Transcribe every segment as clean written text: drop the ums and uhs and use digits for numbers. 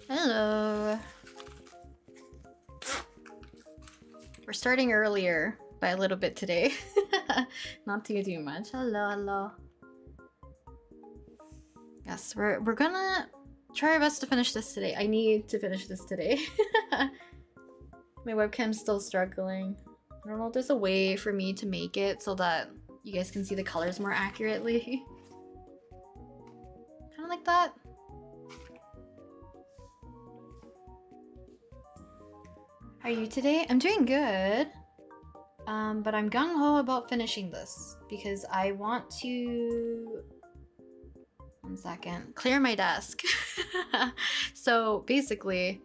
Hello. We're starting earlier by a little bit today. Not too much. Hello, hello. Yes, we're gonna try our best to finish this today. I need to finish this today. My webcam's still struggling. I don't know if there's a way for me to make it so that you guys can see the colors more accurately. Kind of like that. How are you today? I'm doing good. But I'm gung-ho about finishing this because I want to... One second. Clear my desk. So basically,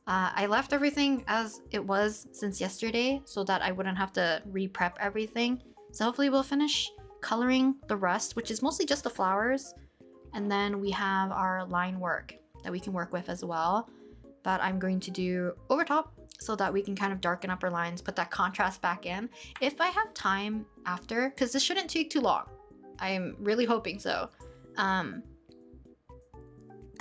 I left everything as it was since yesterday so that I wouldn't have to re-prep everything. So hopefully we'll finish coloring the rest, which is mostly just the flowers. And then we have our line work that we can work with as well. But I'm going to do over top so that we can kind of darken up our lines, put that contrast back in. If I have time after, because this shouldn't take too long. I'm really hoping so. I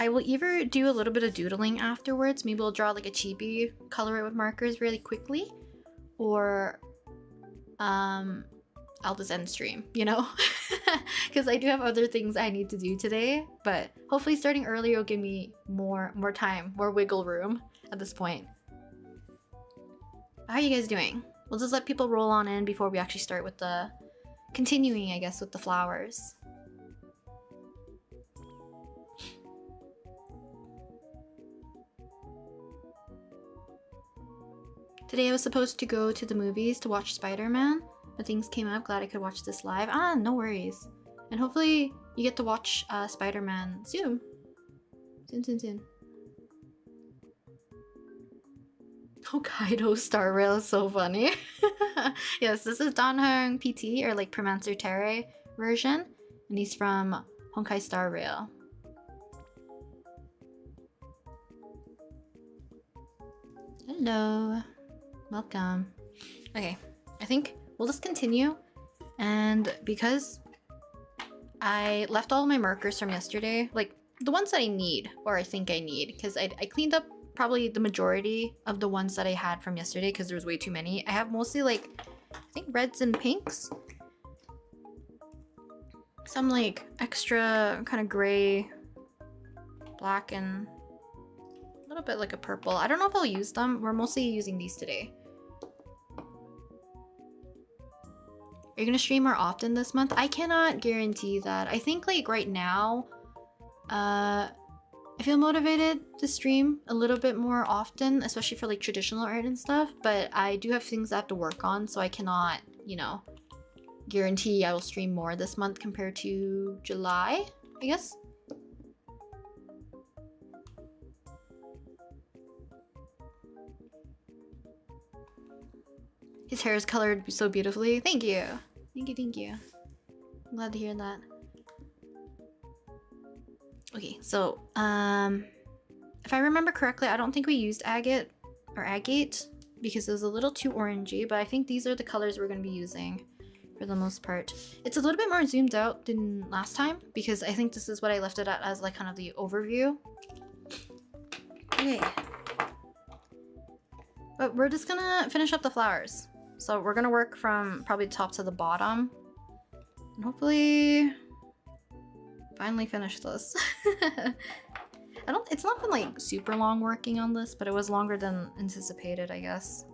will either do a little bit of doodling afterwards. Maybe we'll draw like a chibi, color it with markers really quickly. Or I'll just end stream, you know? Because I do have other things I need to do today. But hopefully starting early will give me more time, more wiggle room at this point. How are you guys doing? We'll just let people roll on in before we actually start with the... Continuing, I guess, with the flowers. Today I was supposed to go to the movies to watch Spider-Man, but things came up. Glad I could watch this live. No worries. And hopefully you get to watch Spider-Man soon. Soon. Hokkaido Star Rail is so funny. Yes, this is Dan Heng PT, or like Permancer Terre version, and he's from Honkai Star Rail. Hello. Welcome. Okay, I think we'll just continue. And because I left all my markers from yesterday, like the ones that I need, or I think I need, because I cleaned up probably the majority of the ones that I had from yesterday because there was way too many. I have mostly like, I think reds and pinks. Some like extra kind of gray, black, and a little bit like a purple. I don't know if I'll use them. We're mostly using these today. Are you gonna stream more often this month? I cannot guarantee that. I think like right now, I feel motivated to stream a little bit more often, especially for like traditional art and stuff, but I do have things I have to work on, so I cannot, you know, guarantee I will stream more this month compared to July, I guess. His hair is colored so beautifully. Thank you. Thank you. I'm glad to hear that. Okay, so if I remember correctly, I don't think we used agate because it was a little too orangey, but I think these are the colors we're going to be using for the most part. It's a little bit more zoomed out than last time because I think this is what I left it at as like kind of the overview. Okay. But we're just gonna finish up the flowers. So we're gonna work from probably top to the bottom. And hopefully finally finish this. It's not been like super long working on this, but it was longer than anticipated, I guess.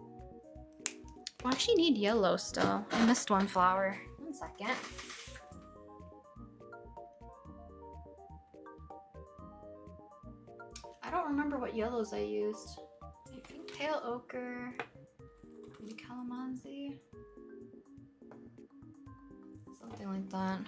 We actually need yellow still. I missed one flower. One second. I don't remember what yellows I used. I think pale ochre, maybe calamansi, something like that.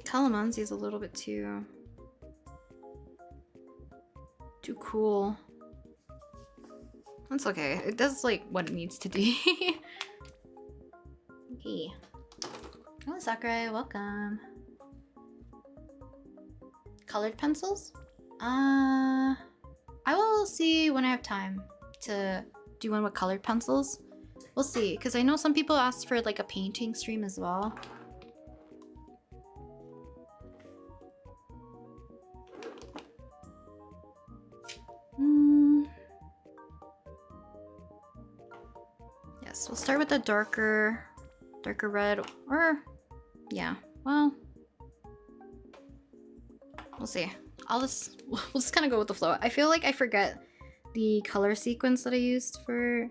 Calamansi is a little bit too cool. That's okay. It does like what it needs to be. Okay. Hello, Sakurai. Welcome. Colored pencils? I will see when I have time to do one with colored pencils. We'll see, because I know some people asked for like a painting stream as well. Yes, we'll start with the darker red, or yeah, well, we'll see. We'll just kind of go with the flow. I feel like I forget the color sequence that I used for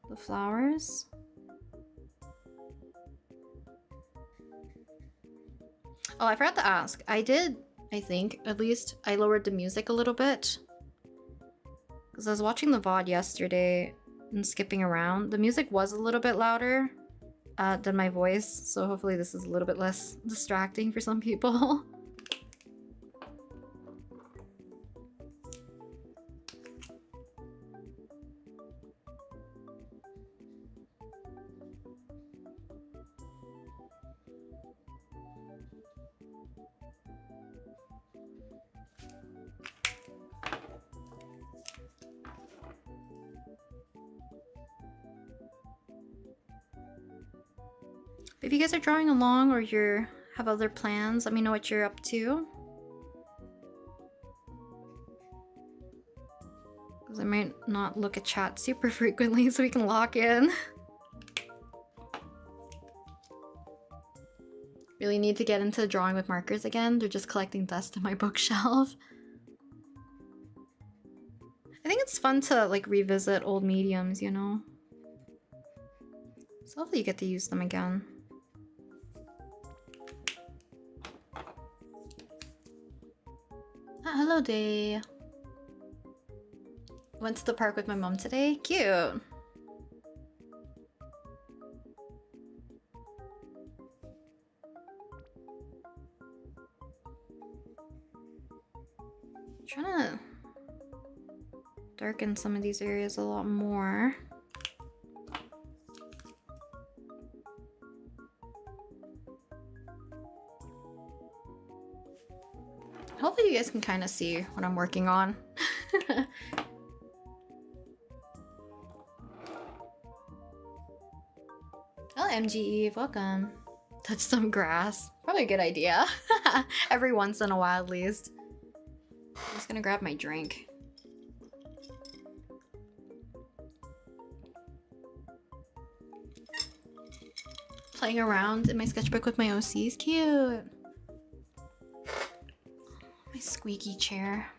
the flowers. Oh, I forgot to ask. I think, at least, I lowered the music a little bit. Because I was watching the VOD yesterday and skipping around. The music was a little bit louder than my voice, so hopefully this is a little bit less distracting for some people. If you guys are drawing along or have other plans, let me know what you're up to. Because I might not look at chat super frequently so we can lock in. Really need to get into drawing with markers again. They're just collecting dust in my bookshelf. I think it's fun to like revisit old mediums, you know? So hopefully you get to use them again. Ah, hello, Day. Went to the park with my mom today. Cute. Trying to darken some of these areas a lot more. Hopefully you guys can kind of see what I'm working on. Hello, MGE, welcome. Touch some grass. Probably a good idea. Every once in a while, at least. I'm just gonna grab my drink. Playing around in my sketchbook with my OCs. Cute. My squeaky chair.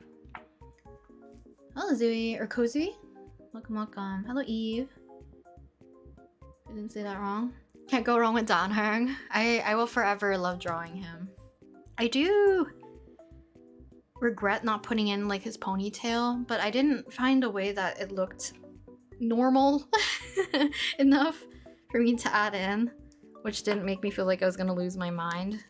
Hello, Zooey, or Kozui. Welcome, welcome. Hello, Eve. I didn't say that wrong. Can't go wrong with Dan Heng. I will forever love drawing him. I do regret not putting in like his ponytail, but I didn't find a way that it looked normal enough for me to add in, which didn't make me feel like I was gonna lose my mind.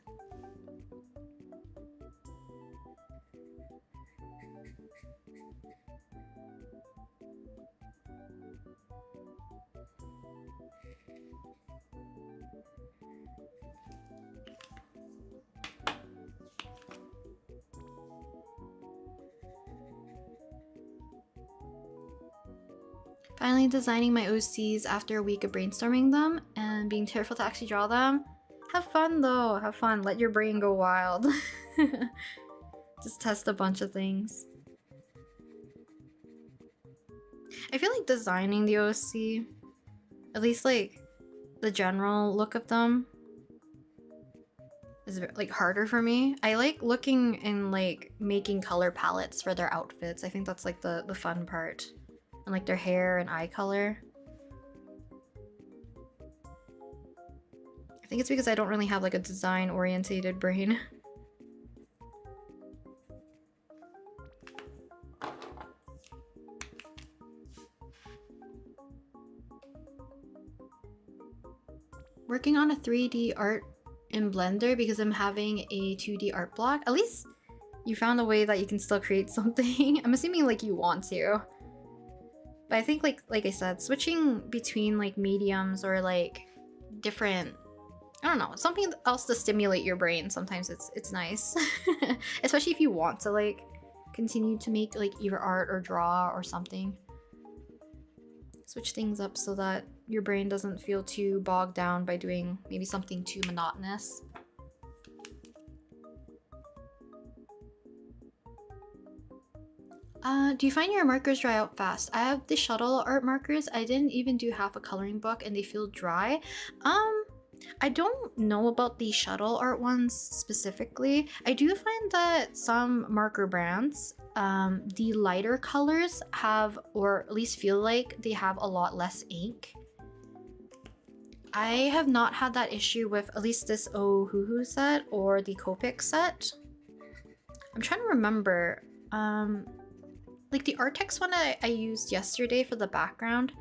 Finally designing my OCs after a week of brainstorming them and being terrified to actually draw them. Have fun though, have fun. Let your brain go wild. Just test a bunch of things. I feel like designing the OC, at least like the general look of them, is like harder for me. I like looking and like making color palettes for their outfits. I think that's like the fun part. And like their hair and eye color. I think it's because I don't really have like a design orientated brain. Working on a 3D art in Blender because I'm having a 2D art block. At least you found a way that you can still create something. I'm assuming like you want to. But I think like I said, switching between like mediums or like different, I don't know, something else to stimulate your brain, sometimes it's nice. Especially if you want to like continue to make like either art or draw or something. Switch things up so that your brain doesn't feel too bogged down by doing maybe something too monotonous. Do you find your markers dry out fast? I have the shuttle art markers. I didn't even do half a coloring book and they feel dry. I don't know about the shuttle art ones specifically. I do find that some marker brands, the lighter colors have, or at least feel like they have a lot less ink. I have not had that issue with at least this Ohuhu set or the Copic set. I'm trying to remember. Like the Artex one I used yesterday for the background,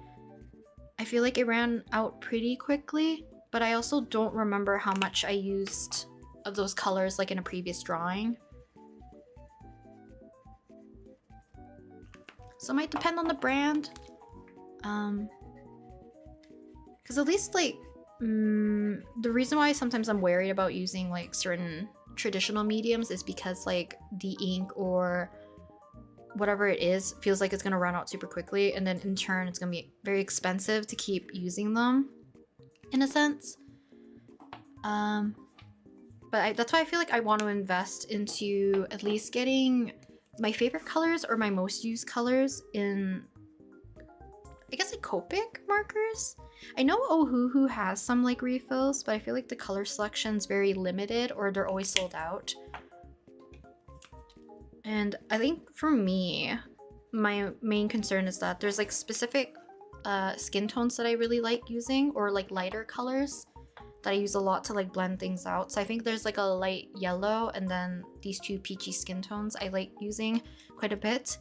I feel like it ran out pretty quickly, but I also don't remember how much I used of those colors like in a previous drawing. So it might depend on the brand. Because at least like, the reason why sometimes I'm worried about using like certain traditional mediums is because like the ink or whatever it is feels like it's gonna run out super quickly, and then in turn it's gonna be very expensive to keep using them in a sense. But that's why I feel like I want to invest into at least getting my favorite colors or my most used colors in, I guess, like Copic markers. I know Ohuhu has some like refills, but I feel like the color selection's very limited or they're always sold out. And I think for me, my main concern is that there's like specific skin tones that I really like using, or like lighter colors that I use a lot to like blend things out. So I think there's like a light yellow and then these two peachy skin tones I like using quite a bit.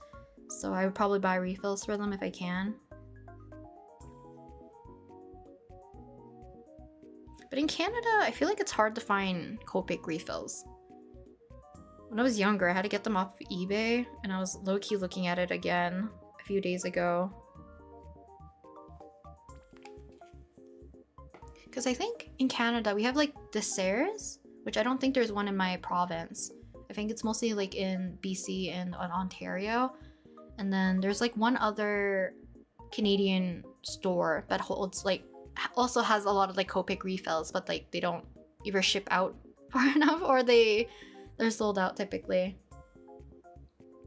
So I would probably buy refills for them if I can. But in Canada, I feel like it's hard to find Copic refills. When I was younger, I had to get them off eBay, and I was low-key looking at it again a few days ago. Because I think in Canada, we have like Desserts, which I don't think there's one in my province. I think it's mostly like in BC and Ontario. And then there's like one other Canadian store that holds like, also has a lot of like Copic refills, but like they don't either ship out far enough or they're sold out typically.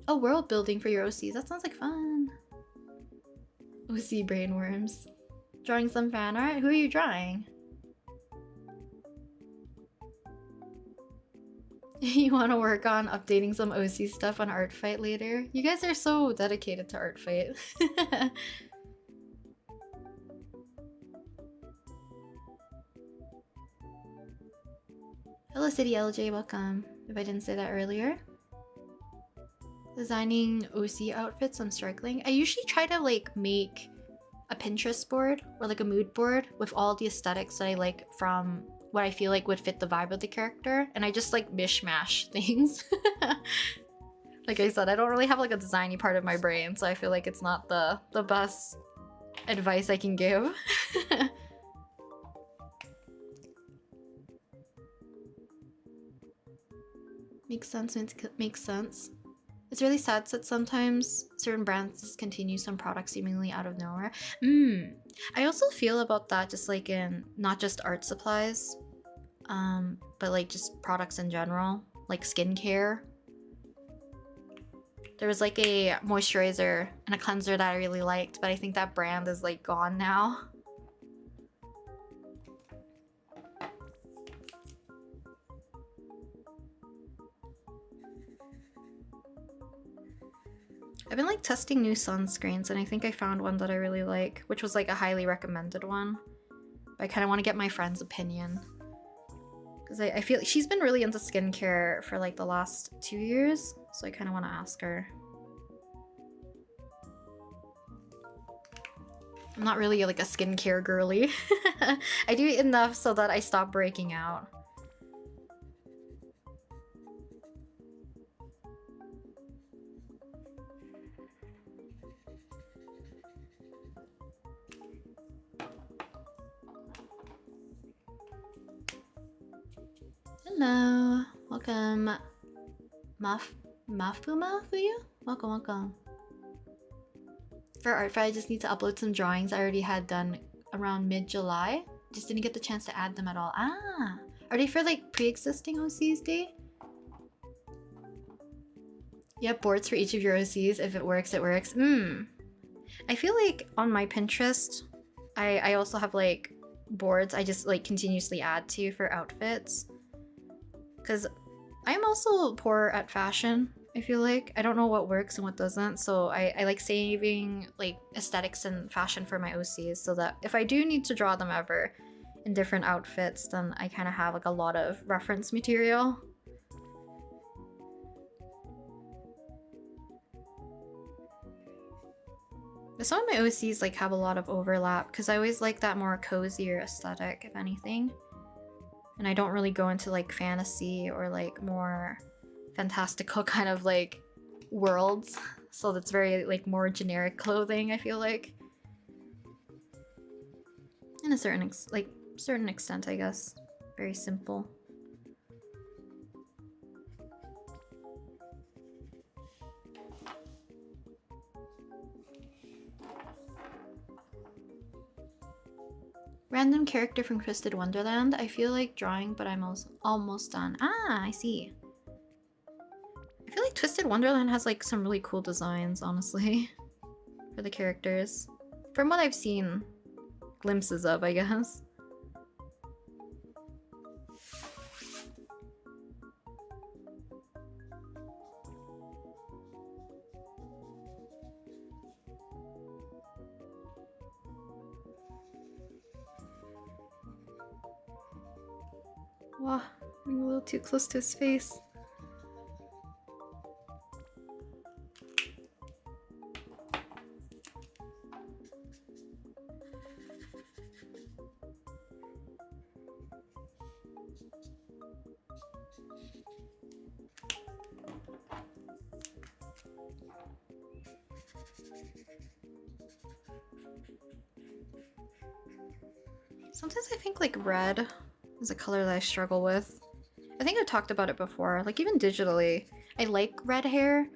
Oh, world building for your OCs. That sounds like fun. OC brainworms. Drawing some fan art? Who are you drawing? You want to work on updating some OC stuff on Artfight later? You guys are so dedicated to Artfight. Hello City LJ, welcome. If I didn't say that earlier. Designing OC outfits, I'm struggling. I usually try to like make a Pinterest board or like a mood board with all the aesthetics that I like from what I feel like would fit the vibe of the character, and I just like mishmash things. Like I said, I don't really have like a designy part of my brain, so I feel like it's not the best advice I can give. Makes sense, makes sense. It's really sad that sometimes certain brands discontinue some products seemingly out of nowhere. I also feel about that just like in not just art supplies, but like just products in general, like skincare. There was like a moisturizer and a cleanser that I really liked, but I think that brand is like gone now. I've been like testing new sunscreens, and I think I found one that I really like, which was like a highly recommended one. But I kind of want to get my friend's opinion. Because I feel like she's been really into skincare for like the last 2 years, so I kind of want to ask her. I'm not really like a skincare girly. I do enough so that I stop breaking out. Hello, welcome, Mafuma for you. Welcome, welcome. For Artfy, I just need to upload some drawings I already had done around mid-July. Just didn't get the chance to add them at all. Ah, are they for like pre-existing OCs, Day? Yep, boards for each of your OCs. If it works, it works. I feel like on my Pinterest, I also have like boards I just like continuously add to for outfits. Because I'm also poor at fashion, I feel like. I don't know what works and what doesn't, so I like saving like aesthetics and fashion for my OCs so that if I do need to draw them ever in different outfits, then I kind of have like a lot of reference material. But some of my OCs like have a lot of overlap because I always like that more cozier aesthetic, if anything. And I don't really go into like fantasy or like more fantastical kind of like worlds, so that's very like more generic clothing, I feel like, in a certain extent, I guess. Very simple. Random character from Twisted Wonderland. I feel like drawing, but I'm almost done. Ah, I see. I feel like Twisted Wonderland has like some really cool designs, honestly, for the characters. From what I've seen glimpses of, I guess. Wow, I'm a little too close to his face. Sometimes I think like red is a color that I struggle with. I think I've talked about it before, like even digitally. I like red hair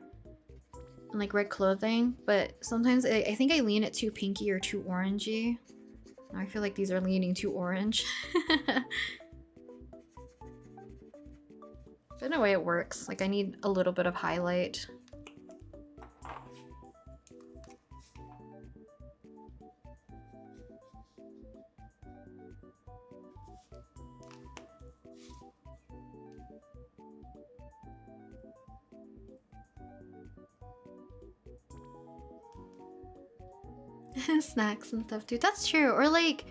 and like red clothing, but sometimes I think I lean it too pinky or too orangey. I feel like these are leaning too orange. But in a way it works. Like I need a little bit of highlight. Snacks and stuff too. That's true. Or like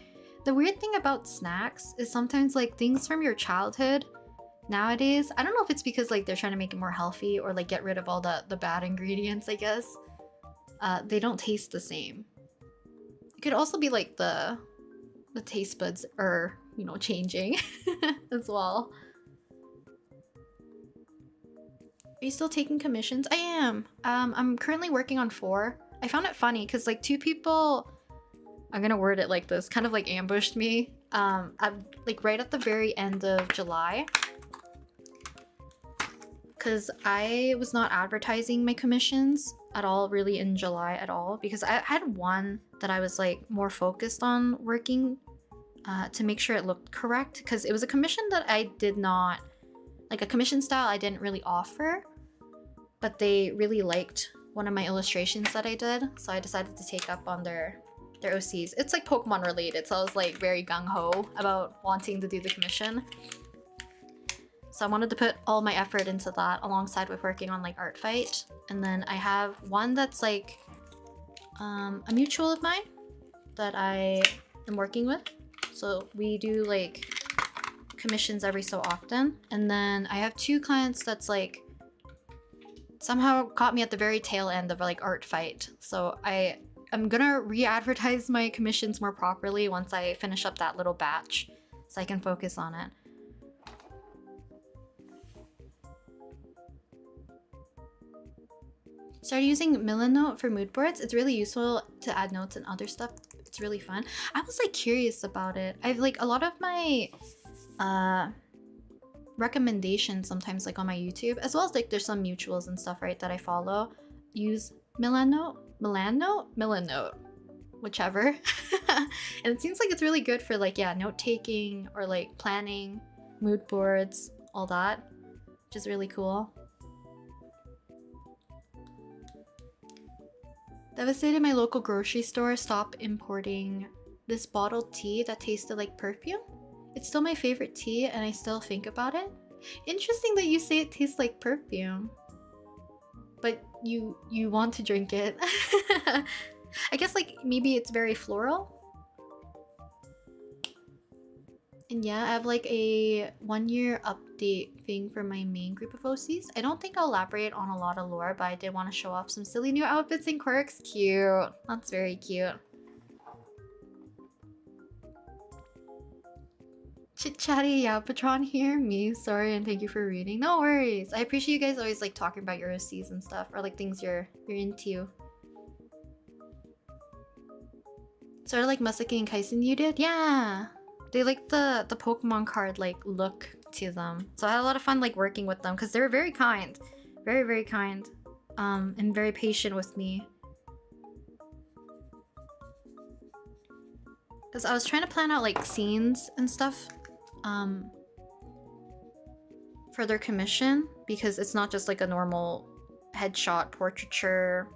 the weird thing about snacks is sometimes like things from your childhood nowadays, I don't know if it's because like they're trying to make it more healthy or like get rid of all the bad ingredients, I guess. They don't taste the same. It could also be like the taste buds are, you know, changing as well. Are you still taking commissions? I am. I'm currently working on 4. I found it funny because like 2 people, I'm gonna word it like this, kind of like ambushed me like right at the very end of July, because I was not advertising my commissions at all really in July at all, because I had one that I was like more focused on working to make sure it looked correct, because it was a commission that I did not like, a commission style I didn't really offer, but they really liked one of my illustrations that I did, so I decided to take up on their OCs. It's like Pokemon related, so I was like very gung-ho about wanting to do the commission. So I wanted to put all my effort into that alongside with working on like Art Fight. And then I have one that's like a mutual of mine that I am working with. So we do like commissions every so often. And then I have 2 clients that's like somehow caught me at the very tail end of like Art Fight. So I'm gonna re-advertise my commissions more properly once I finish up that little batch so I can focus on it. Started using Milanote for mood boards. It's really useful to add notes and other stuff. It's really fun. I was like curious about it. I've like a lot of my recommendations sometimes like on my YouTube, as well as like there's some mutuals and stuff, right, that I follow, use Milanote Milanote, whichever. And it seems like it's really good for like, yeah, note taking or like planning, mood boards, all that, which is really cool. Devastated my local grocery store stopped importing this bottled tea that tasted like perfume. It's still my favorite tea and I still think about it. Interesting that you say it tastes like perfume, but you want to drink it. I guess like maybe it's very floral. And yeah, I have like a 1-year update thing for my main group of OCs. I don't think I'll elaborate on a lot of lore, but I did want to show off some silly new outfits and quirks. Cute. That's very cute. Chit chatty Yapatron here. Me, sorry, and thank you for reading. No worries. I appreciate you guys always like talking about your OCs and stuff, or like things you're into. Sort of like Masaki and Kaisen you did? Yeah. They like the Pokemon card like look to them. So I had a lot of fun like working with them because they were very kind. Very, very kind. And very patient with me. Because I was trying to plan out like scenes and stuff for their commission, because it's not just like a normal headshot portraiture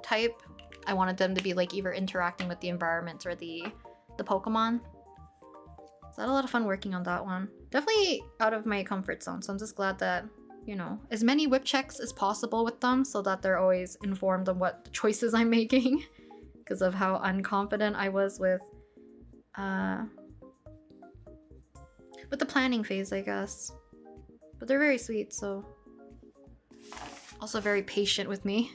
type. I wanted them to be like either interacting with the environment or the Pokemon. So I had a lot of fun working on that one. Definitely out of my comfort zone, so I'm just glad that, you know, as many whip checks as possible with them so that they're always informed on what choices I'm making because of how unconfident I was with the planning phase, I guess. But they're very sweet, so also very patient with me.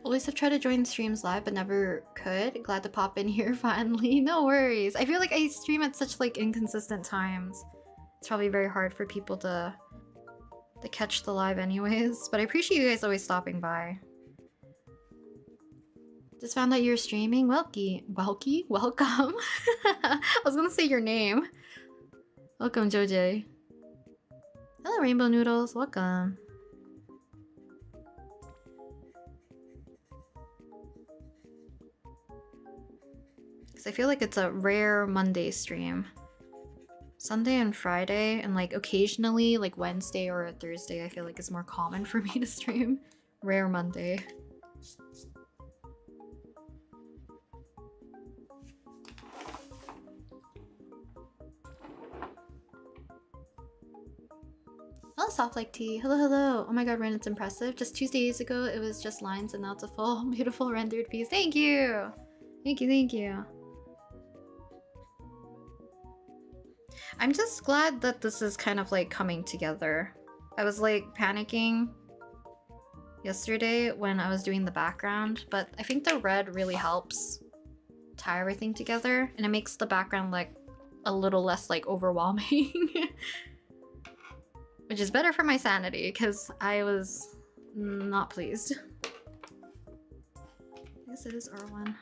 Always have tried to join streams live but never could. Glad to pop in here finally. No worries. I feel like I stream at such like inconsistent times. It's probably very hard for people to catch the live anyways. But I appreciate you guys always stopping by. Just found out you're streaming. Welky. Welcome. I was gonna say your name. Welcome, Joj. Hello, Rainbow Noodles. Welcome. I feel like it's a rare Monday stream. Sunday and Friday, and like occasionally like Wednesday or Thursday, I feel like it's more common for me to stream. Rare Monday. Hello, Soft Like Tea. Hello, hello. Oh my god, Ren, it's impressive. Just 2 days ago, it was just lines and now it's a full, beautiful rendered piece. Thank you! Thank you, thank you. I'm just glad that this is kind of like coming together. I was like panicking yesterday when I was doing the background, but I think the red really helps tie everything together and it makes the background like a little less like overwhelming. Which is better for my sanity because I was not pleased. I guess it is R1.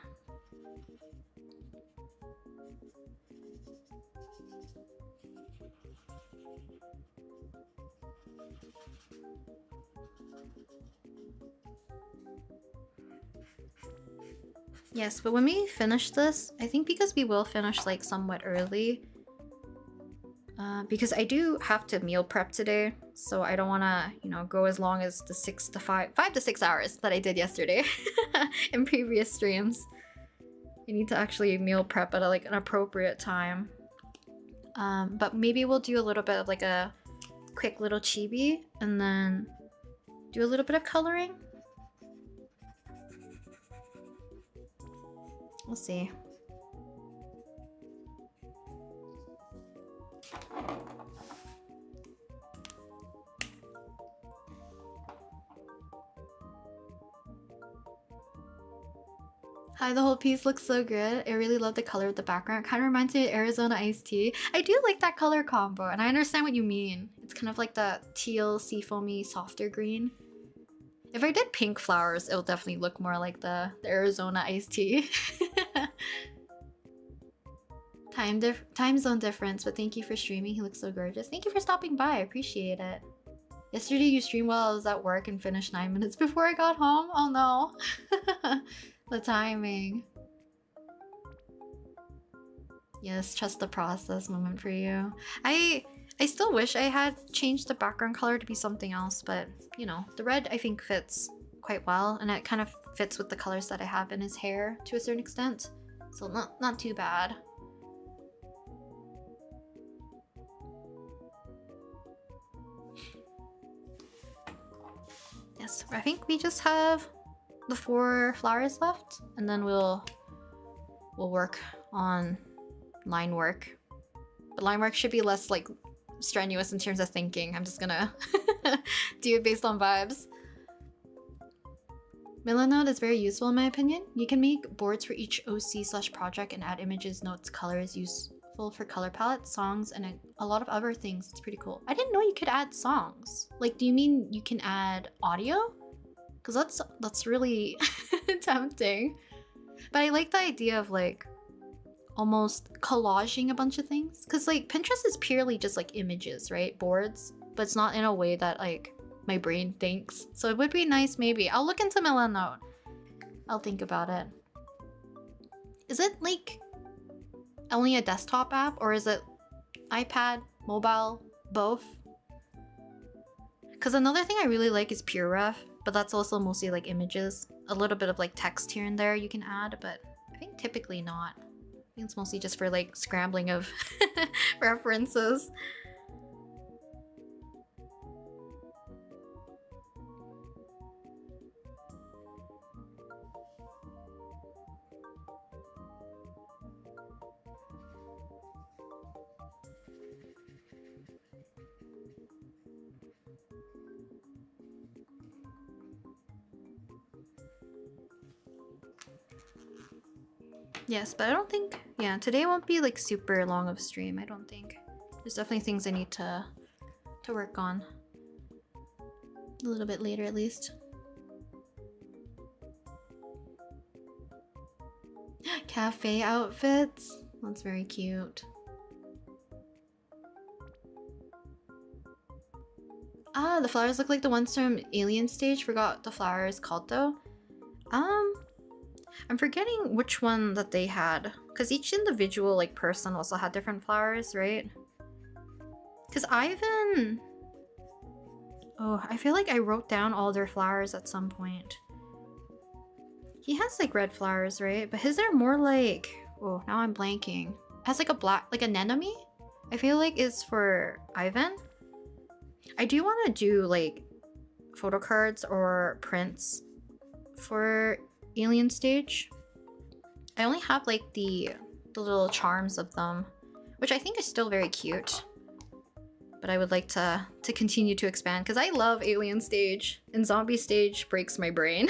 Yes, but when we finish this, I think because we will finish like somewhat early, because I do have to meal prep today, so I don't want to, you know, go as long as the 5 to 6 hours that I did yesterday in previous streams. I need to actually meal prep at like an appropriate time. But maybe we'll do a little bit of like a quick little chibi and then do a little bit of coloring. We'll see. Hi, the whole piece looks so good. I really love the color of the background. It kind of reminds me of Arizona iced tea. I do like that color combo, and I understand what you mean. It's kind of like the teal, seafoamy, softer green. If I did pink flowers, it'll definitely look more like the Arizona iced tea. Time zone difference, but thank you for streaming. He looks so gorgeous. Thank you for stopping by. I appreciate it. Yesterday you streamed while I was at work and finished 9 minutes before I got home. Oh no. The timing. Yes, trust the process moment for you. I still wish I had changed the background color to be something else, but you know, the red I think fits quite well, and it kind of fits with the colors that I have in his hair to a certain extent. So not too bad. Yes, I think we just have the 4 flowers left, and then we'll work on line work. But line work should be less like strenuous in terms of thinking. I'm just gonna do it based on vibes. Millinode is very useful in my opinion. You can make boards for each OC/project and add images, notes, colors, useful for color palettes, songs, and a lot of other things. It's pretty cool. I didn't know you could add songs. Like, do you mean you can add audio? Because that's really tempting. But I like the idea of like almost collaging a bunch of things. Because like Pinterest is purely just like images, right? Boards. But it's not in a way that like my brain thinks. So it would be nice maybe. I'll look into Millinode. I'll think about it. Is it like only a desktop app, or is it iPad, mobile, both? Because another thing I really like is PureRef, but that's also mostly like images. A little bit of like text here and there you can add, but I think typically not. I think it's mostly just for like scrambling of references. Yes, but I don't think, yeah, today won't be like super long of a stream, I don't think. There's definitely things I need to work on. A little bit later at least. Cafe outfits. That's very cute. Ah, the flowers look like the ones from Alien Stage. Forgot the flower is called though. I'm forgetting which one that they had, because each individual like person also had different flowers, right? Because Ivan... Oh, I feel like I wrote down all their flowers at some point. He has like red flowers, right? But his are more like... Oh, now I'm blanking. It has like a black, like an anemone? I feel like is for Ivan. I do want to do like photo cards or prints for Alien Stage. I only have like the little charms of them, which I think is still very cute. But I would like to continue to expand because I love Alien Stage, and Zombie Stage breaks my brain.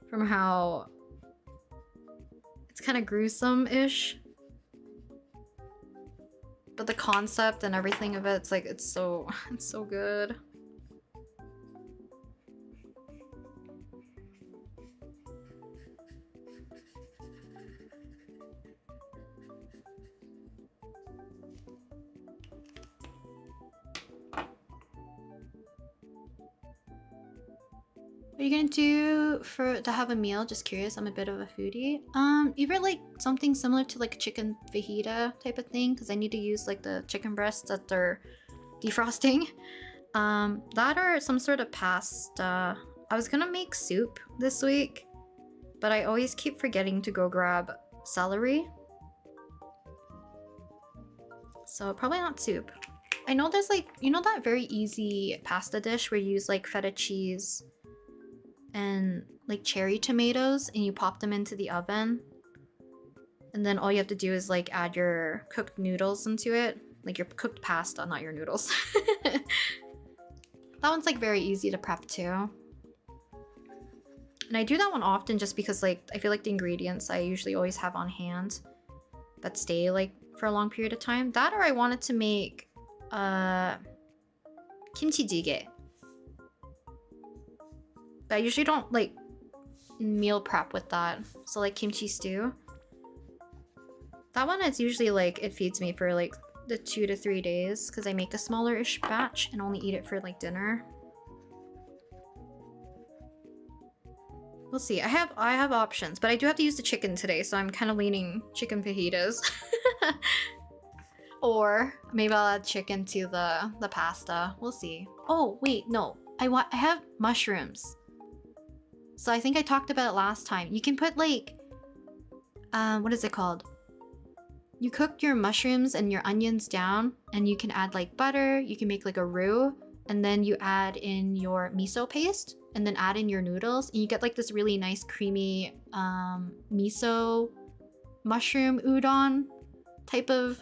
From how it's kind of gruesome-ish. But the concept and everything of it, it's like it's so good. What are you gonna do to have a meal? Just curious, I'm a bit of a foodie. Either like something similar to like a chicken fajita type of thing, because I need to use like the chicken breasts that they're defrosting. That or some sort of pasta. I was gonna make soup this week, but I always keep forgetting to go grab celery. So probably not soup. I know there's like, you know that very easy pasta dish where you use like feta cheese and like cherry tomatoes and you pop them into the oven And then all you have to do is like add your cooked noodles into it. Like your cooked pasta, not your noodles. That one's like very easy to prep too. And I do that one often just because like I feel like the ingredients I usually always have on hand that stay like for a long period of time. That, or I wanted to make kimchi jjigae. But I usually don't like meal prep with that. So like kimchi stew. That one is usually like it feeds me for like the 2 to 3 days because I make a smaller-ish batch and only eat it for like dinner. We'll see. I have options, but I do have to use the chicken today, so I'm kind of leaning chicken fajitas. Or maybe I'll add chicken to the pasta. We'll see. Oh wait, no. I have mushrooms. So I think I talked about it last time. You can put like what is it called? You cook your mushrooms and your onions down, and you can add like butter. You can make like a roux, and then you add in your miso paste, and then add in your noodles, and you get like this really nice creamy miso mushroom udon type of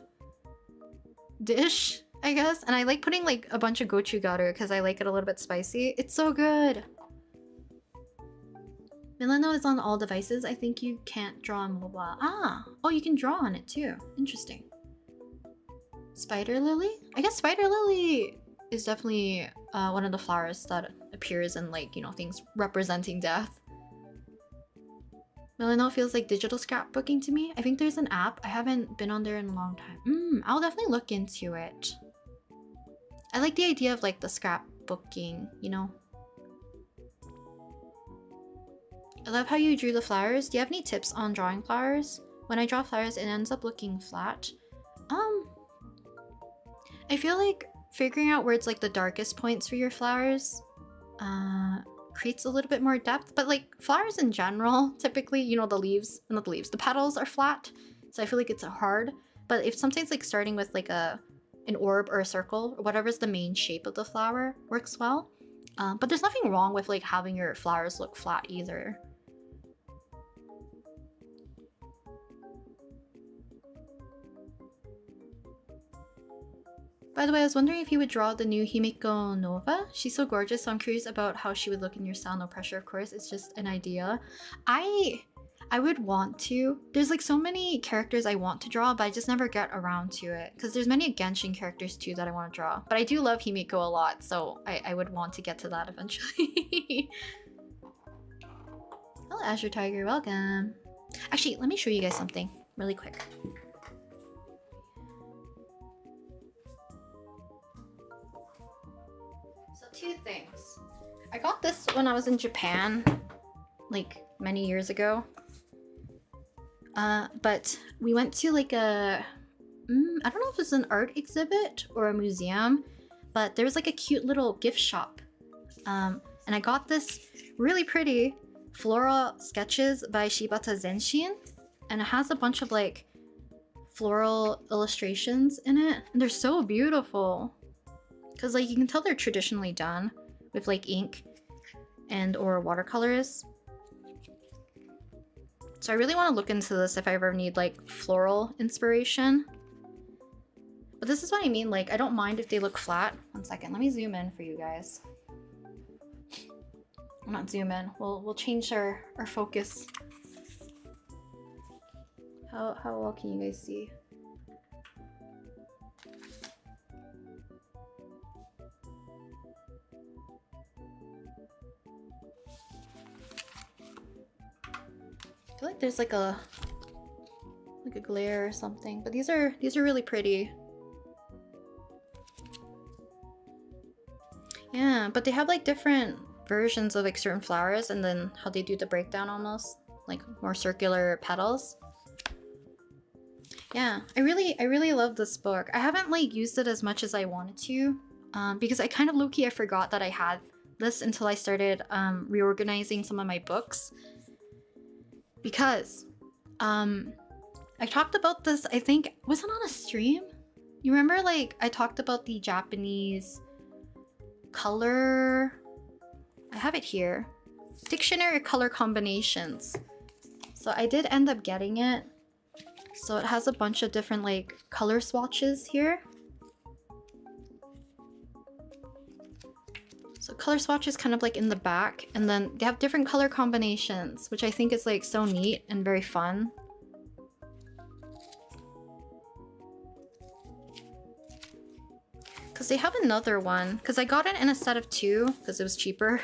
dish, I guess. And I like putting like a bunch of gochugaru because I like it a little bit spicy. It's so good. Milano is on all devices. I think you can't draw on mobile. Ah, oh, you can draw on it too. Interesting. Spider lily? I guess spider lily is definitely one of the flowers that appears in like, you know, things representing death. Milano feels like digital scrapbooking to me. I think there's an app. I haven't been on there in a long time. I'll definitely look into it. I like the idea of like the scrapbooking, you know? I love how you drew the flowers. Do you have any tips on drawing flowers? When I draw flowers, it ends up looking flat. I feel like figuring out where it's like the darkest points for your flowers creates a little bit more depth. But like flowers in general, typically, you know, the leaves, not the leaves, the petals are flat. So I feel like it's hard. But if something's like starting with like an orb or a circle or whatever's the main shape of the flower works well. But there's nothing wrong with like having your flowers look flat either. By the way, I was wondering if you would draw the new Himiko Nova. She's so gorgeous, so I'm curious about how she would look in your style. No pressure, of course. It's just an idea. I would want to. There's like so many characters I want to draw, but I just never get around to it. Because there's many Genshin characters too that I want to draw. But I do love Himiko a lot, so I would want to get to that eventually. Hello, Azure Tiger. Welcome. Actually, let me show you guys something really quick. Two things. I got this when I was in Japan, like many years ago. But we went to like a, I don't know if it's an art exhibit or a museum, but there was like a cute little gift shop. And I got this really pretty floral sketches by Shibata Zenshin, and it has a bunch of like floral illustrations in it, and they're so beautiful. Because like you can tell they're traditionally done with like ink and or watercolors. So I really want to look into this if I ever need like floral inspiration. But this is what I mean, like I don't mind if they look flat. One second, let me zoom in for you guys. Well, not zoom in, we'll change our focus. How well can you guys see? I feel like there's like a glare or something, but these are really pretty. Yeah, but they have like different versions of like certain flowers, and then how they do the breakdown almost like more circular petals. Yeah, I really love this book. I haven't like used it as much as I wanted to, because I kind of low-key I forgot that I had this until I started reorganizing some of my books. Because I talked about this, I think, was it on a stream? You remember like I talked about the Japanese color, I have it here, dictionary color combinations. So I did end up getting it. So it has a bunch of different like color swatches here. So color swatch is kind of like in the back, and then they have different color combinations, which I think is like so neat and very fun. Because they have another one, because I got it in a set of 2 because it was cheaper.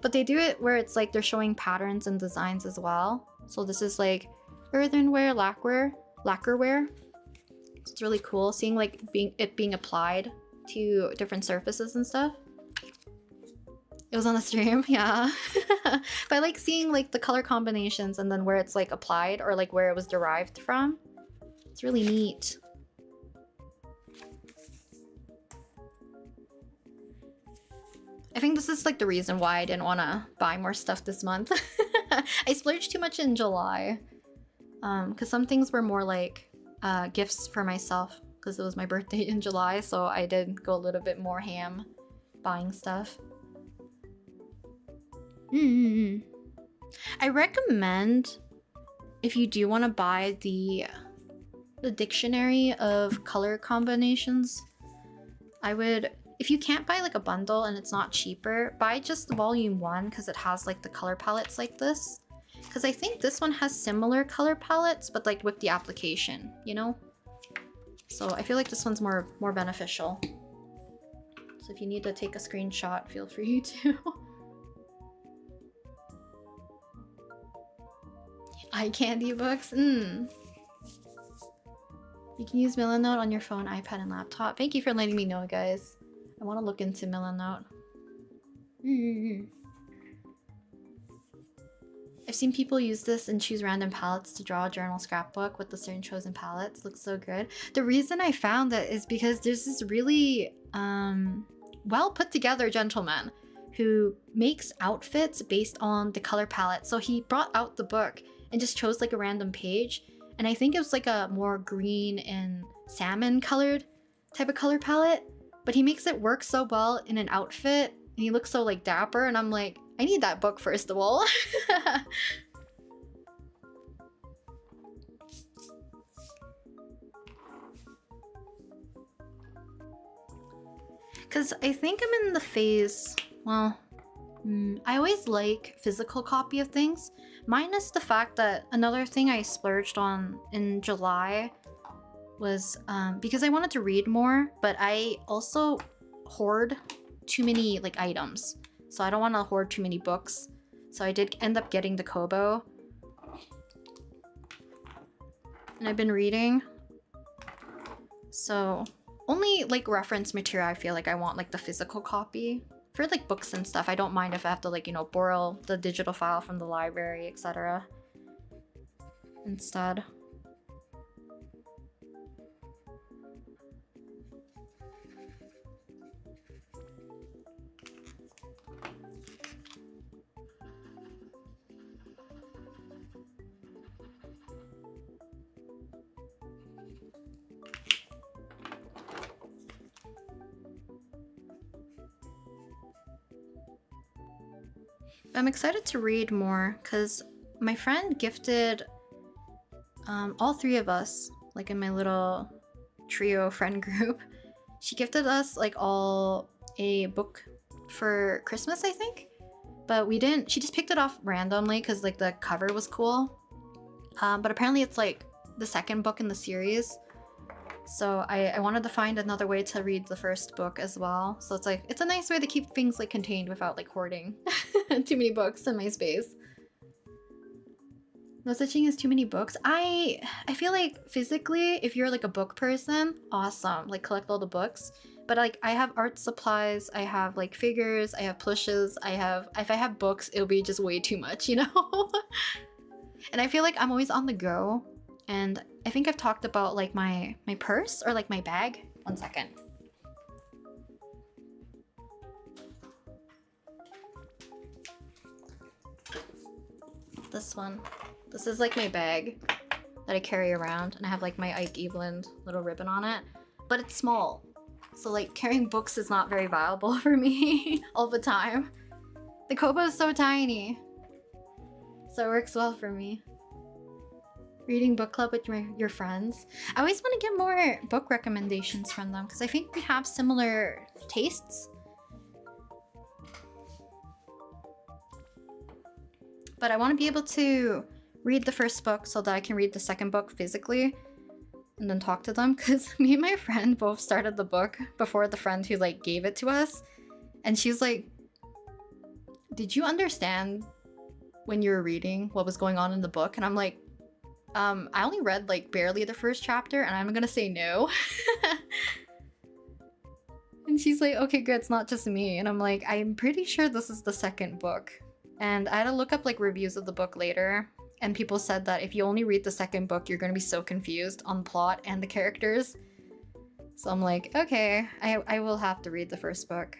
But they do it where it's like they're showing patterns and designs as well. So this is like earthenware, lacquerware. So it's really cool seeing like it being applied to different surfaces and stuff. It was on the stream, yeah. But I like seeing like the color combinations and then where it's like applied or like where it was derived from. It's really neat. I think this is like the reason why I didn't want to buy more stuff this month. I splurged too much in July. Because some things were more like gifts for myself because it was my birthday in July, so I did go a little bit more ham buying stuff. I recommend, if you do want to buy the dictionary of color combinations, I would, if you can't buy like a bundle and it's not cheaper, buy just the volume 1 because it has like the color palettes like this. Because I think this one has similar color palettes, but like with the application, you know? So I feel like this one's more beneficial. So if you need to take a screenshot, feel free to. Eye candy books? You can use Milanote on your phone, iPad, and laptop. Thank you for letting me know, guys. I want to look into Milanote. I've seen people use this and choose random palettes to draw a journal scrapbook with the certain chosen palettes. Looks so good. The reason I found it is because there's this really well put together gentleman who makes outfits based on the color palette. So he brought out the book and just chose like a random page. And I think it was like a more green and salmon colored type of color palette. But he makes it work so well in an outfit. And he looks so like dapper. And I'm like, I need that book first of all. Because I think I'm in the phase, well, I always like physical copy of things. Minus the fact that another thing I splurged on in July was because I wanted to read more, but I also hoard too many like items. So I don't want to hoard too many books. So I did end up getting the Kobo. And I've been reading. So only like reference material I feel like I want like the physical copy. For like books and stuff, I don't mind if I have to like, you know, borrow the digital file from the library, etc. instead. I'm excited to read more because my friend gifted all 3 of us, like in my little trio friend group, she gifted us like all a book for Christmas, I think. But we didn't, she just picked it off randomly because like the cover was cool. But apparently it's like the 2nd book in the series. So I wanted to find another way to read the first book as well. So it's like, it's a nice way to keep things like contained without like hoarding too many books in my space. No such thing as too many books. I feel like physically, if you're like a book person, awesome, like collect all the books. But like I have art supplies, I have like figures, I have plushes, if I have books, it'll be just way too much, you know? And I feel like I'm always on the go. And I think I've talked about like my purse or like my bag. One second. This one. This is like my bag that I carry around, and I have like my Ike Eveland little ribbon on it. But it's small. So like carrying books is not very viable for me all the time. The Kobo is so tiny. So it works well for me. Reading book club with your friends. I always want to get more book recommendations from them because I think we have similar tastes. But I want to be able to read the first book so that I can read the second book physically and then talk to them, because me and my friend both started the book before the friend who like gave it to us, and she's like, did you understand when you were reading what was going on in the book? And I'm like, I only read like barely the first chapter and I'm gonna say no. And she's like, okay, good, it's not just me. And I'm like, I'm pretty sure this is the second book. And I had to look up like reviews of the book later, and people said that if you only read the second book, you're gonna be so confused on the plot and the characters. So I'm like, okay, I will have to read the first book.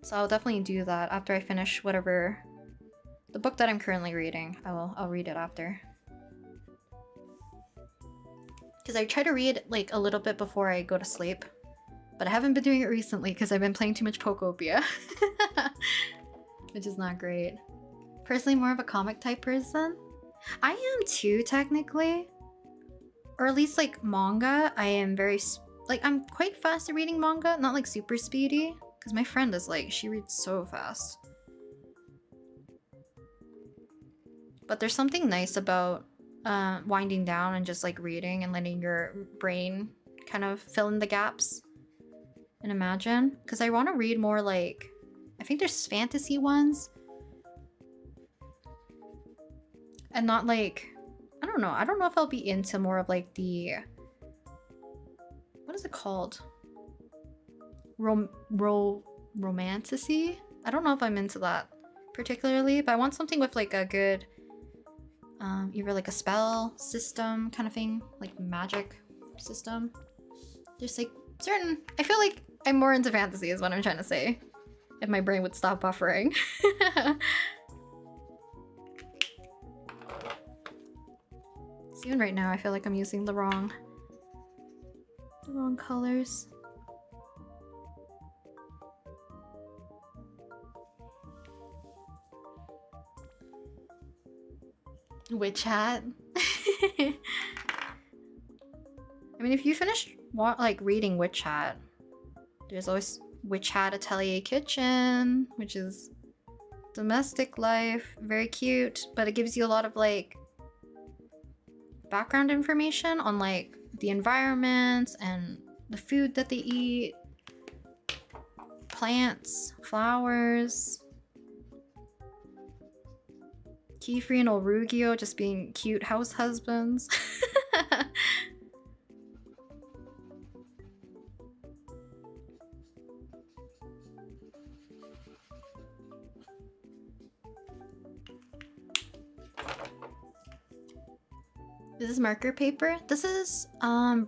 So I'll definitely do that after I finish whatever the book that I'm currently reading. I'll read it after. Because I try to read like a little bit before I go to sleep, but I haven't been doing it recently because I've been playing too much Pokopia. Which is not great. Personally, more of a comic type person. I am too, technically. Or at least like manga. I am very, like, I'm quite fast at reading manga. Not like super speedy. Because my friend is like, she reads so fast. But there's something nice about winding down and just like reading and letting your brain kind of fill in the gaps and imagine. Because I want to read more like, I think there's fantasy ones. And not like, I don't know. I don't know if I'll be into more of like the, what is it called? Romanticy? I don't know if I'm into that particularly, but I want something with like a good, either like a spell system kind of thing, like magic system. Just like certain, I feel like I'm more into fantasy is what I'm trying to say. If my brain would stop buffering. So even right now, I feel like I'm using the wrong colors. Witch Hat. I mean, if you finish like reading Witch Hat, there's always Witch Hat Atelier Kitchen, which is domestic life, very cute, but it gives you a lot of like background information on like the environment and the food that they eat, plants, flowers. Keyfree and Orugio just being cute house husbands. This is marker paper. This is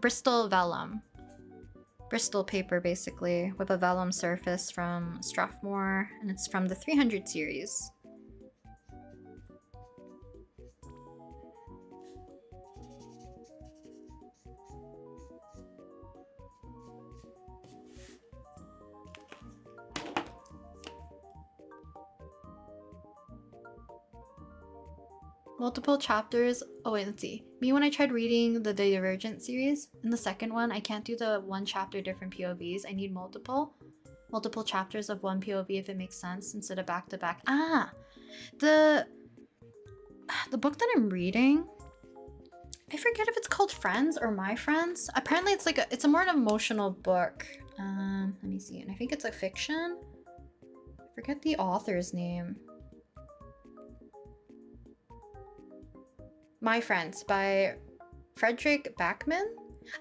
Bristol Vellum. Bristol paper basically, with a vellum surface from Strathmore, and it's from the 300 series. Multiple chapters. Oh wait, let's see. Me, when I tried reading the Divergent series, in the second one, I can't do the one chapter different POVs. I need multiple chapters of one POV if it makes sense instead of back to back. Ah, the book that I'm reading, I forget if it's called Friends or My Friends. Apparently, it's like it's a more an emotional book. Let me see, and I think it's a fiction. I forget the author's name. My Friends by Frederick Backman.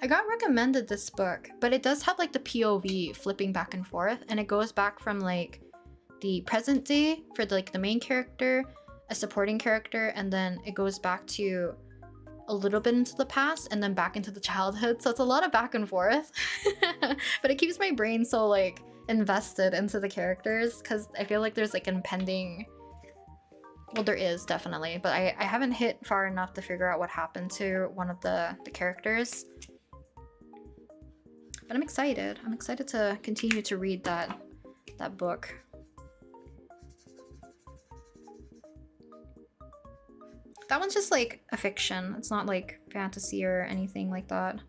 I got recommended this book, but it does have like the POV flipping back and forth, and it goes back from like the present day for like the main character, a supporting character, and then it goes back to a little bit into the past and then back into the childhood. So it's a lot of back and forth. But it keeps my brain so like invested into the characters because I feel like there's like impending, well, there is definitely, but I haven't hit far enough to figure out what happened to one of the characters. But I'm excited. I'm excited to continue to read that book. That one's just like a fiction. It's not like fantasy or anything like that.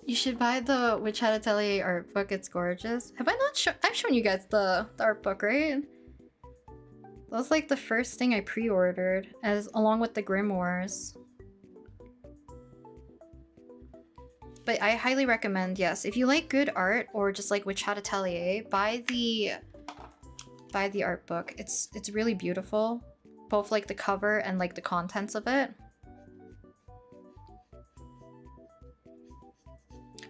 You should buy the Witch Hat Atelier art book. It's gorgeous. Have I not shown? I've shown you guys the art book, right? That was like the first thing I pre-ordered, as along with the grimoires. But I highly recommend, yes, if you like good art or just like Witch Hat Atelier, buy the art book. It's really beautiful, both like the cover and like the contents of it.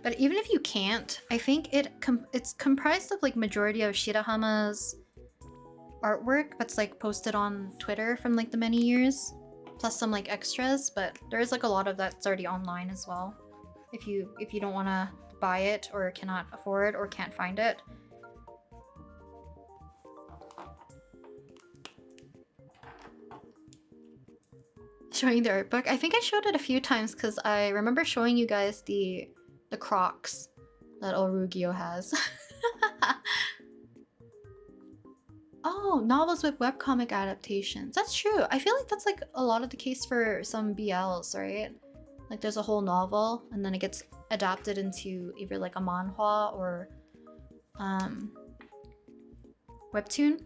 But even if you can't, I think it's comprised of like majority of Shirahama's artwork that's like posted on Twitter from like the many years, plus some like extras, but there is like a lot of that's already online as well. If you don't want to buy it or cannot afford or can't find it. Showing the art book. I think I showed it a few times because I remember showing you guys the Crocs that Orugio has. Oh, novels with webcomic adaptations. That's true. I feel like that's like a lot of the case for some BLs, right? Like there's a whole novel and then it gets adapted into either like a manhwa or webtoon.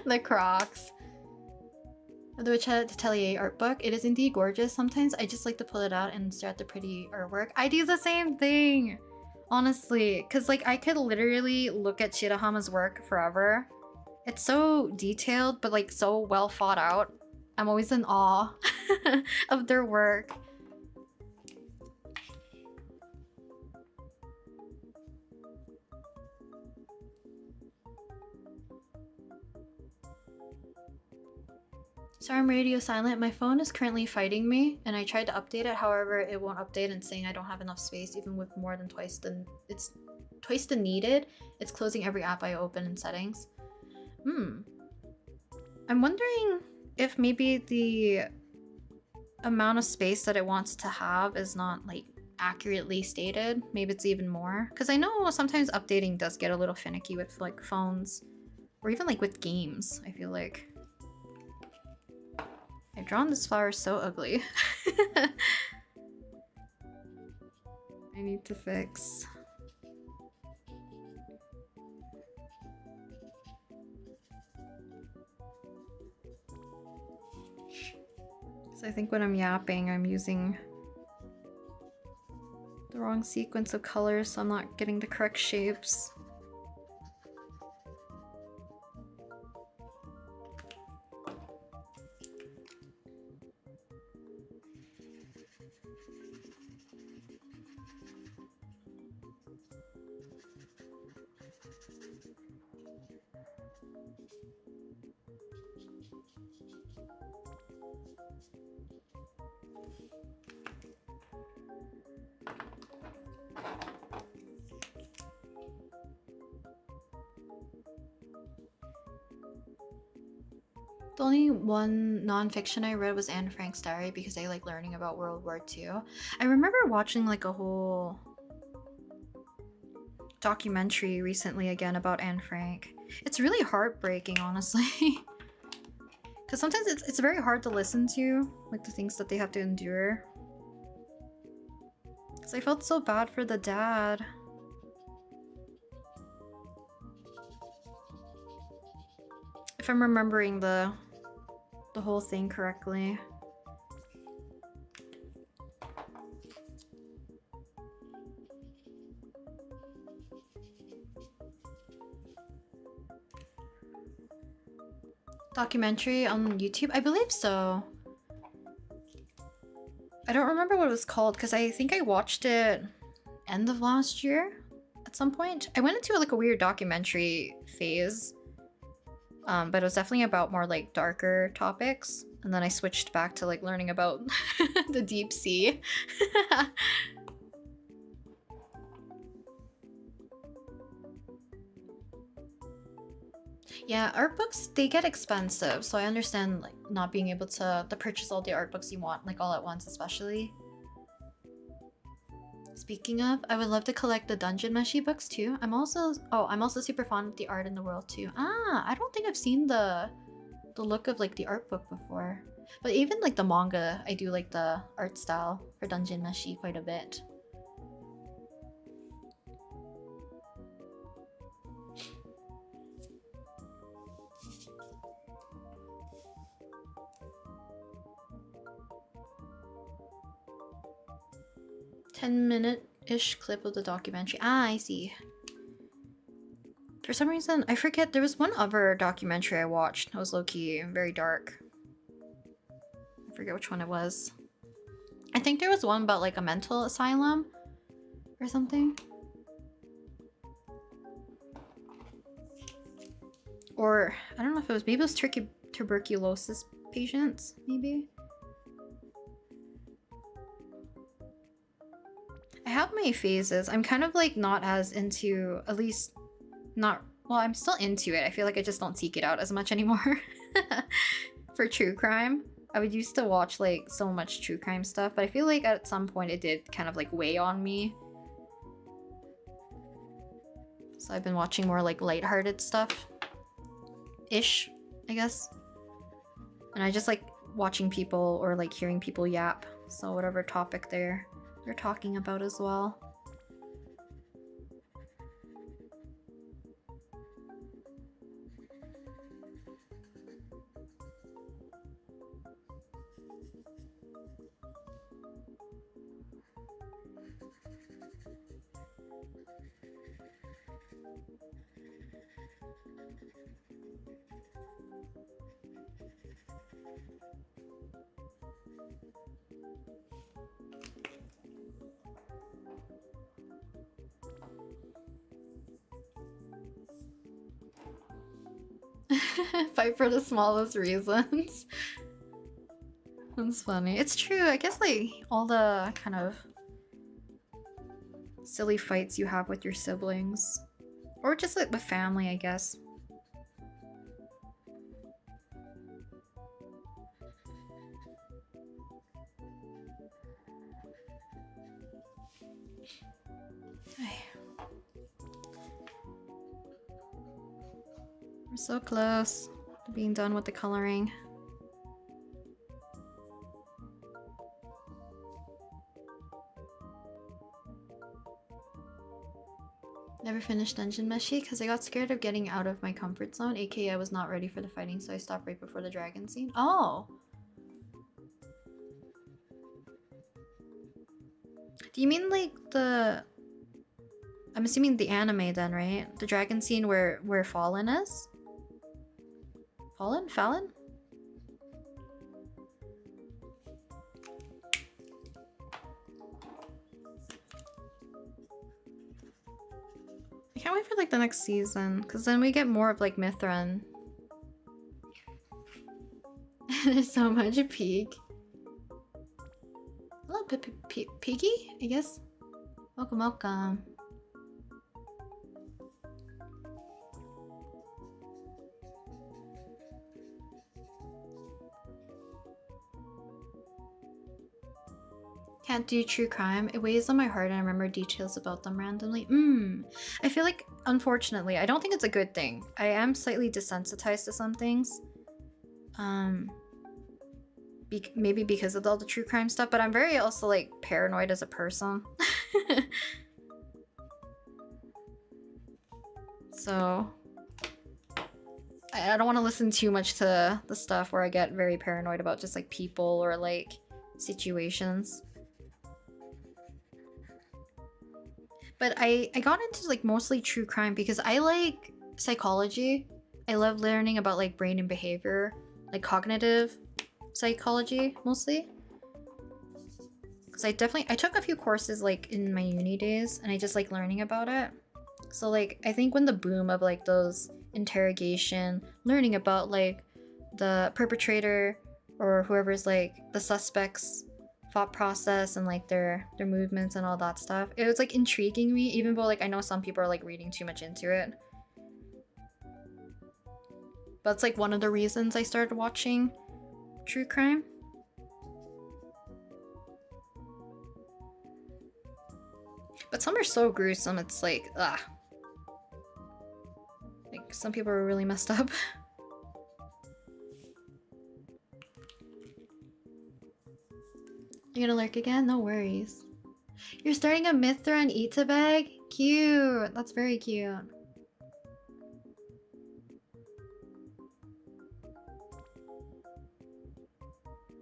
The Crocs. The Witch Hat Atelier art book. It is indeed gorgeous. Sometimes I just like to pull it out and stare at the pretty artwork. I do the same thing, honestly, because like I could literally look at Shirahama's work forever. It's so detailed, but like so well thought out. I'm always in awe of their work. Sorry, I'm radio silent. My phone is currently fighting me, and I tried to update it. However, it won't update and saying I don't have enough space, even with more than twice the needed. It's closing every app I open in settings. I'm wondering if maybe the amount of space that it wants to have is not like accurately stated. Maybe it's even more. Because I know sometimes updating does get a little finicky with like phones, or even like with games, I feel like. I've drawn this flower so ugly. I need to fix. So I think when I'm yapping, I'm using the wrong sequence of colors, so I'm not getting the correct shapes. The only one non-fiction I read was Anne Frank's diary because I like learning about World War II. I remember watching like a whole documentary recently again about Anne Frank. It's really heartbreaking, honestly. Because sometimes it's very hard to listen to, like the things that they have to endure. Because I felt so bad for the dad. If I'm remembering the whole thing correctly. Documentary on YouTube? I believe so. I don't remember what it was called because I think I watched it end of last year at some point. I went into like a weird documentary phase. But it was definitely about more like darker topics, and then I switched back to like learning about the deep sea. Yeah, art books, they get expensive, so I understand like not being able to purchase all the art books you want like all at once, especially. Speaking of, I would love to collect the Dungeon Meshi books too. I'm also super fond of the art in the world too. Ah, I don't think I've seen the look of like the art book before. But even like the manga, I do like the art style for Dungeon Meshi quite a bit. "10-minute-ish clip of the documentary." Ah, I see. For some reason, I forget, there was one other documentary I watched. It was low-key very dark. I forget which one it was. I think there was one about like a mental asylum or something. Or I don't know if it was, maybe it was tuberculosis patients, maybe. I have my phases. I'm kind of like not as into, at least not, well, I'm still into it. I feel like I just don't seek it out as much anymore. For true crime, I would used to watch like so much true crime stuff, but I feel like at some point it did kind of like weigh on me. So I've been watching more like lighthearted stuff. Ish, I guess. And I just like watching people or like hearing people yap. So whatever topic they're talking about as well. Fight for the smallest reasons. That's funny. It's true. I guess like all the kind of silly fights you have with your siblings, or just like with family, I guess. We're so close to being done with the coloring. Never finished Dungeon Meshi because I got scared of getting out of my comfort zone, aka I was not ready for the fighting, so I stopped right before the dragon scene. Oh! Do you mean like the... I'm assuming the anime then, right? The dragon scene where Fallen is? Fallen? Fallon? I can't wait for like the next season, because then we get more of like Mithran. There's so much peak. Hello, Piggy, I guess? Welcome, welcome. Can't do true crime. It weighs on my heart and I remember details about them randomly. I feel like, unfortunately, I don't think it's a good thing. I am slightly desensitized to some things. Maybe because of all the true crime stuff, but I'm very also like paranoid as a person. So I don't want to listen too much to the stuff where I get very paranoid about just like people or like situations. But I got into like mostly true crime because I like psychology. I love learning about like brain and behavior, like cognitive psychology mostly. Because I took a few courses like in my uni days and I just like learning about it. So like I think when the boom of like those interrogation, learning about like the perpetrator or whoever's like the suspects thought process and like their movements and all that stuff, it was like intriguing me, even though like I know some people are like reading too much into it. That's like one of the reasons I started watching true crime. But some are so gruesome, it's like, ugh. Like, some people are really messed up. You're gonna lurk again? No worries. You're starting a Mithra and Ita bag? Cute! That's very cute.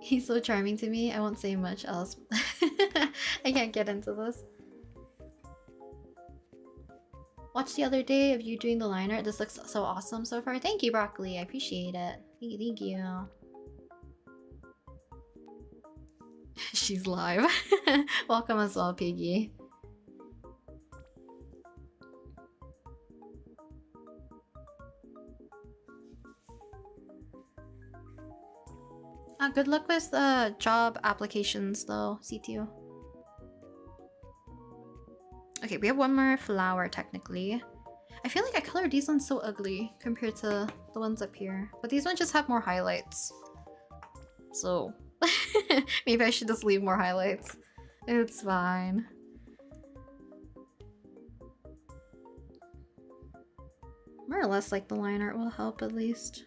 He's so charming to me, I won't say much else. I can't get into this. Watched the other day of you doing the liner. This looks so awesome so far. Thank you, Broccoli. I appreciate it. Thank you. She's live. Welcome as well, Piggy. Good luck with job applications though, CTO. Okay, we have one more flower technically. I feel like I colored these ones so ugly compared to the ones up here. But these ones just have more highlights. So maybe I should just leave more highlights. It's fine. More or less like the line art will help at least.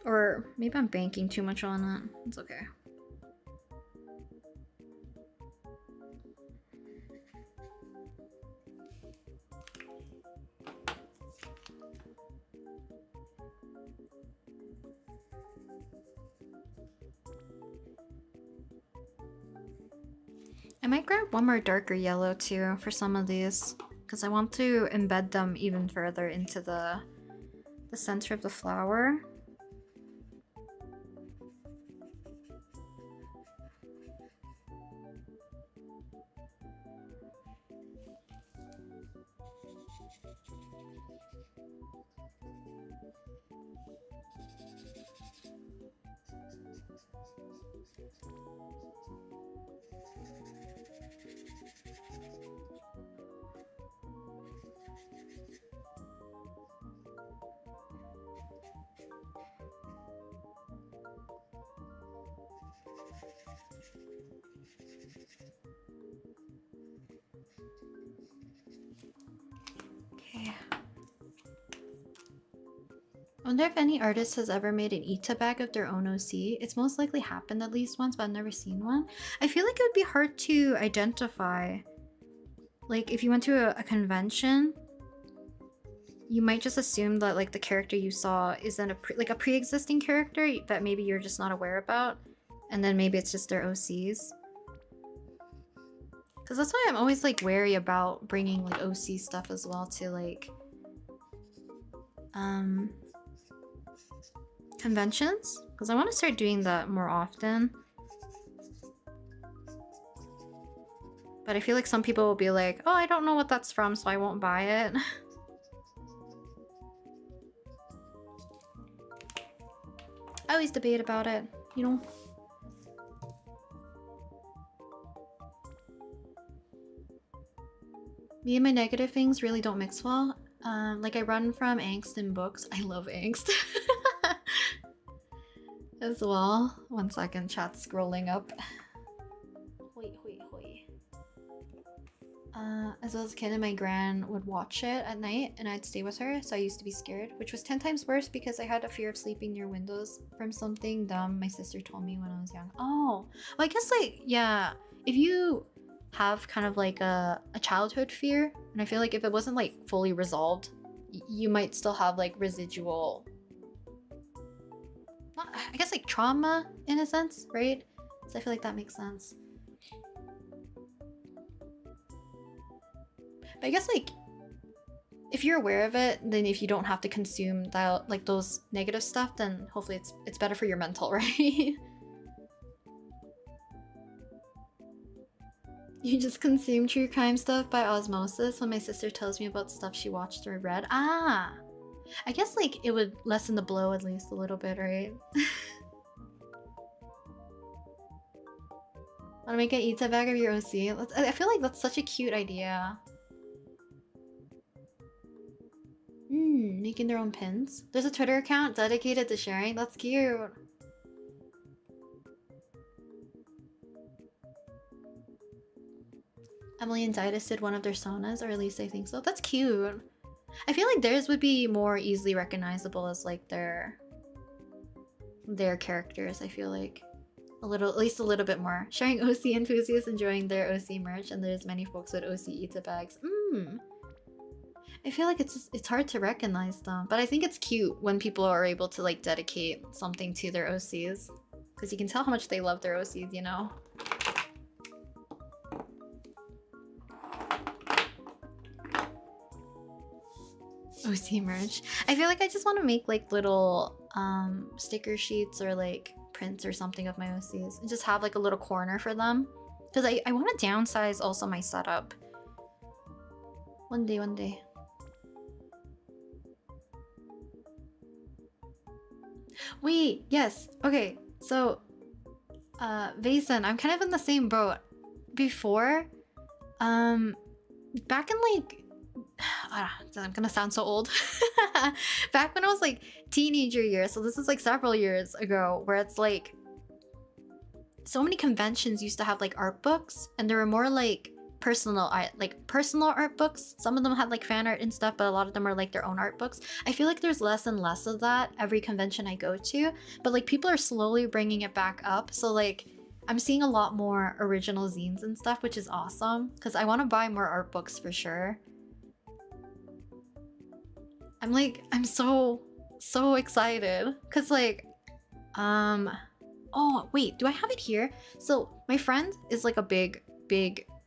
Or maybe I'm banking too much on it. It's okay. I might grab one more darker yellow too for some of these, because I want to embed them even further into the center of the flower. I wonder if any artist has ever made an Ita bag of their own OC. It's most likely happened at least once, but I've never seen one. I feel like it would be hard to identify. Like, if you went to a convention, you might just assume that like the character you saw isn't a pre-existing character that maybe you're just not aware about, and then maybe it's just their OCs. Because that's why I'm always like wary about bringing like OC stuff as well to like conventions, because I want to start doing that more often. But I feel like some people will be like, oh, I don't know what that's from, so I won't buy it. I always debate about it, you know? Me and my negative things really don't mix well. Like I run from angst in books. I love angst. As well. 1 second, chat's scrolling up. As well as a kid, and my gran would watch it at night and I'd stay with her, so I used to be scared, which was 10 times worse because I had a fear of sleeping near windows from something dumb my sister told me when I was young. Oh, well, I guess like, yeah, if you have kind of like a childhood fear, and I feel like if it wasn't like fully resolved, you might still have like residual, I guess like trauma in a sense, right? So I feel like that makes sense. But I guess like if you're aware of it, then if you don't have to consume that like those negative stuff, then hopefully it's better for your mental, right? You just consume true crime stuff by osmosis when my sister tells me about stuff she watched or read. Ah, I guess like it would lessen the blow at least a little bit, right? Wanna make an Ita bag of your OC? I feel like that's such a cute idea. Making their own pins. There's a Twitter account dedicated to sharing. That's cute. Emily and Didas did one of their sonas, or at least I think so. That's cute. I feel like theirs would be more easily recognizable as like their characters. I feel like a little, at least a little bit more. Sharing OC enthusiasts enjoying their OC merch, and there's many folks with OC Ita bags. I feel like it's hard to recognize them, but I think it's cute when people are able to like dedicate something to their OCs, because you can tell how much they love their OCs, you know. OC merch. I feel like I just want to make like little sticker sheets or like prints or something of my OCs and just have like a little corner for them, because I want to downsize also my setup. One day. Wait, yes. Okay, so Vason, I'm kind of in the same boat. Before, back in like I'm gonna sound so old. Back when I was like teenager years, so this is like several years ago, where it's like so many conventions used to have like art books, and there were more like personal art books. Some of them had like fan art and stuff, but a lot of them are like their own art books. I feel like there's less and less of that every convention I go to, but like people are slowly bringing it back up. So like I'm seeing a lot more original zines and stuff, which is awesome, because I want to buy more art books for sure. I'm so excited, because like oh wait, do I have it here? So my friend is like a big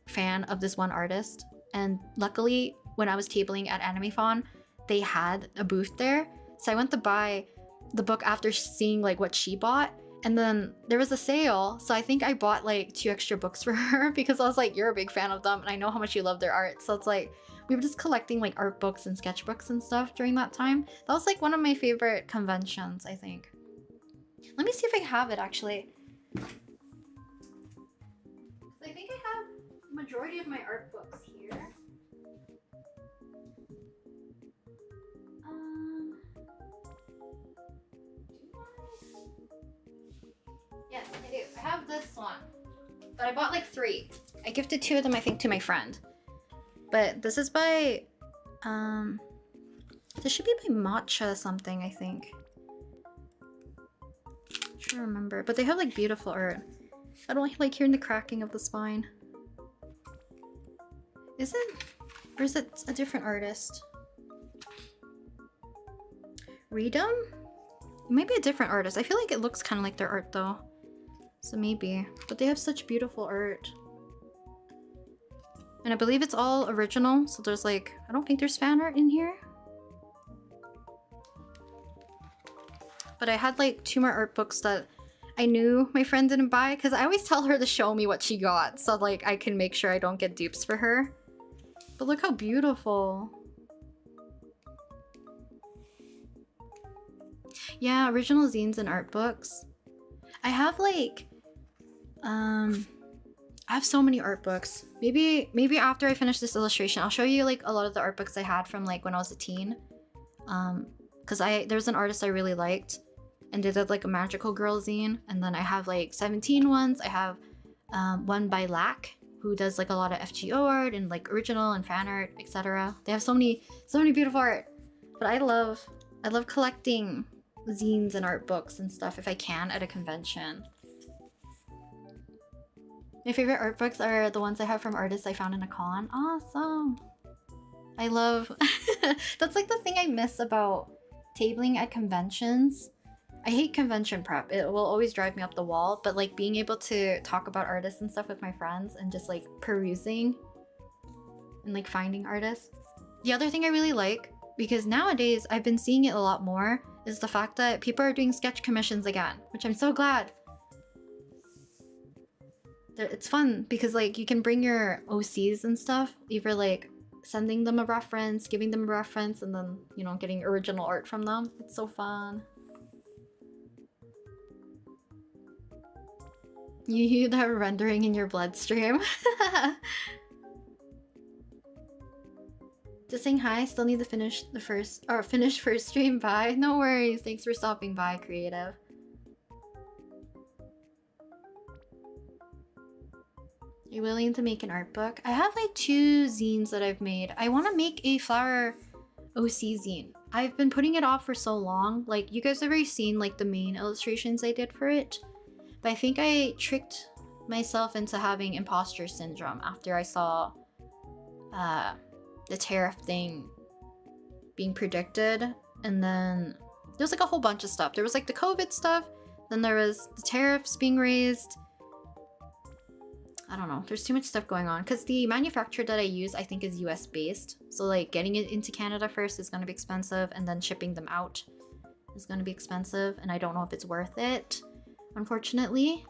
fan of this one artist, and luckily when I was tabling at AnimeFon, they had a booth there, so I went to buy the book after seeing like what she bought, and then there was a sale, so I think I bought like 2 extra books for her, because I was like, you're a big fan of them and I know how much you love their art. So it's like we were just collecting like art books and sketchbooks and stuff during that time. That was like one of my favorite conventions, I think. Let me see if I have it actually. I think I have majority of my art books here. Yes, I do. I have this one, but I bought like 3. I gifted 2 of them, I think, to my friend. But this is by, this should be by Matcha something, I think. I'm trying to remember, but they have like beautiful art. I don't like hearing the cracking of the spine. Is it? Or is it a different artist? Redum? Maybe a different artist. I feel like it looks kind of like their art though. So maybe. But they have such beautiful art. And I believe it's all original. So there's like, I don't think there's fan art in here. But I had like 2 more art books that I knew my friend didn't buy, because I always tell her to show me what she got, so like I can make sure I don't get dupes for her. But look how beautiful. Yeah, original zines and art books. I have like, I have so many art books. Maybe after I finish this illustration, I'll show you like a lot of the art books I had from like when I was a teen. Because there's an artist I really liked, and they did like a magical girl zine, and then I have like 17 ones. I have one by Lack, who does like a lot of FGO art and like original and fan art, etc. They have so many beautiful art. But I love collecting zines and art books and stuff if I can at a convention. My favorite art books are the ones I have from artists I found in a con. Awesome. I love that's like the thing I miss about tabling at conventions. I hate convention prep. It will always drive me up the wall, but like being able to talk about artists and stuff with my friends and just like perusing and like finding artists. The other thing I really like, because nowadays I've been seeing it a lot more, is the fact that people are doing sketch commissions again, which I'm so glad. It's fun because like you can bring your OCs and stuff, either like sending them a reference, giving them a reference, and then, you know, getting original art from them. It's so fun. You hear that rendering in your bloodstream. Just saying hi. Still need to finish first stream. Bye. No worries. Thanks for stopping by, Creative. You're willing to make an art book? I have like 2 zines that I've made. I want to make a flower OC zine. I've been putting it off for so long. Like, you guys have already seen like the main illustrations I did for it. But I think I tricked myself into having imposter syndrome after I saw the tariff thing being predicted. And then there was like a whole bunch of stuff. There was like the COVID stuff. Then there was the tariffs being raised. I don't know. There's too much stuff going on because the manufacturer that I use, I think, is US based. So like getting it into Canada first is going to be expensive, and then shipping them out is going to be expensive, and I don't know if it's worth it, unfortunately.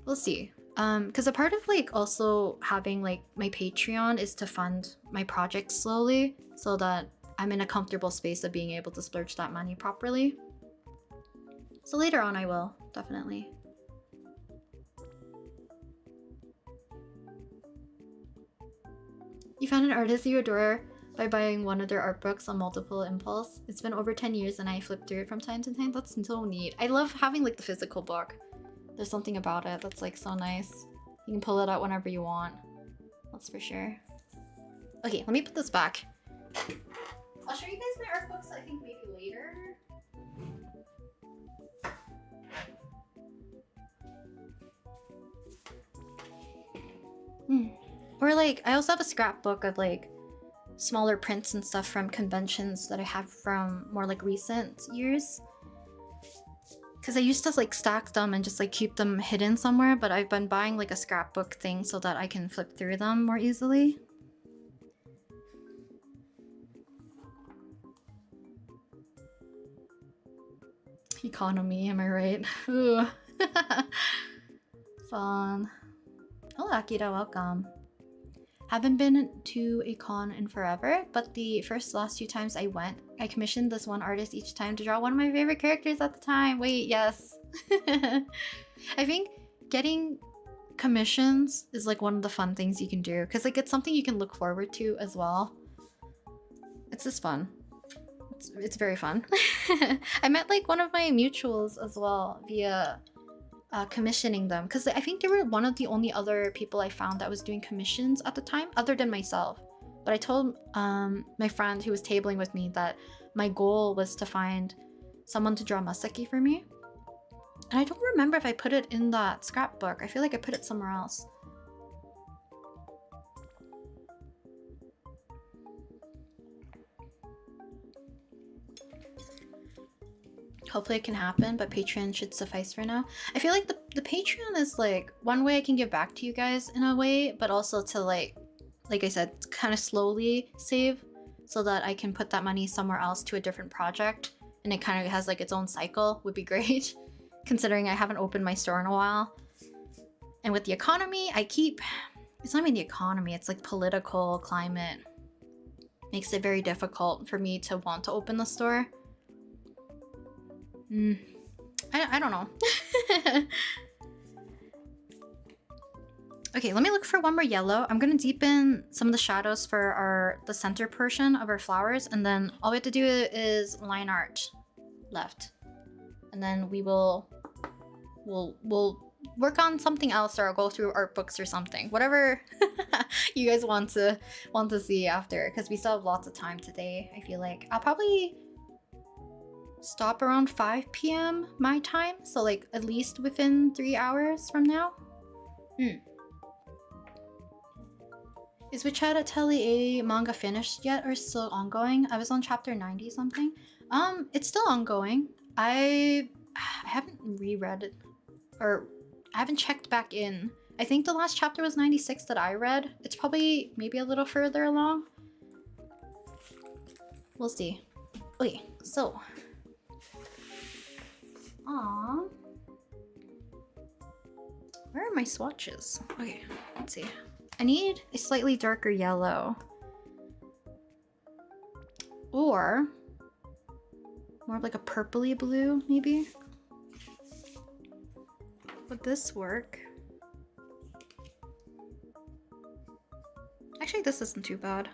We'll see. Because a part of like also having like my Patreon is to fund my project slowly so that I'm in a comfortable space of being able to splurge that money properly. So later on I will, definitely. You found an artist you adore by buying one of their art books on multiple impulse. It's been over 10 years and I flip through it from time to time. That's so neat. I love having like the physical book. There's something about it that's like so nice. You can pull it out whenever you want. That's for sure. Okay, let me put this back. I'll show you guys my art books, I think maybe later. Or like, I also have a scrapbook of like smaller prints and stuff from conventions that I have from more like recent years. Because I used to like stack them and just like keep them hidden somewhere, but I've been buying like a scrapbook thing so that I can flip through them more easily. Economy, am I right? Ooh. Fun. Hello Akira, welcome. Haven't been to a con in forever, but the last 2 times I went, I commissioned this one artist each time to draw one of my favorite characters at the time. Wait, yes. I think getting commissions is like one of the fun things you can do because like it's something you can look forward to as well. It's just fun. It's very fun. I met like one of my mutuals as well via commissioning them because I think they were one of the only other people I found that was doing commissions at the time other than myself. But I told my friend who was tabling with me that my goal was to find someone to draw Masaki for me. And I don't remember if I put it in that scrapbook. I feel like I put it somewhere else. Hopefully it can happen, but Patreon should suffice for now. I feel like the Patreon is like one way I can give back to you guys in a way, but also to like I said, kind of slowly save so that I can put that money somewhere else to a different project, and it kind of has like its own cycle would be great considering I haven't opened my store in a while. And with the economy, it's not even the economy, it's like political climate makes it very difficult for me to want to open the store. I don't know. Okay, let me look for one more yellow. I'm gonna deepen some of the shadows for the center portion of our flowers, and then all we have to do is line art left. And then we'll work on something else, or I'll go through art books or something. Whatever you guys want to see after, because we still have lots of time today. I feel like I'll probably stop around 5 p.m. my time, so like at least within 3 hours from now. Is Witch Hat Atelier manga finished yet or still ongoing? I was on chapter 90 something. It's still ongoing. I haven't reread it, or I haven't checked back in. I think the last chapter was 96 that I read. It's probably maybe a little further along. We'll see. Okay, so where are my swatches? Okay, let's see. I need a slightly darker yellow. Or more of like a purpley blue, maybe? Would this work? Actually, this isn't too bad.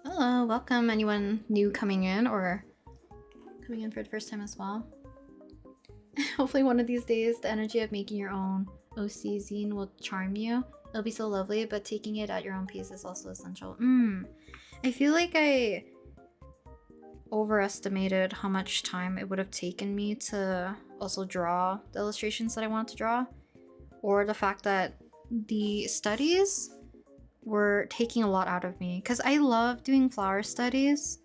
Hello, welcome anyone new coming in or coming in for the first time as well. Hopefully one of these days the energy of making your own OC zine will charm you. It'll be so lovely, but taking it at your own pace is also essential. I feel like I overestimated how much time it would have taken me to also draw the illustrations that I wanted to draw, or the fact that the studies were taking a lot out of me, because I love doing flower studies,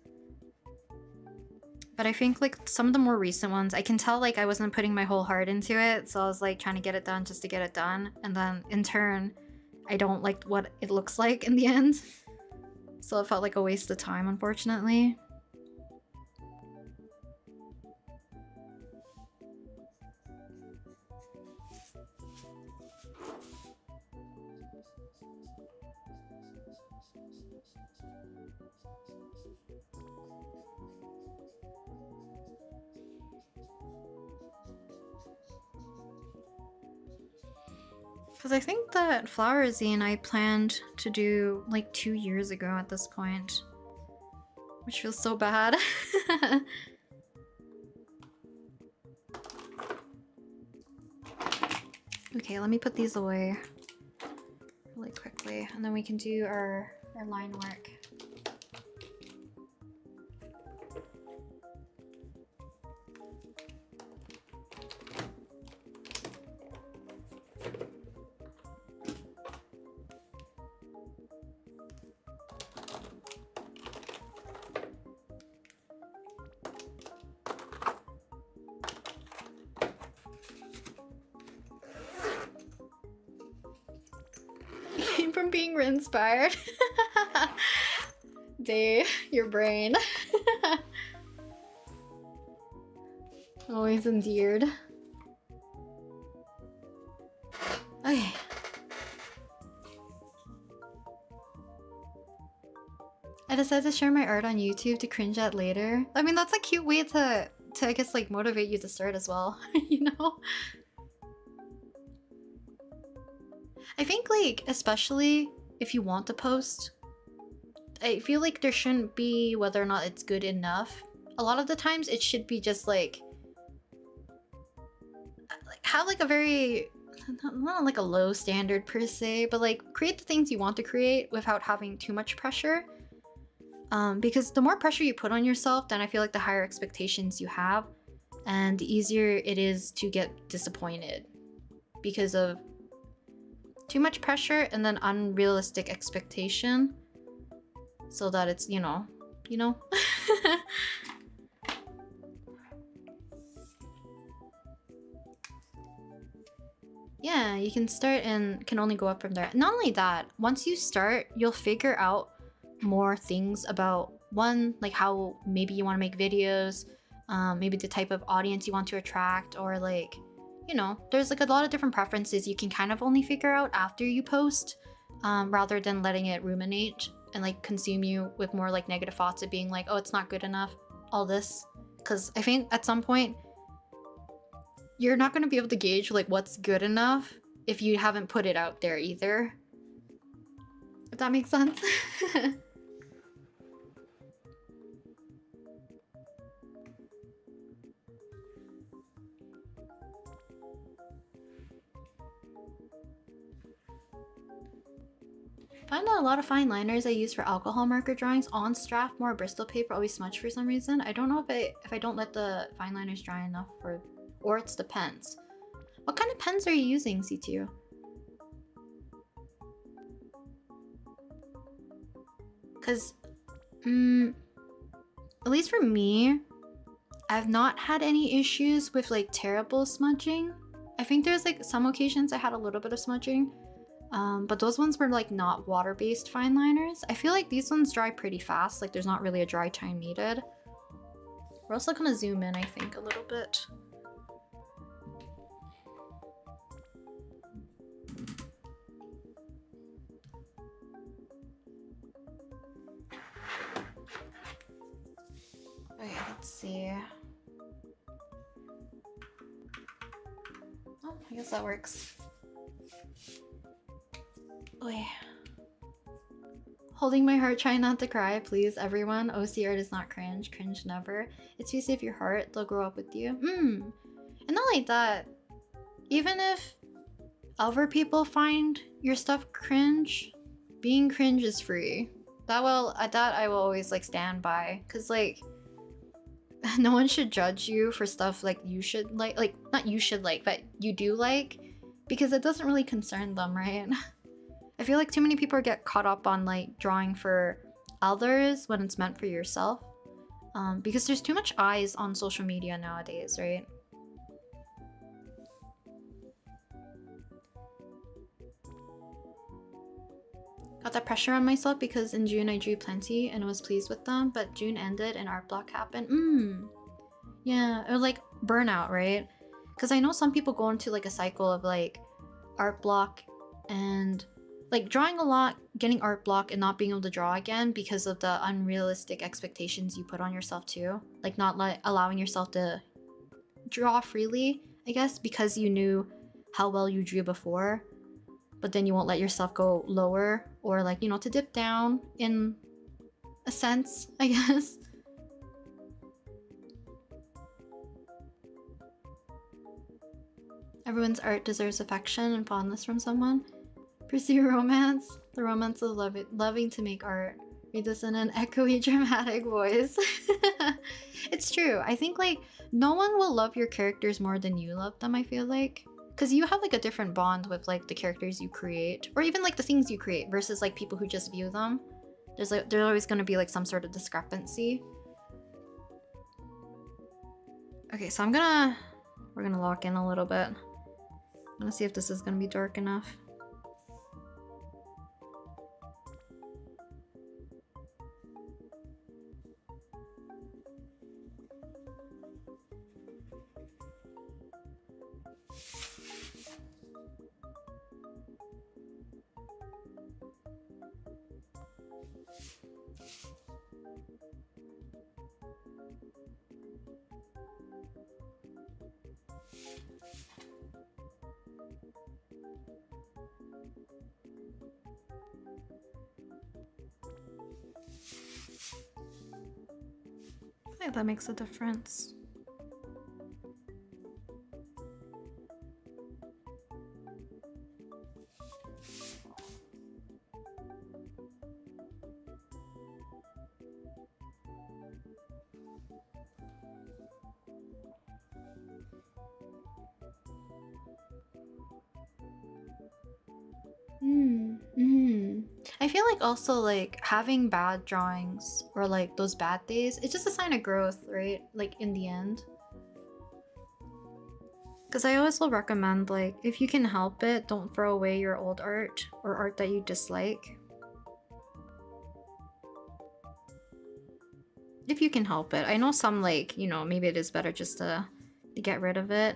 but I think like some of the more recent ones, I can tell like I wasn't putting my whole heart into it, so I was like trying to get it done just to get it done, and then in turn I don't like what it looks like in the end, so it felt like a waste of time, unfortunately. Because I think that flower zine I planned to do like 2 years ago at this point, which feels so bad. Okay, let me put these away really quickly, and then we can do our line work. From being inspired. Day, your brain. Always endeared. Okay. I decided to share my art on YouTube to cringe at later. I mean, that's a cute way to I guess like motivate you to start as well, you know? I think like, especially if you want to post, I feel like there shouldn't be whether or not it's good enough. A lot of the times it should be just like have like a very, not like a low standard per se, but like create the things you want to create without having too much pressure. Because the more pressure you put on yourself, then I feel like the higher expectations you have, and the easier it is to get disappointed because of too much pressure and then unrealistic expectation, so that it's, you know. Yeah, you can start and can only go up from there. Not only that, once you start, you'll figure out more things about, one, like how maybe you want to make videos, maybe the type of audience you want to attract, or like, you know, there's like a lot of different preferences you can kind of only figure out after you post, rather than letting it ruminate and like consume you with more like negative thoughts of being like, oh, it's not good enough, all this. Because I think at some point you're not going to be able to gauge like what's good enough if you haven't put it out there either, if that makes sense. I find that a lot of fine liners I use for alcohol marker drawings on Strathmore Bristol paper always smudge for some reason. I don't know if I don't let the fine liners dry enough, or it's the pens. What kind of pens are you using, C2? Because, at least for me, I've not had any issues with like terrible smudging. I think there's like some occasions I had a little bit of smudging. But those ones were like not water-based fine liners. I feel like these ones dry pretty fast, like there's not really a dry time needed. We're also gonna zoom in, I think, a little bit. see. Oh, I guess that works. Oy. Holding my heart, trying not to cry, please, everyone. OC art is not cringe. Cringe never. It's you save your heart, they'll grow up with you. And not like that. Even if other people find your stuff cringe, being cringe is free. That I will always like stand by. Cause like no one should judge you for stuff like you should like not you should like, but you do like, because it doesn't really concern them, right? I feel like too many people get caught up on like drawing for others when it's meant for yourself. Because there's too much eyes on social media nowadays, right? Got that pressure on myself because in June I drew plenty and was pleased with them, but June ended and art block happened. Yeah, it was like burnout, right? Because I know some people go into like a cycle of like art block and like drawing a lot, getting art block, and not being able to draw again because of the unrealistic expectations you put on yourself too. Like not allowing yourself to draw freely, I guess, because you knew how well you drew before. But then you won't let yourself go lower or like, you know, to dip down in a sense, I guess. Everyone's art deserves affection and fondness from someone. Pursue romance. The romance of loving to make art. Read this in an echoey dramatic voice. It's true. I think like no one will love your characters more than you love them, I feel like. Because you have like a different bond with like the characters you create, or even like the things you create versus like people who just view them. There's always going to be like some sort of discrepancy. Okay, so we're gonna lock in a little bit. I'm gonna see if this is gonna be dark enough. I think that makes a difference. I feel like also like having bad drawings or like those bad days, it's just a sign of growth, right? Like in the end. Because I always will recommend like if you can help it, don't throw away your old art or art that you dislike. If you can help it. I know some like, you know, maybe it is better just to get rid of it.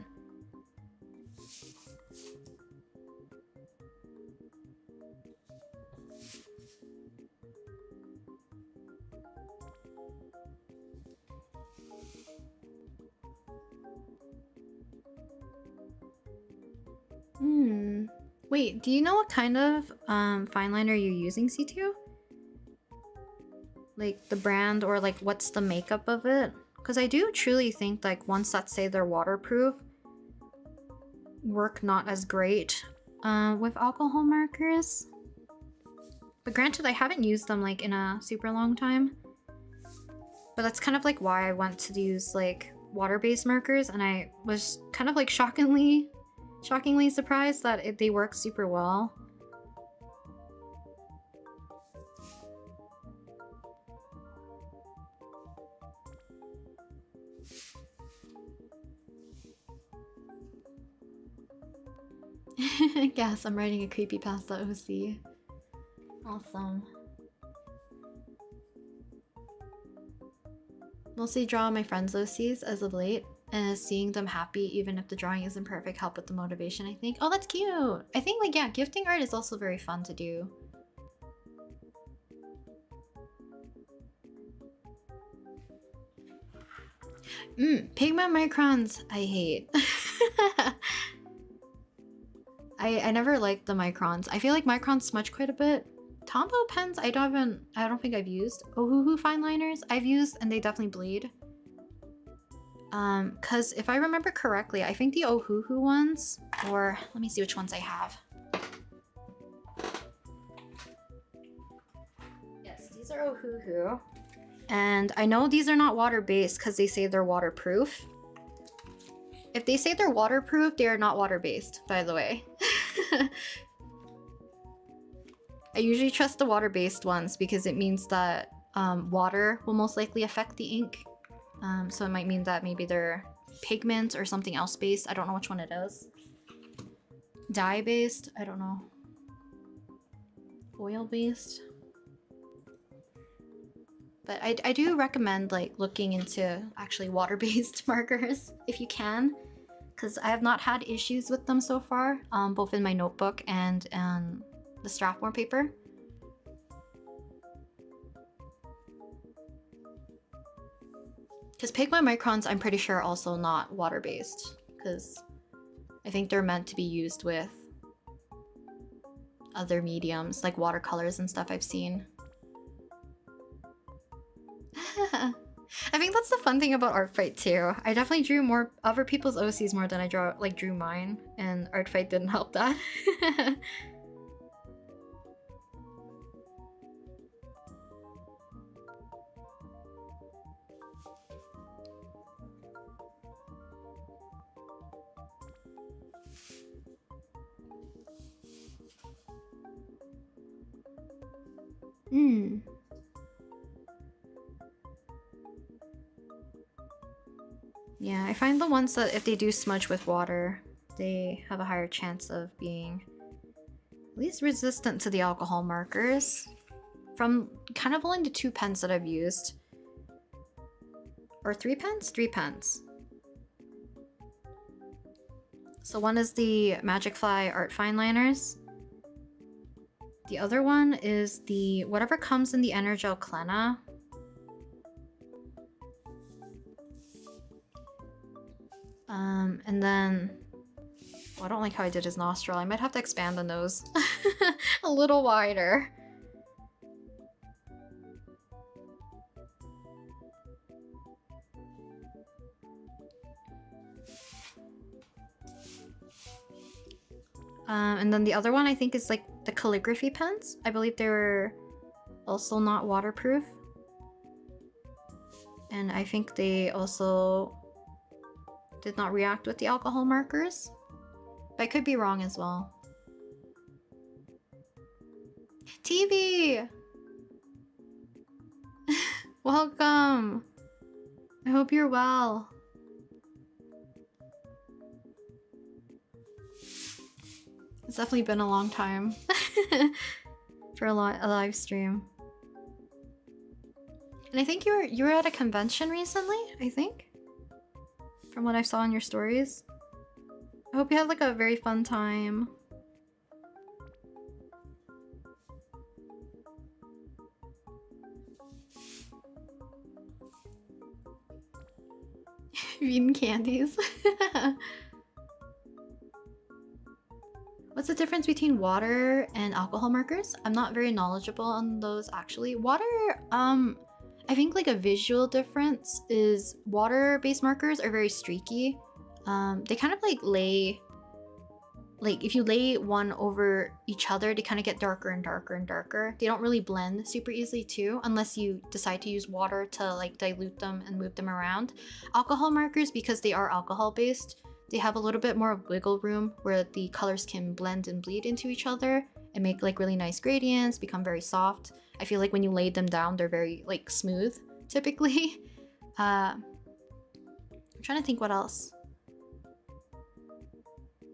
Wait, do you know what kind of fine liner you're using, C2? Like the brand or like what's the makeup of it? Because I do truly think like ones that say they're waterproof work not as great with alcohol markers. But granted, I haven't used them like in a super long time. But that's kind of like why I went to use like water-based markers, and I was kind of like shockingly surprised that they work super well. Yes, I'm writing a creepypasta OC. Awesome. Mostly draw my friends' OCs as of late, and seeing them happy even if the drawing isn't perfect help with the motivation, I think. Oh, that's cute! I think like, yeah, gifting art is also very fun to do. Pigment microns, I hate. I never liked the microns. I feel like microns smudge quite a bit. Tombow pens, I don't think I've used. Ohuhu fine liners, I've used, and they definitely bleed. Cause if I remember correctly, I think the Ohuhu ones, or let me see which ones I have. Yes, these are Ohuhu. And I know these are not water-based because they say they're waterproof. If they say they're waterproof, they are not water-based, by the way. I usually trust the water-based ones because it means that water will most likely affect the ink. So it might mean that maybe they're pigment or something else based. I don't know which one it is. Dye-based? I don't know. Oil-based? But I do recommend like looking into actually water-based markers if you can, because I have not had issues with them so far, both in my notebook and the Strathmore paper. Because pigment microns, I'm pretty sure, are also not water-based, because I think they're meant to be used with other mediums, like watercolors and stuff I've seen. I think that's the fun thing about Art Fight too. I definitely drew more other people's OCs more than I drew mine, and Art Fight didn't help that. Yeah, I find the ones that if they do smudge with water, they have a higher chance of being at least resistant to the alcohol markers. From kind of only the 2 pens that I've used. Or 3 pens? 3 pens. So one is the Magicfly Art Fine Liners. The other one is the whatever comes in the Energel Clena. And then, well, I don't like how I did his nostril. I might have to expand the nose a little wider. And then the other one I think is like the calligraphy pens. I believe they were also not waterproof. And I think they also did not react with the alcohol markers. But I could be wrong as well. TV! Welcome! I hope you're well. It's definitely been a long time for a live stream. And I think you were at a convention recently, I think? From what I saw in your stories. I hope you had like a very fun time. Eating candies. What's the difference between water and alcohol markers? I'm not very knowledgeable on those actually. Water, I think like a visual difference is water-based markers are very streaky. They kind of like if you lay one over each other, they kind of get darker and darker and darker. They don't really blend super easily too, unless you decide to use water to like dilute them and move them around. Alcohol markers, because they are alcohol-based, they have a little bit more wiggle room where the colors can blend and bleed into each other and make like really nice gradients, become very soft. I feel like when you lay them down, they're very like smooth, typically. I'm trying to think what else.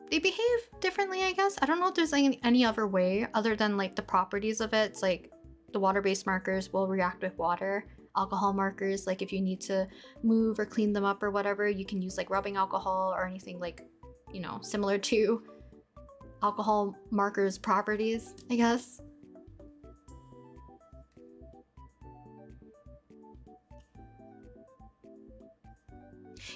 They behave differently, I guess. I don't know if there's like any other way other than like the properties of it. It's like the water-based markers will react with water. Alcohol markers, like if you need to move or clean them up or whatever, you can use like rubbing alcohol or anything like, you know, similar to alcohol markers properties, I guess.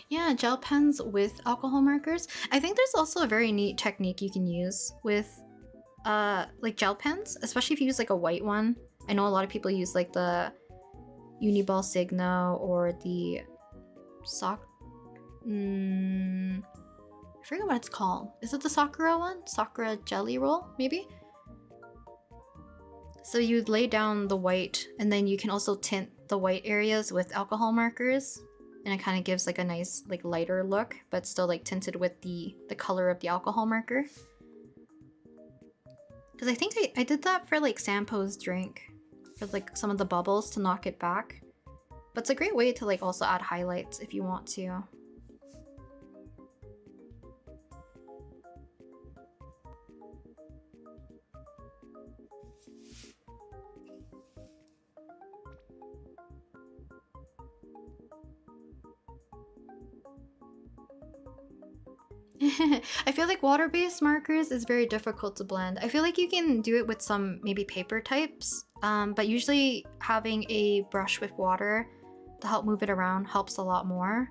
Yeah, gel pens with alcohol markers. I think there's also a very neat technique you can use with like gel pens, especially if you use like a white one. I know a lot of people use like the Uniball Signo or the I forget what it's called. Is it the Sakura one? Sakura Jelly Roll, maybe? So you lay down the white, and then you can also tint the white areas with alcohol markers, and it kind of gives like a nice like lighter look, but still like tinted with the color of the alcohol marker. Because I think I did that for like Sampo's drink, for like some of the bubbles to knock it back. But it's a great way to like also add highlights if you want to. I feel like water-based markers is very difficult to blend. I feel like you can do it with some maybe paper types, but usually having a brush with water to help move it around helps a lot more.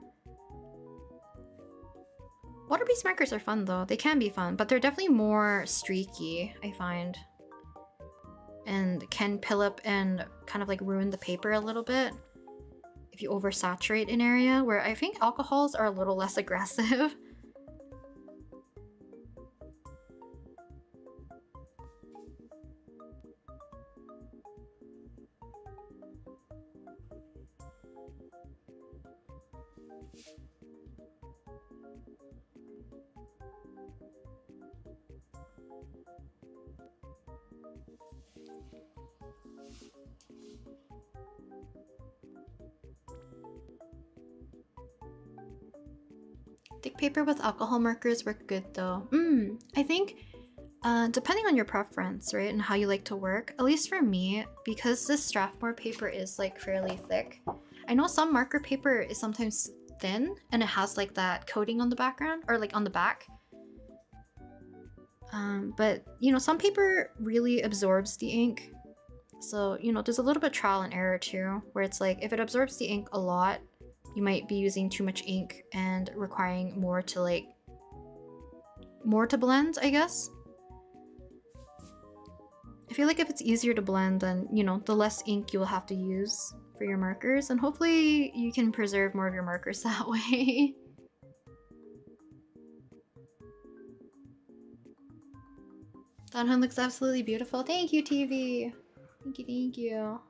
Water-based markers are fun though. They can be fun, but they're definitely more streaky, I find. And can pill up and kind of like ruin the paper a little bit if you oversaturate an area, where I think alcohols are a little less aggressive. Thick paper with alcohol markers work good though. I think depending on your preference, right, and how you like to work, at least for me, because this Strathmore paper is like fairly thick, I know some marker paper is sometimes thin and it has like that coating on the background or like on the back. But you know, some paper really absorbs the ink. So, you know, there's a little bit of trial and error too, where it's like if it absorbs the ink a lot, you might be using too much ink and requiring more to blend, I guess. I feel like if it's easier to blend, then, you know, the less ink you'll have to use for your markers, and hopefully you can preserve more of your markers that way. Dan Heng looks absolutely beautiful. Thank you, TV. Thank you.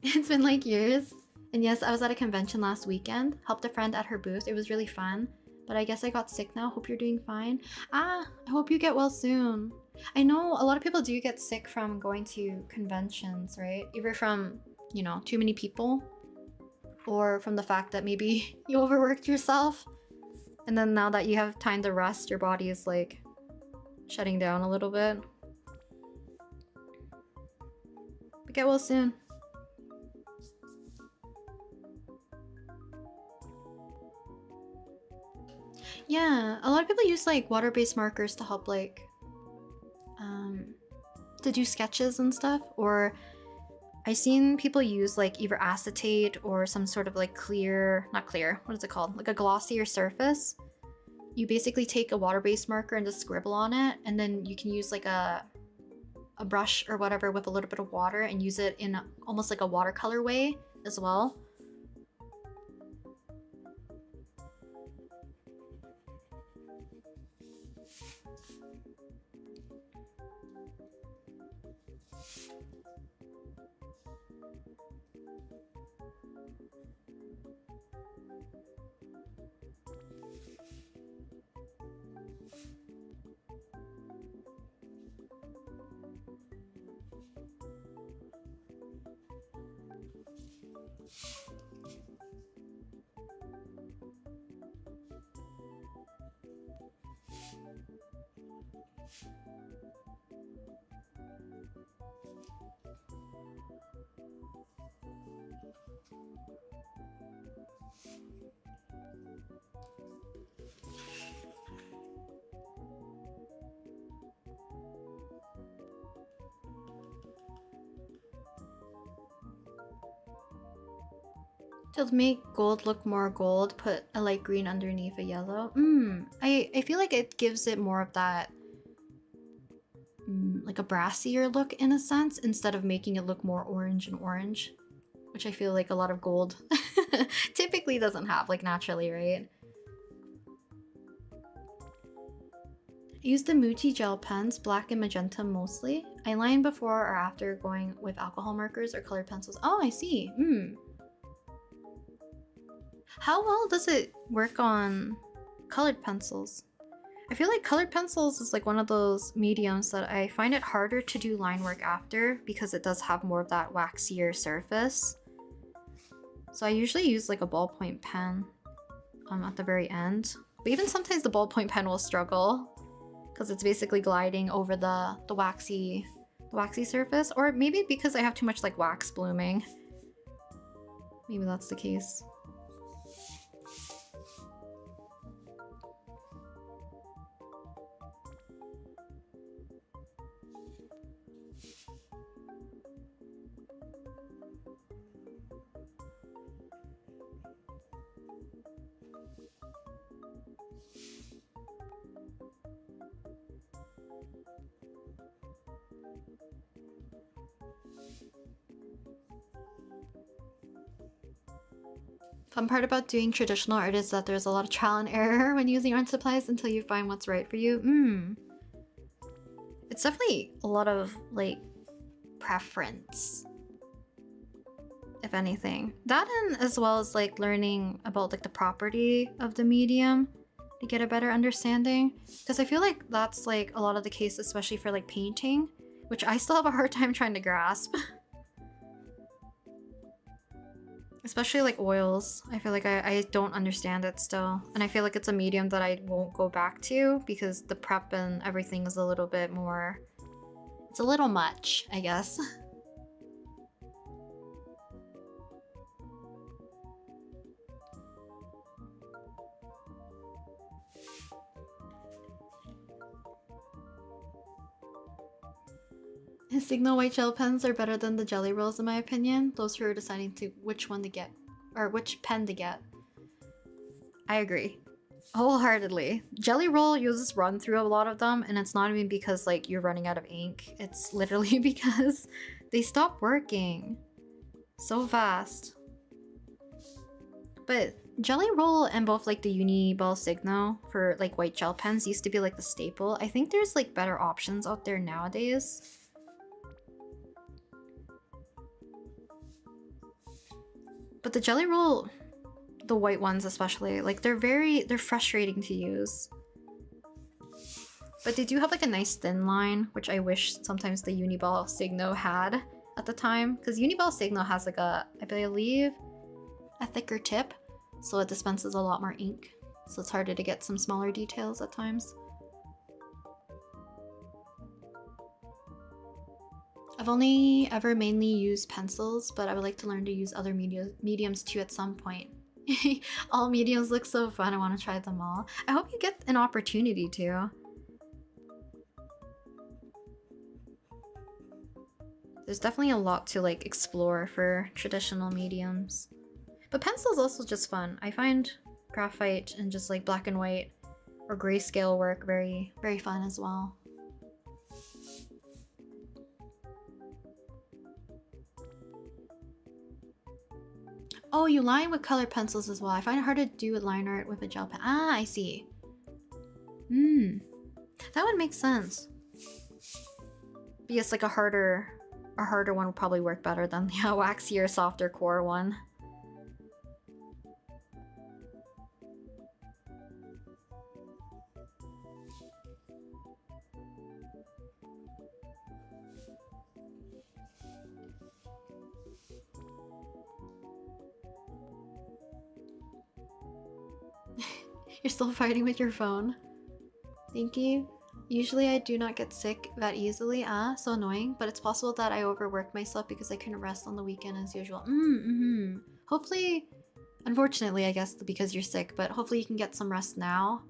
It's been like years. And yes, I was at a convention last weekend. Helped a friend at her booth. It was really fun. But I guess I got sick now. Hope you're doing fine. I hope you get well soon. I know a lot of people do get sick from going to conventions, right? Either from, you know, too many people, or from the fact that maybe you overworked yourself. And then now that you have time to rest, your body is like shutting down a little bit. But get well soon. Yeah, a lot of people use like water-based markers to help like to do sketches and stuff, or I've seen people use like either acetate or some sort of like clear, not clear, what is it called? Like a glossier surface. You basically take a water-based marker and just scribble on it, and then you can use like a brush or whatever with a little bit of water and use it in almost like a watercolor way as well. It'll make gold look more gold, put a light green underneath a yellow. I feel like it gives it more of that like a brassier look in a sense, instead of making it look more orange and orange, which I feel like a lot of gold typically doesn't have, like, naturally, right? I use the Muti gel pens, black and magenta mostly. I line before or after going with alcohol markers or colored pencils. Oh, I see. How well does it work on colored pencils? I feel like colored pencils is like one of those mediums that I find it harder to do line work after because it does have more of that waxier surface. So I usually use like a ballpoint pen at the very end. But even sometimes the ballpoint pen will struggle because it's basically gliding over the waxy surface. Or maybe because I have too much like wax blooming. Maybe that's the case. Fun part about doing traditional art is that there's a lot of trial and error when using art supplies until you find what's right for you. It's definitely a lot of like preference, if anything. That, and as well as like learning about like the property of the medium to get a better understanding. Because I feel like that's like a lot of the case, especially for like painting, which I still have a hard time trying to grasp. Especially like oils. I feel like I don't understand it still. And I feel like it's a medium that I won't go back to because the prep and everything is a little bit more... It's a little much, I guess. Signal white gel pens are better than the jelly rolls in my opinion. Those who are deciding to which one to get, or which pen to get. I agree. Wholeheartedly. Jelly roll uses run through a lot of them, and it's not even because like you're running out of ink. It's literally because they stop working so fast. But jelly roll and both like the uni ball signo for like white gel pens used to be like the staple. I think there's like better options out there nowadays. But the jelly roll, the white ones especially, like they're frustrating to use. But they do have like a nice thin line, which I wish sometimes the Uniball Signo had at the time. Because Uniball Signo has like a, I believe, a thicker tip. So it dispenses a lot more ink. So it's harder to get some smaller details at times. I've only ever mainly used pencils, but I would like to learn to use other mediums too at some point. All mediums look so fun, I want to try them all. I hope you get an opportunity to. There's definitely a lot to like explore for traditional mediums. But pencil is also just fun. I find graphite and just like black and white or grayscale work very, very fun as well. Oh, you line with colored pencils as well. I find it hard to do line art with a gel pen. Ah, I see. That would make sense. Because like a harder one would probably work better than the waxier, softer core one. You're still fighting with your phone. Thank you. Usually I do not get sick that easily. So annoying. But it's possible that I overworked myself because I couldn't rest on the weekend as usual. Hopefully, unfortunately I guess because you're sick, but hopefully you can get some rest now.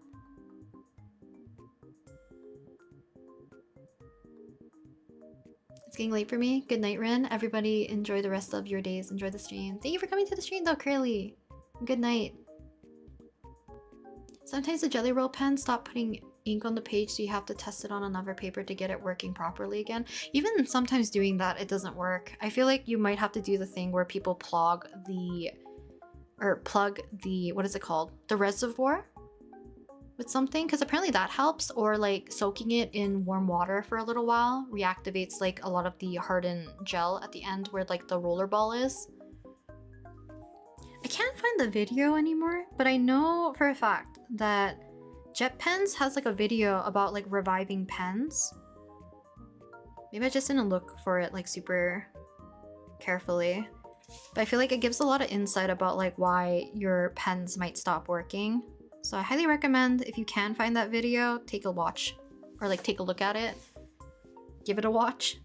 It's getting late for me. Good night, Rin. Everybody enjoy the rest of your days. Enjoy the stream. Thank you for coming to the stream though, Curly. Good night. Sometimes the Jelly Roll pen stop putting ink on the page, so you have to test it on another paper to get it working properly again. Even sometimes doing that, it doesn't work. I feel like you might have to do the thing where people plug the, what is it called? The reservoir with something, because apparently that helps, or like soaking it in warm water for a little while reactivates like a lot of the hardened gel at the end where like the roller ball is. I can't find the video anymore, but I know for a fact that Jet Pens has like a video about like reviving pens. Maybe I just didn't look for it like super carefully, but I feel like it gives a lot of insight about like why your pens might stop working. So I highly recommend, if you can find that video, take a watch or like take a look at it, give it a watch.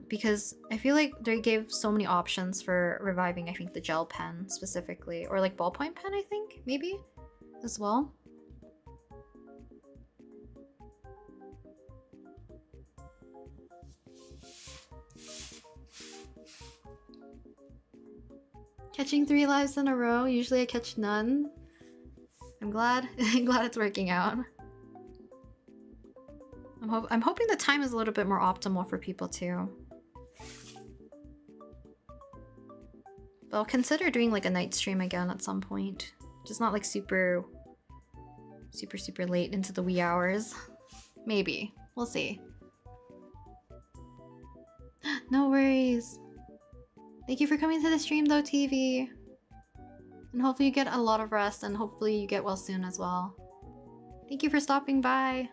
Because I feel like they gave so many options for reviving, I think, the gel pen specifically, or like ballpoint pen, I think, maybe, as well. Catching 3 lives in a row, usually I catch none. I'm glad, I'm glad it's working out. I'm hoping the time is a little bit more optimal for people too. But I'll consider doing like a night stream again at some point. Just not like super late into the wee hours. Maybe. We'll see. No worries. Thank you for coming to the stream though, TV. And hopefully you get a lot of rest and hopefully you get well soon as well. Thank you for stopping by.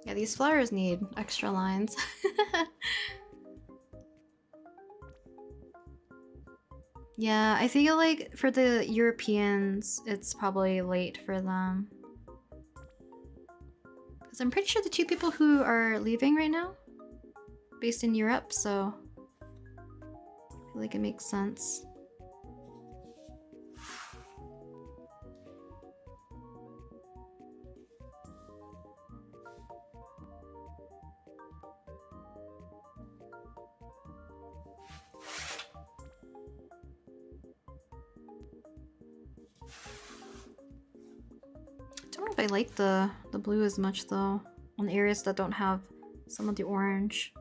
Yeah, these flowers need extra lines. Yeah, I feel like for the Europeans, it's probably late for them. Because I'm pretty sure the 2 people who are leaving right now, based in Europe, so I feel like it makes sense. I don't know if I like the blue as much though, on the areas that don't have some of the orange.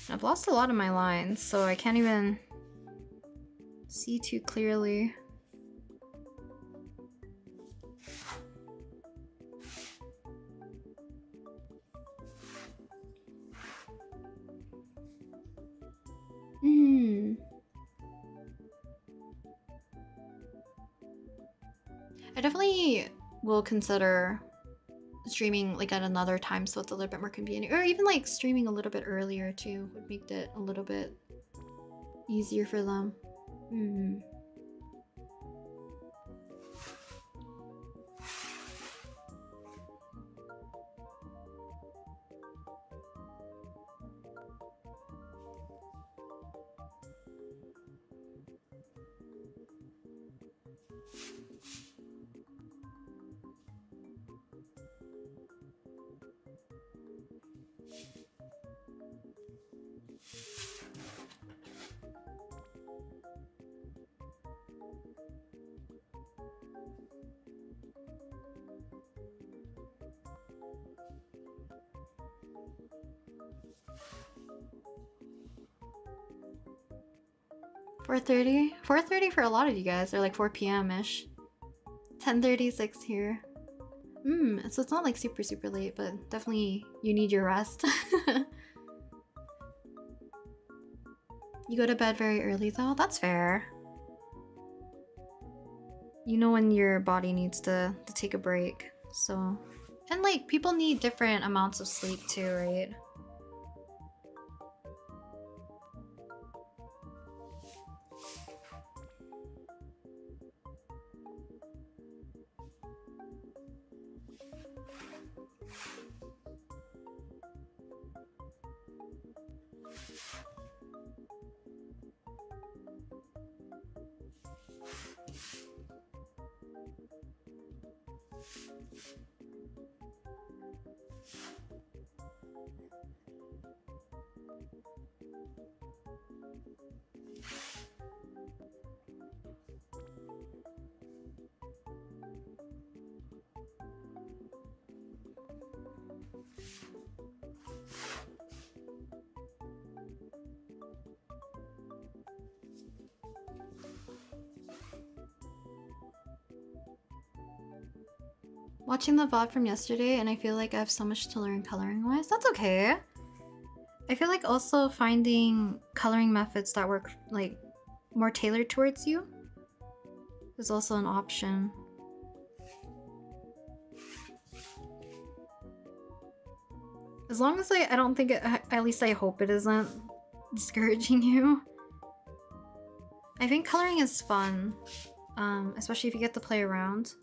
I've lost a lot of my lines, so I can't even see too clearly. I definitely will consider streaming like at another time so it's a little bit more convenient, or even like streaming a little bit earlier too would make it a little bit easier for them. 4:30? 4:30 for a lot of you guys, or like 4 p.m.-ish. 10:36 here. So it's not like super late, but definitely you need your rest. You go to bed very early though? That's fair. You know when your body needs to take a break, so... And like, people need different amounts of sleep too, right? Watching the VOD from yesterday, and I feel like I have so much to learn coloring-wise. That's okay. I feel like also finding coloring methods that work like more tailored towards you is also an option. As long as I don't think it, at least I hope it isn't discouraging you. I think coloring is fun, especially if you get to play around.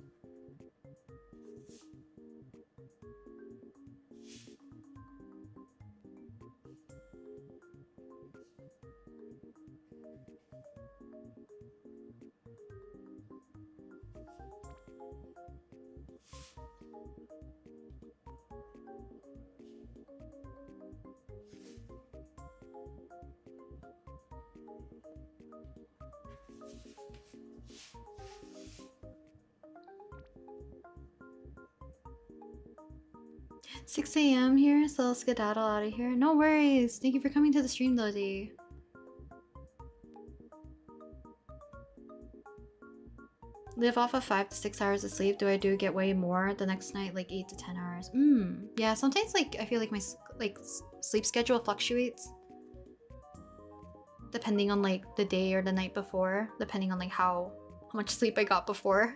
$6 a.m. here, so I'll skedaddle out of here. No worries. Thank you for coming to the stream, though, D. Live off of 5 to 6 hours of sleep. Do I get way more the next night, like 8 to 10 hours? Yeah, sometimes like I feel like my sleep schedule fluctuates depending on like the day or the night before, depending on like how much sleep I got before.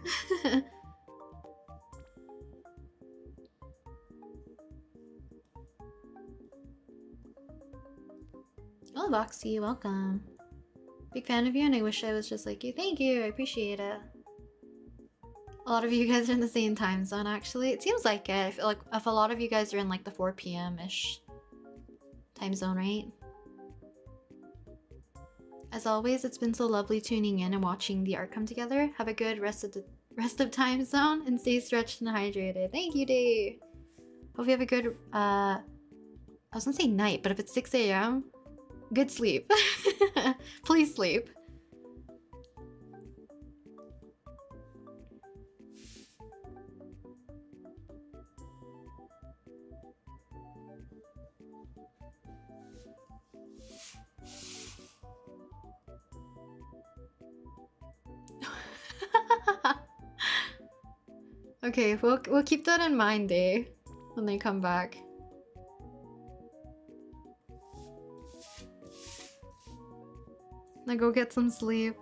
Oh, Voxy, welcome. Big fan of you, and I wish I was just like you. Thank you, I appreciate it. A lot of you guys are in the same time zone, actually. It seems like it. I feel like if a lot of you guys are in like the 4 p.m.-ish time zone, right? As always, it's been so lovely tuning in and watching the art come together. Have a good rest of time zone and stay stretched and hydrated. Thank you, Day. Hope you have a good I was gonna say night, but if it's 6 a.m., good sleep. Please sleep. Okay, we'll keep that in mind, Day, when they come back. Now go get some sleep.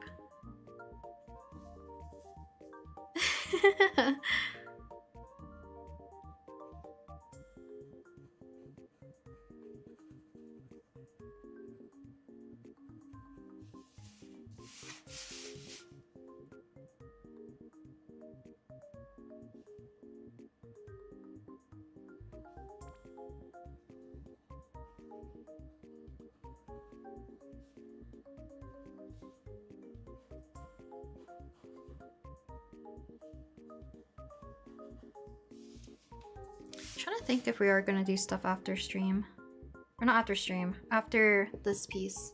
Trying to think if we are gonna do stuff after stream. Or not after stream, after this piece.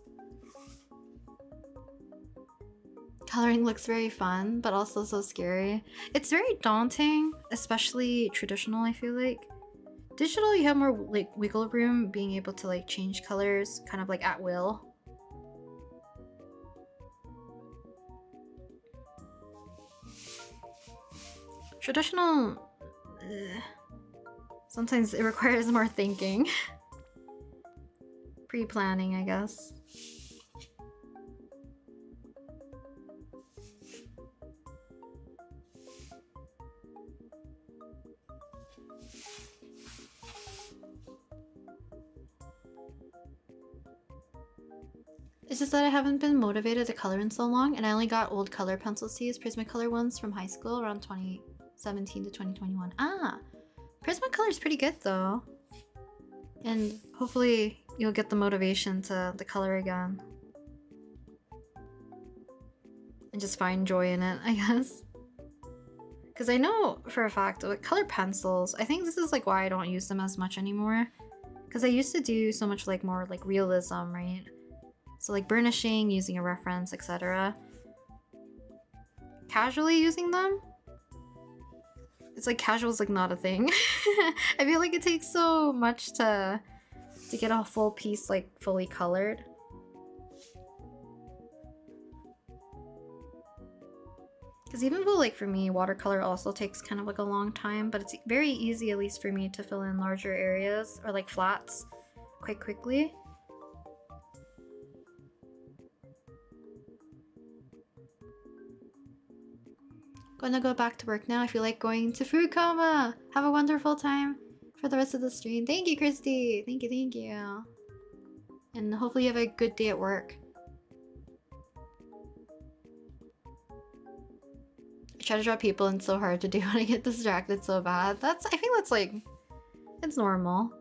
Coloring looks very fun, but also so scary. It's very daunting, especially traditional, I feel like. Digital, you have more like wiggle room, being able to like change colors kind of like at will. traditional... sometimes it requires more thinking. Pre-planning, I guess. It's just that I haven't been motivated to color in so long, and I only got old color pencils to use, Prismacolor ones from high school around 2017 to 2021. Ah! Prismacolor is pretty good though. And hopefully you'll get the motivation to color again. And just find joy in it, I guess. Because I know for a fact with color pencils, I think this is like why I don't use them as much anymore. Because I used to do so much like more like realism, right? So like burnishing, using a reference, etc. Casually using them, it's like casual is like not a thing. I feel like it takes so much to get a full piece like fully colored. Because even though like for me watercolor also takes kind of like a long time, but it's very easy at least for me to fill in larger areas or like flats quite quickly. Gonna go back to work now. I feel like going to food coma. Have a wonderful time for the rest of the stream. Thank you, Christy. Thank you, thank you. And hopefully you have a good day at work. I try to draw people and it's so hard to do when I get distracted so bad. I think that's like, it's normal.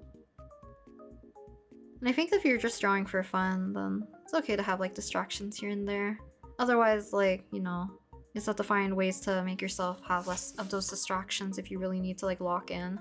And I think if you're just drawing for fun, then it's okay to have like distractions here and there. Otherwise, like, you know, you just have to find ways to make yourself have less of those distractions if you really need to like lock in.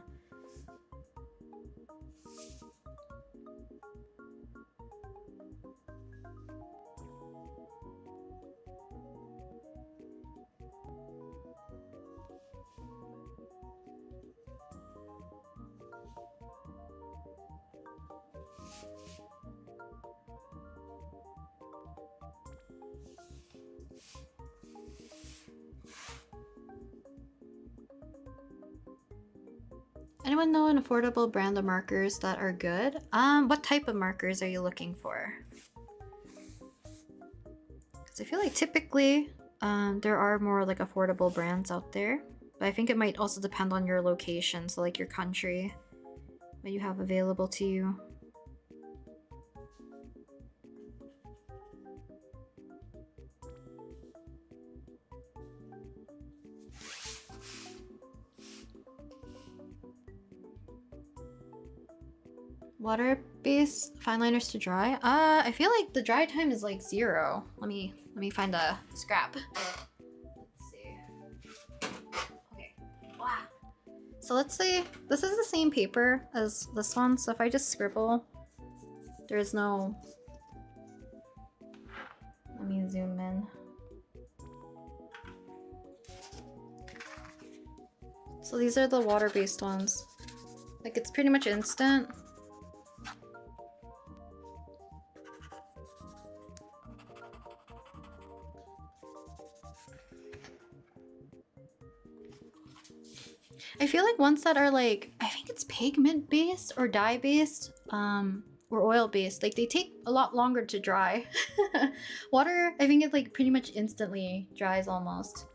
Anyone know an affordable brand of markers that are good? What type of markers are you looking for? Because I feel like typically there are more like affordable brands out there, but I think it might also depend on your location, so like your country, what you have available to you. Water-based fine liners to dry. I feel like the dry time is like 0. Let me find a scrap. Let's see. Okay. Wow. So let's say this is the same paper as this one. So if I just scribble, there's no. Let me zoom in. So these are the water-based ones. Like it's pretty much instant. I feel like ones that are like, I think it's pigment based or dye based, or oil based, like they take a lot longer to dry. Water, I think it like pretty much instantly dries almost.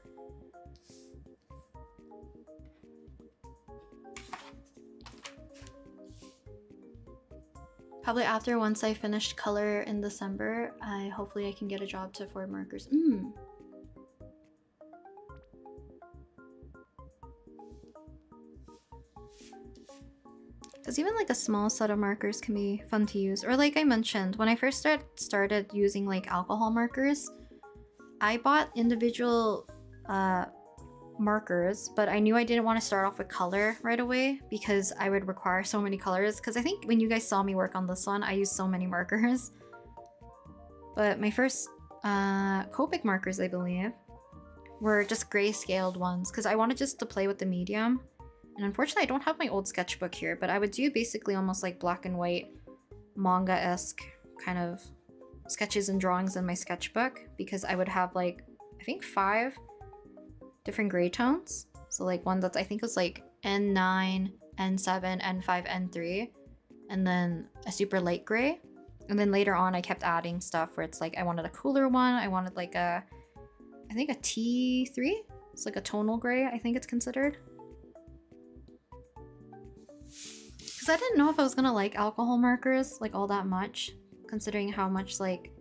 Probably after once I finished color in December, hopefully I can get a job to afford markers. Because even like a small set of markers can be fun to use. Or like I mentioned, when I first started using like alcohol markers, I bought individual markers, but I knew I didn't want to start off with color right away because I would require so many colors. Because I think when you guys saw me work on this one, I used so many markers. But my first Copic markers, I believe, were just grayscaled ones because I wanted just to play with the medium. And unfortunately, I don't have my old sketchbook here, but I would do basically almost like black and white manga-esque kind of sketches and drawings in my sketchbook because I would have like, I think 5 different gray tones. So like one that's, I think it was like N9, N7, N5, N3, and then a super light gray. And then later on I kept adding stuff where it's like I wanted a cooler one. I wanted like a, I think a T3. It's like a tonal gray, I think it's considered. Because I didn't know if I was gonna like alcohol markers like all that much, considering how much like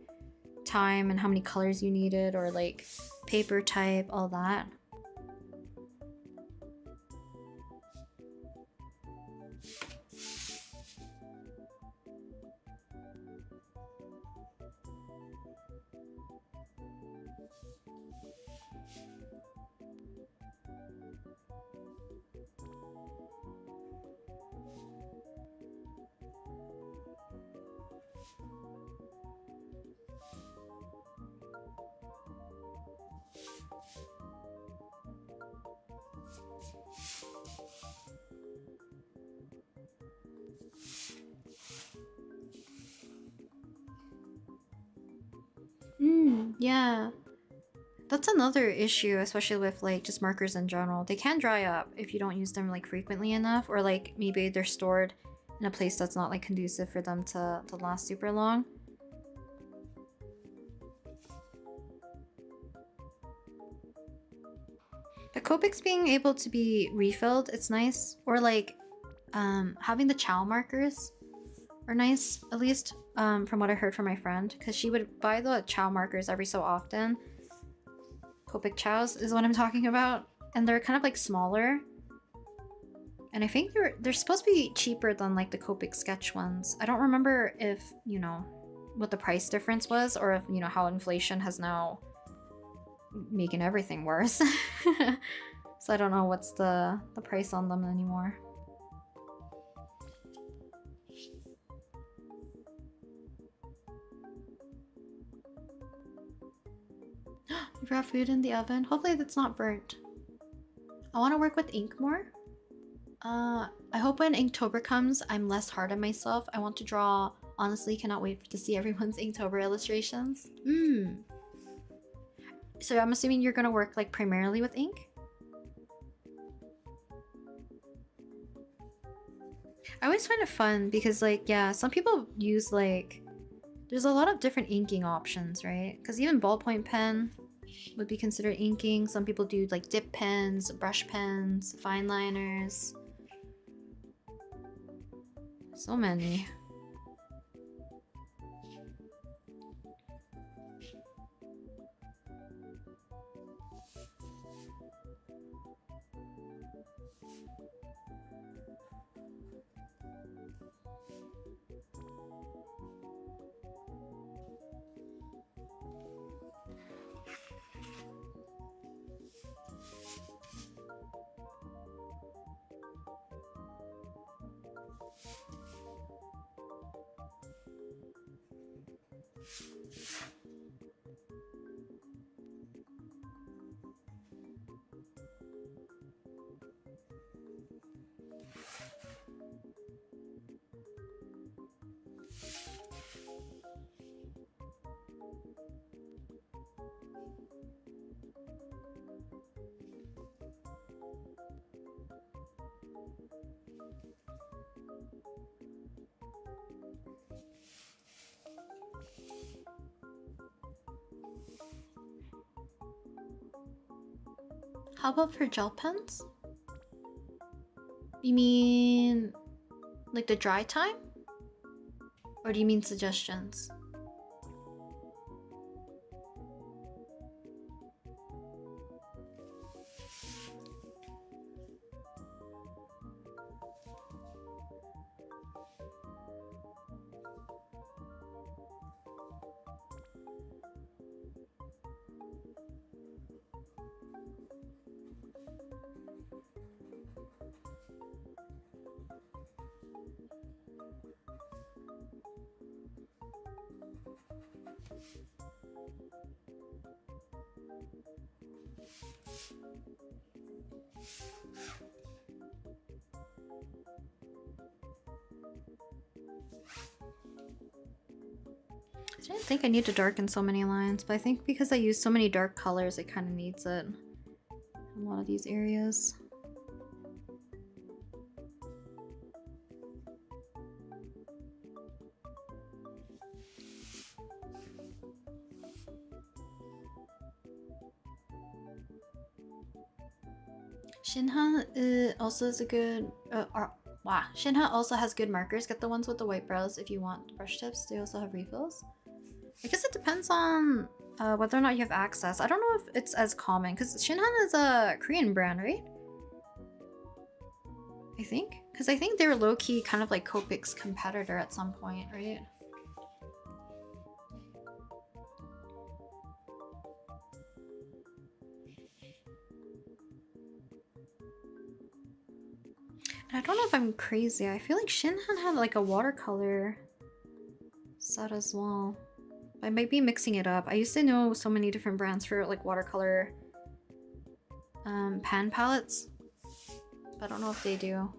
time and how many colors you needed, or like paper type, all that. Yeah. That's another issue, especially with like just markers in general. They can dry up if you don't use them like frequently enough, or like maybe they're stored in a place that's not like conducive for them to last super long. But Copics being able to be refilled, it's nice. Or like having the chow markers are nice, at least from what I heard from my friend, because she would buy the chow markers every so often. Copic chows is what I'm talking about, and they're kind of like smaller, and I think they're supposed to be cheaper than like the Copic sketch ones. I don't remember if, you know, what the price difference was, or if, you know, how inflation has now making everything worse. So I don't know what's the price on them anymore. You brought food in the oven. Hopefully that's not burnt. I want to work with ink more. I hope when Inktober comes, I'm less hard on myself. I want to draw. Honestly, cannot wait to see everyone's Inktober illustrations. So I'm assuming you're gonna work like primarily with ink? I always find it fun because like, yeah, some people use like, there's a lot of different inking options, right? Because even ballpoint pen would be considered inking. Some people do like dip pens, brush pens, fine liners. So many. How about for gel pens? You mean like the dry time? Or do you mean suggestions? I didn't think I need to darken so many lines, but I think because I use so many dark colors, it kind of needs it in a lot of these areas. Shinhan also is a good. Wow, Shinhan also has good markers. Get the ones with the white brows if you want brush tips. They also have refills. I guess it depends on whether or not you have access. I don't know if it's as common because Shinhan is a Korean brand, right? I think, because I think they're low-key kind of like Copic's competitor at some point, right? And I don't know if I'm crazy. I feel like Shinhan had like a watercolor set as well. I might be mixing it up. I used to know so many different brands for like watercolor pan palettes, but I don't know if they do.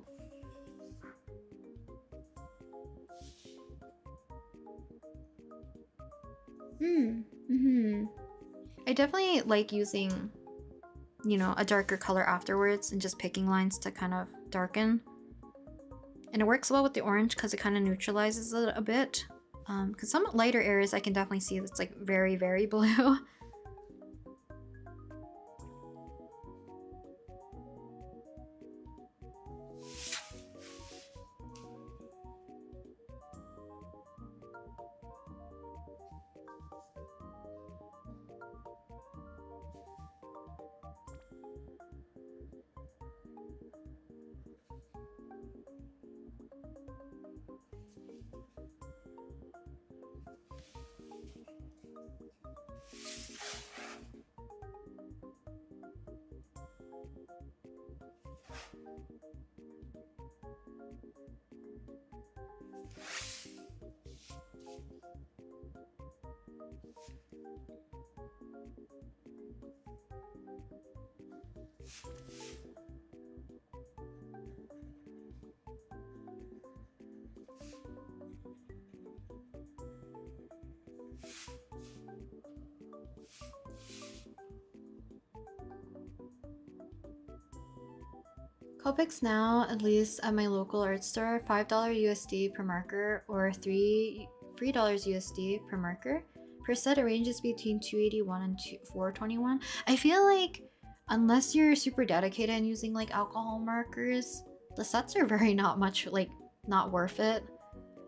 I definitely like using, you know, a darker color afterwards and just picking lines to kind of darken. And it works well with the orange because it kind of neutralizes it a bit. Because some lighter areas I can definitely see that's like very, very blue. Copic's now, at least at my local art store, $5 USD per marker or $3 USD per marker. Per set, it ranges between $281 and $421. I feel like unless you're super dedicated in using like alcohol markers, the sets are very not worth it.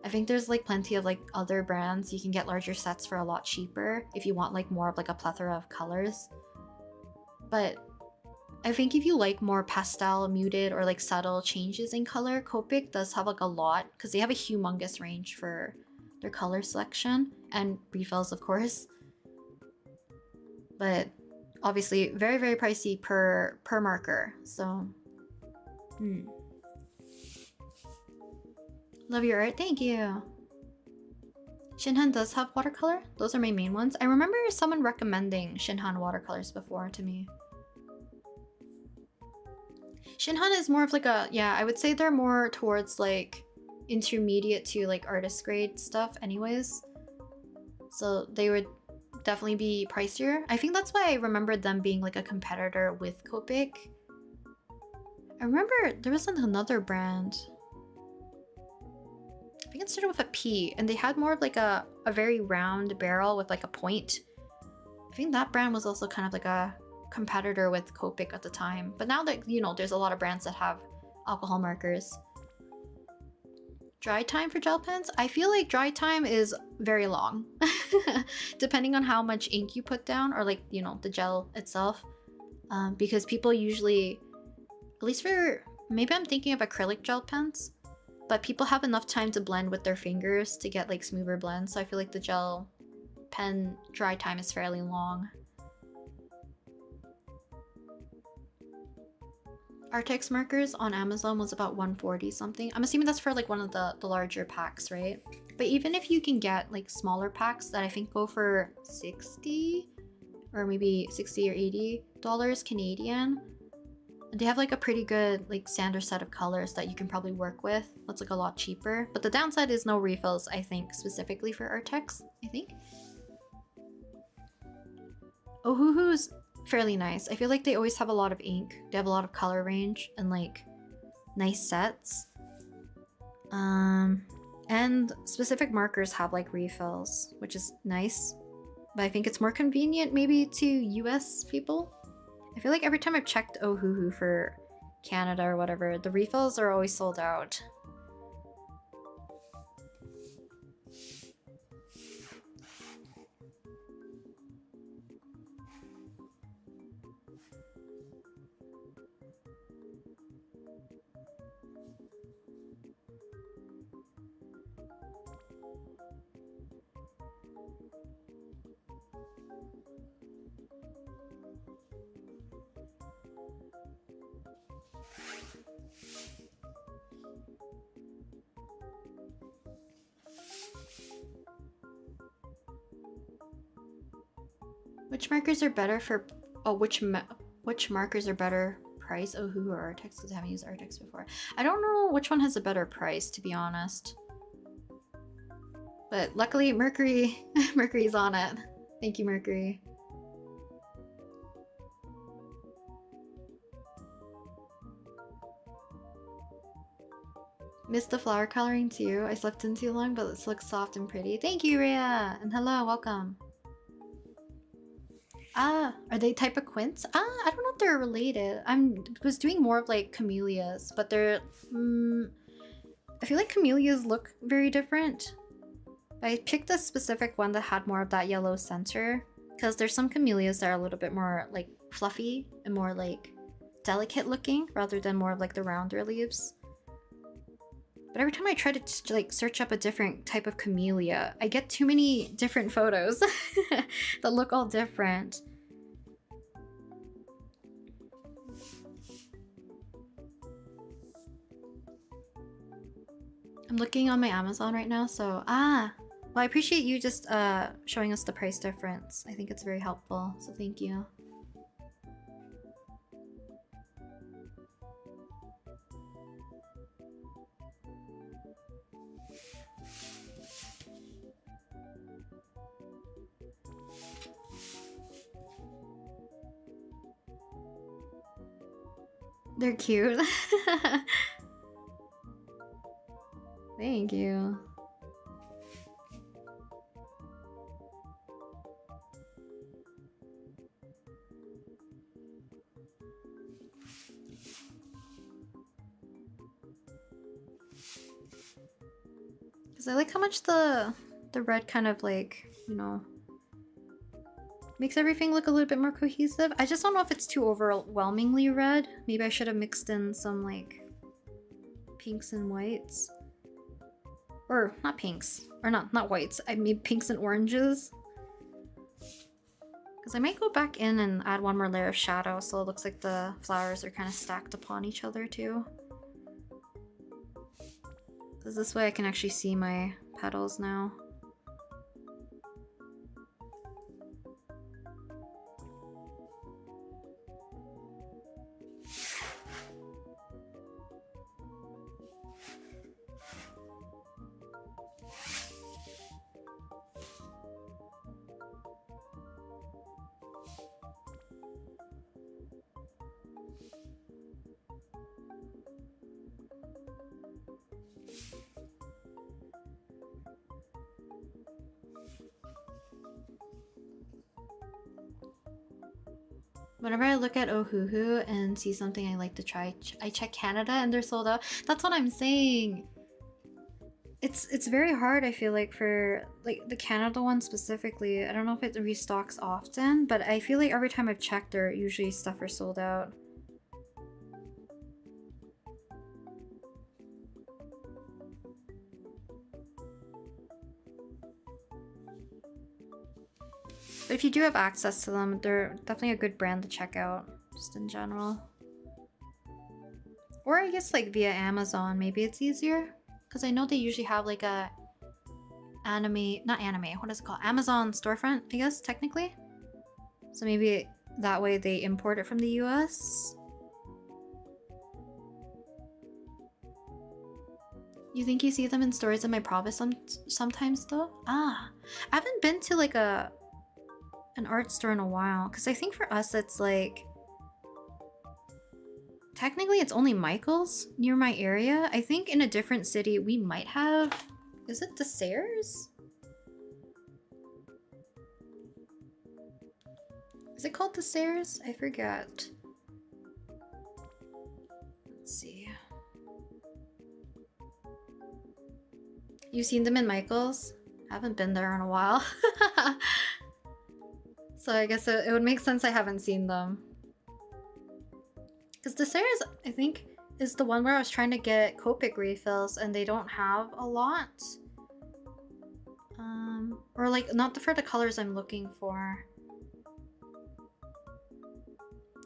I think there's like plenty of like other brands you can get larger sets for a lot cheaper if you want like more of like a plethora of colors. But I think if you like more pastel, muted, or like subtle changes in color, Copic does have like a lot because they have a humongous range for their color selection and refills, of course. But obviously, very, very pricey per marker. So, love your art. Thank you. Shinhan does have watercolor. Those are my main ones. I remember someone recommending Shinhan watercolors before to me. Shinhan is more of like a, yeah, I would say they're more towards like intermediate to like artist grade stuff anyways. So they would definitely be pricier. I think that's why I remembered them being like a competitor with Copic. I remember there was another brand. I think it started with a P and they had more of like a very round barrel with like a point. I think that brand was also kind of like a competitor with Copic at the time, but now that you know there's a lot of brands that have alcohol markers. Dry time for gel pens, I feel like dry time is very long depending on how much ink you put down or like, you know, the gel itself, because people usually, at least for, maybe I'm thinking of acrylic gel pens, but people have enough time to blend with their fingers to get like smoother blends, so I feel like the gel pen dry time is fairly long. Artex markers on Amazon was about 140 something. I'm assuming that's for like one of the larger packs, right? But even if you can get like smaller packs that I think go for 60 or maybe 60 or $80 Canadian, they have like a pretty good like standard set of colors that you can probably work with. That's like a lot cheaper. But the downside is no refills, I think, specifically for Artex, I think. Ohuhu's fairly nice. I feel like they always have a lot of ink. They have a lot of color range and like nice sets. And specific markers have like refills, which is nice. But I think it's more convenient maybe to US people. I feel like every time I've checked Ohuhu for Canada or whatever, the refills are always sold out. Which markers are better for... Oh, which markers are better price? Ohuhu or Artex, because I haven't used Artex before. I don't know which one has a better price, to be honest. But luckily, Mercury... Mercury's on it. Thank you, Mercury. Missed the flower coloring too. I slept in too long, but this looks soft and pretty. Thank you, Rhea! And hello, welcome. Ah, are they type of quints? Ah, I don't know if they're related. Was doing more of like camellias, but they're... I feel like camellias look very different. I picked a specific one that had more of that yellow center, because there's some camellias that are a little bit more like fluffy and more like delicate looking, rather than more of like the rounder leaves. But every time I try to like search up a different type of camellia, I get too many different photos that look all different. I'm looking on my Amazon right now, so well, I appreciate you just showing us the price difference. I think it's very helpful, so thank you. They're cute. Thank you. Because I like how much the red kind of like, you know, makes everything look a little bit more cohesive. I just don't know if it's too overwhelmingly red. Maybe I should have mixed in some like pinks and whites. Or not pinks. Or not whites. I made pinks and oranges. Because I might go back in and add one more layer of shadow so it looks like the flowers are kind of stacked upon each other too. Because this way I can actually see my petals now. Whenever I look at Ohuhu and see something I like to try, I check Canada and they're sold out. That's what I'm saying. It's very hard, I feel like, for like the Canada one specifically. I don't know if it restocks often, but I feel like every time I've checked, there usually stuff are sold out. But if you do have access to them, they're definitely a good brand to check out, just in general. Or I guess like via Amazon, maybe it's easier. Because I know they usually have like a what is it called? Amazon storefront, I guess, technically. So maybe that way they import it from the US. You think you see them in stores in my province sometimes though? Ah, I haven't been to like an art store in a while, because I think for us it's like technically it's only Michael's near my area. I think in a different city we might have, is it the Sayers? Is it called the Sayers? I forget. You've seen them in Michael's? Haven't been there in a while. So I guess it would make sense I haven't seen them. Because the series, I think, is the one where I was trying to get Copic refills and they don't have a lot. Or like, not for the colors I'm looking for.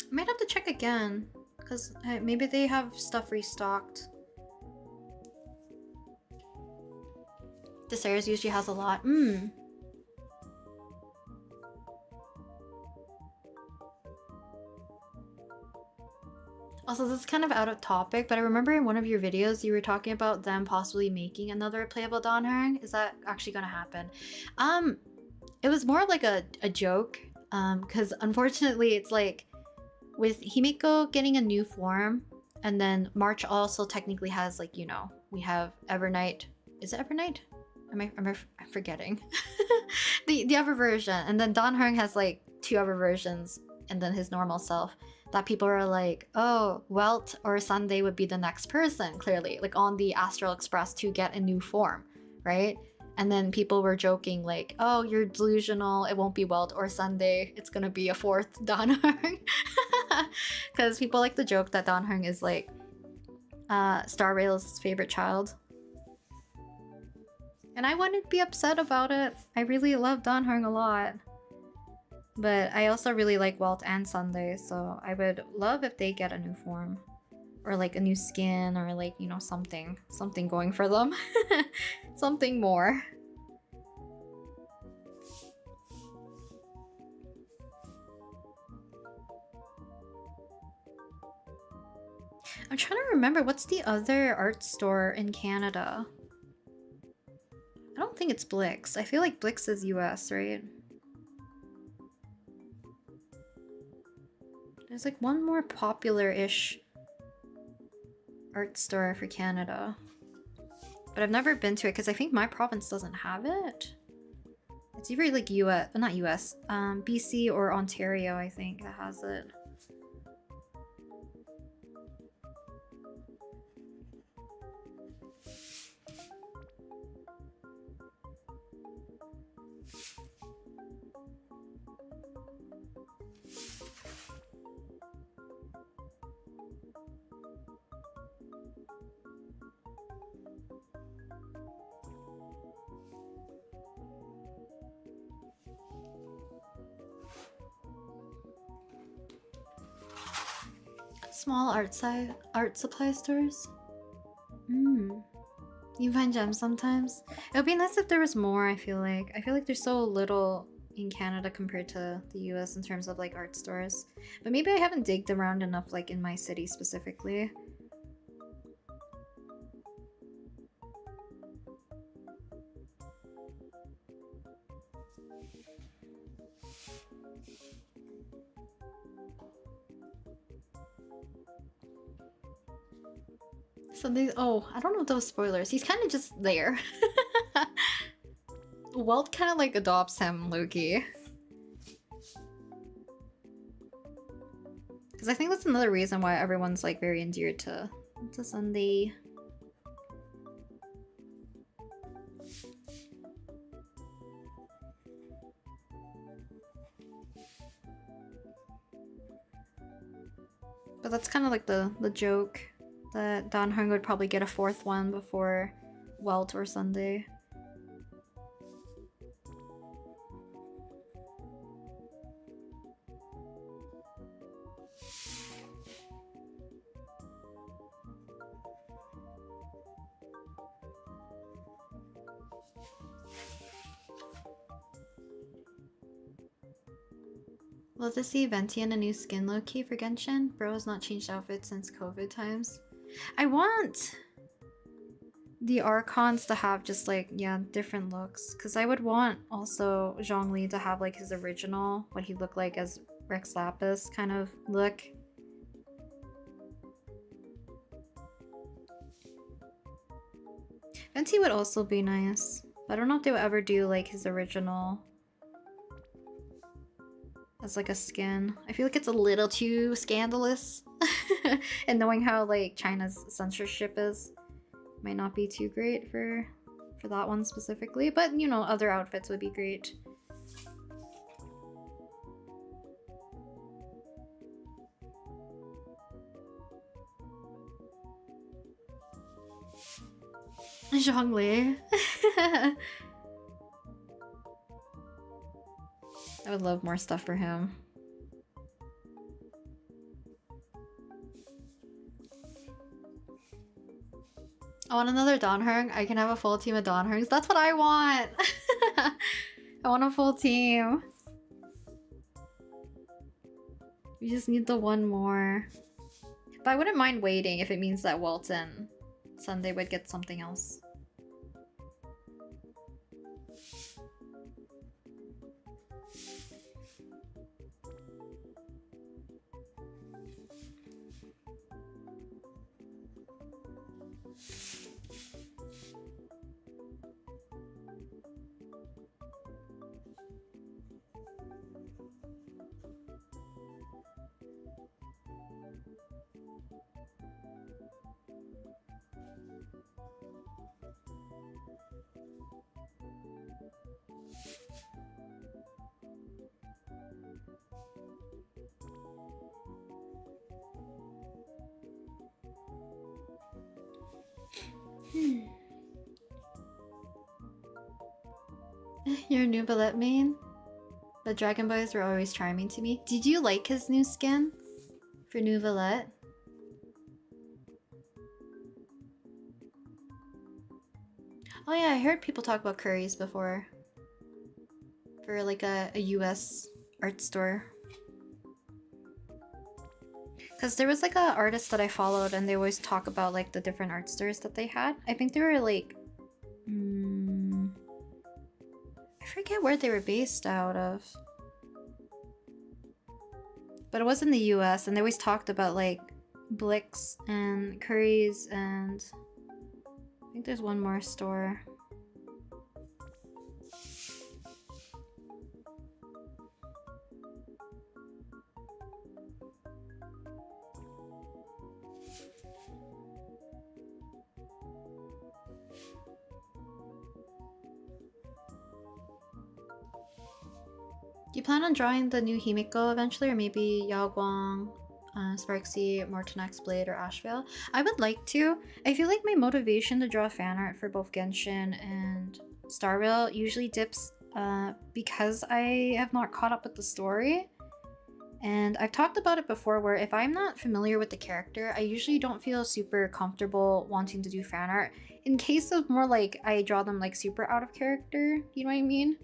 I might have to check again, because maybe they have stuff restocked. The series usually has a lot. Also, this is kind of out of topic, but I remember in one of your videos you were talking about them possibly making another playable Dan Heng. Is that actually gonna happen? It was more of like a joke, because unfortunately it's like with Himiko getting a new form, and then March also technically has, like, you know, we have Evernight. Is it Evernight? I'm forgetting. the other version, and then Dan Heng has like 2 other versions, and then his normal self. That people are like, oh, Welt or Sunday would be the next person, clearly, like on the Astral Express to get a new form, right? And then people were joking like, oh, you're delusional, it won't be Welt or Sunday, it's gonna be a 4th Dan Heng. Because people like the joke that Dan Heng is like Star Rail's favorite child. And I wouldn't be upset about it. I really love Dan Heng a lot. But I also really like Welt and Sunday, so I would love if they get a new form. Or like a new skin, or like, you know, something going for them. Something more. I'm trying to remember, what's the other art store in Canada? I don't think it's Blix. I feel like Blix is US, right? There's like one more popular-ish art store for Canada. But I've never been to it because I think my province doesn't have it. It's either like US, not US, BC or Ontario, I think, that has it. Small art supply stores. You find gems sometimes. It would be nice if there was more, I feel like. I feel like there's so little in Canada compared to the US in terms of like art stores. But maybe I haven't digged around enough like in my city specifically. So these, oh, I don't know if those spoilers. He's kind of just there. Welt kind of like adopts him, Loki. Because I think that's another reason why everyone's like very endeared to Sunday. But that's kind of like the joke. That Dan Heng would probably get a 4th one before Welt or Sunday. Love to see Venti in a new skin low-key for Genshin. Bro has not changed outfits since COVID times. I want the Archons to have just like, yeah, different looks. Because I would want also Zhongli to have like his original, what he looked like as Rex Lapis kind of look. Venti would also be nice. But I don't know if they would ever do like his original as like a skin. I feel like it's a little too scandalous. And knowing how like China's censorship is, might not be too great for for that one specifically, but you know, other outfits would be great. Zhongli. I would love more stuff for him. I want another Dan Heng. I can have a full team of Dan Hengs. That's what I want! I want a full team. We just need the one more. But I wouldn't mind waiting if it means that Walton Sunday would get something else. Your new Ballet main? The Dragon Boys were always charming to me. Did you like his new skin for New Valette? Oh yeah, I heard people talk about curries before. For like a US art store. Because there was like a artist that I followed and they always talk about like the different art stores that they had. I think they were like... I forget where they were based out of. But it was in the US and they always talked about like Blix and Curry's and... I think there's one more store. Do you plan on drawing the new Himiko eventually, or maybe Yaoguang, Sparksy, Mortonax Blade, or Ashvale? I would like to. I feel like my motivation to draw fan art for both Genshin and Star Rail usually dips because I have not caught up with the story. And I've talked about it before where if I'm not familiar with the character, I usually don't feel super comfortable wanting to do fan art. In case of more like I draw them like super out of character, you know what I mean?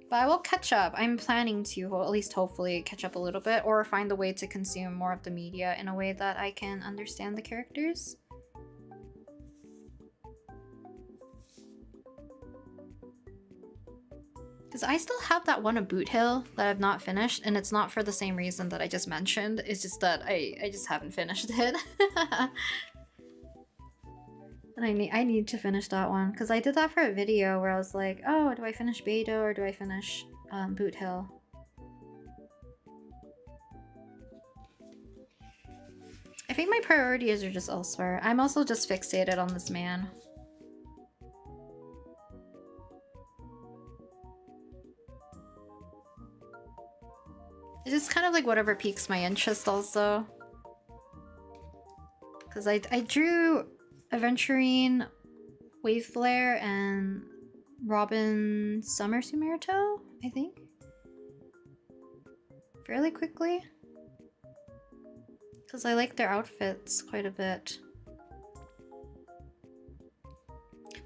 But I will catch up. I'm planning to, or at least hopefully, catch up a little bit or find a way to consume more of the media in a way that I can understand the characters. Because I still have that one of Boot Hill that I've not finished, and it's not for the same reason that I just mentioned. It's just that I just haven't finished it. And I need to finish that one because I did that for a video where I was like, oh, do I finish Beidou or do I finish Boot Hill? I think my priorities are just elsewhere. I'm also just fixated on this man. It's just kind of like whatever piques my interest also. Because I drew Aventurine, Wave Flare, and Robin Summer Sumerto, I think. Fairly quickly. Because I like their outfits quite a bit.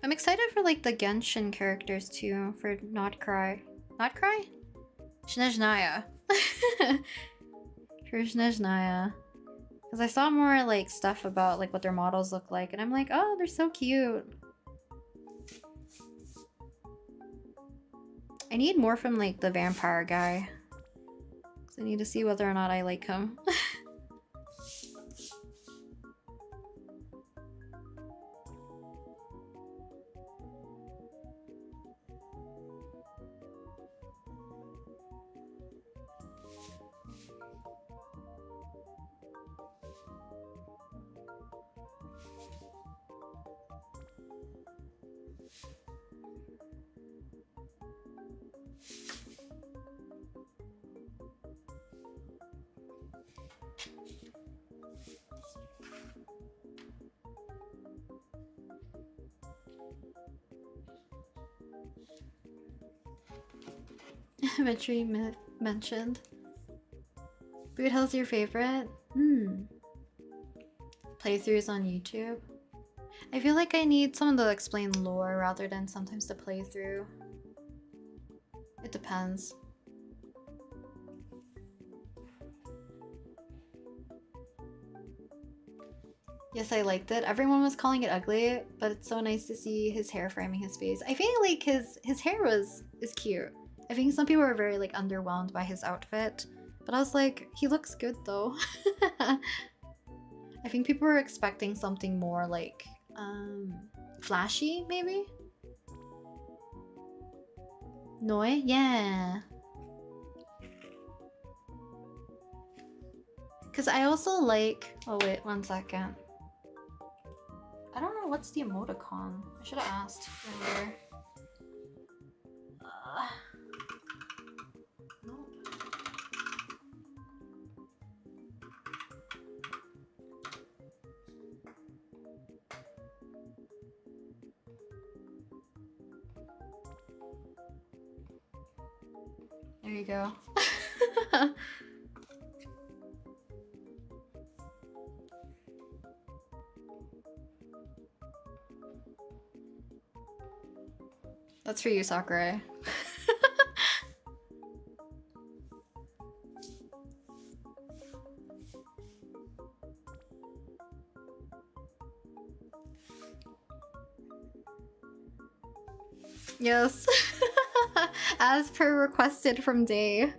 I'm excited for like the Genshin characters too, for Not Cry. Not Cry? Snezhnaya. For Snezhnaya. Because I saw more like stuff about like what their models look like and I'm like, oh, they're so cute. I need more from like the vampire guy. Because I need to see whether or not I like him. Imagery mentioned. Boot Hell's your favorite? Playthroughs on YouTube. I feel like I need someone to explain lore rather than sometimes to play through. It depends. Yes, I liked it. Everyone was calling it ugly, but it's so nice to see his hair framing his face. I feel like his hair is cute. I think some people were very like underwhelmed by his outfit, but I was like, he looks good though. I think people were expecting something more like flashy, maybe? Noi? Yeah. Because I also like... Oh wait, 1 second. I don't know what's the emoticon. I should have asked earlier. Nope. There you go. That's for you, Sakurai. Yes. As per requested from Day.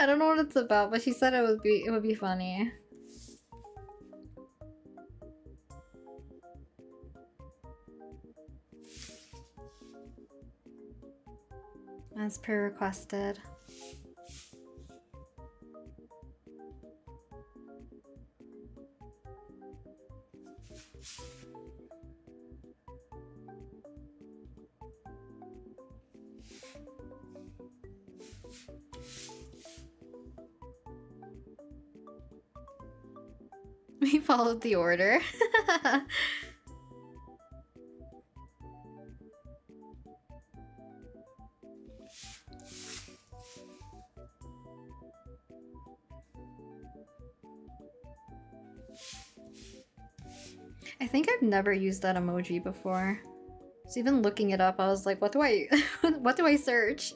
I don't know what it's about, but she said it would be funny. As per requested. We followed the order. I think I've never used that emoji before. So even looking it up, I was like, what do I what do I search?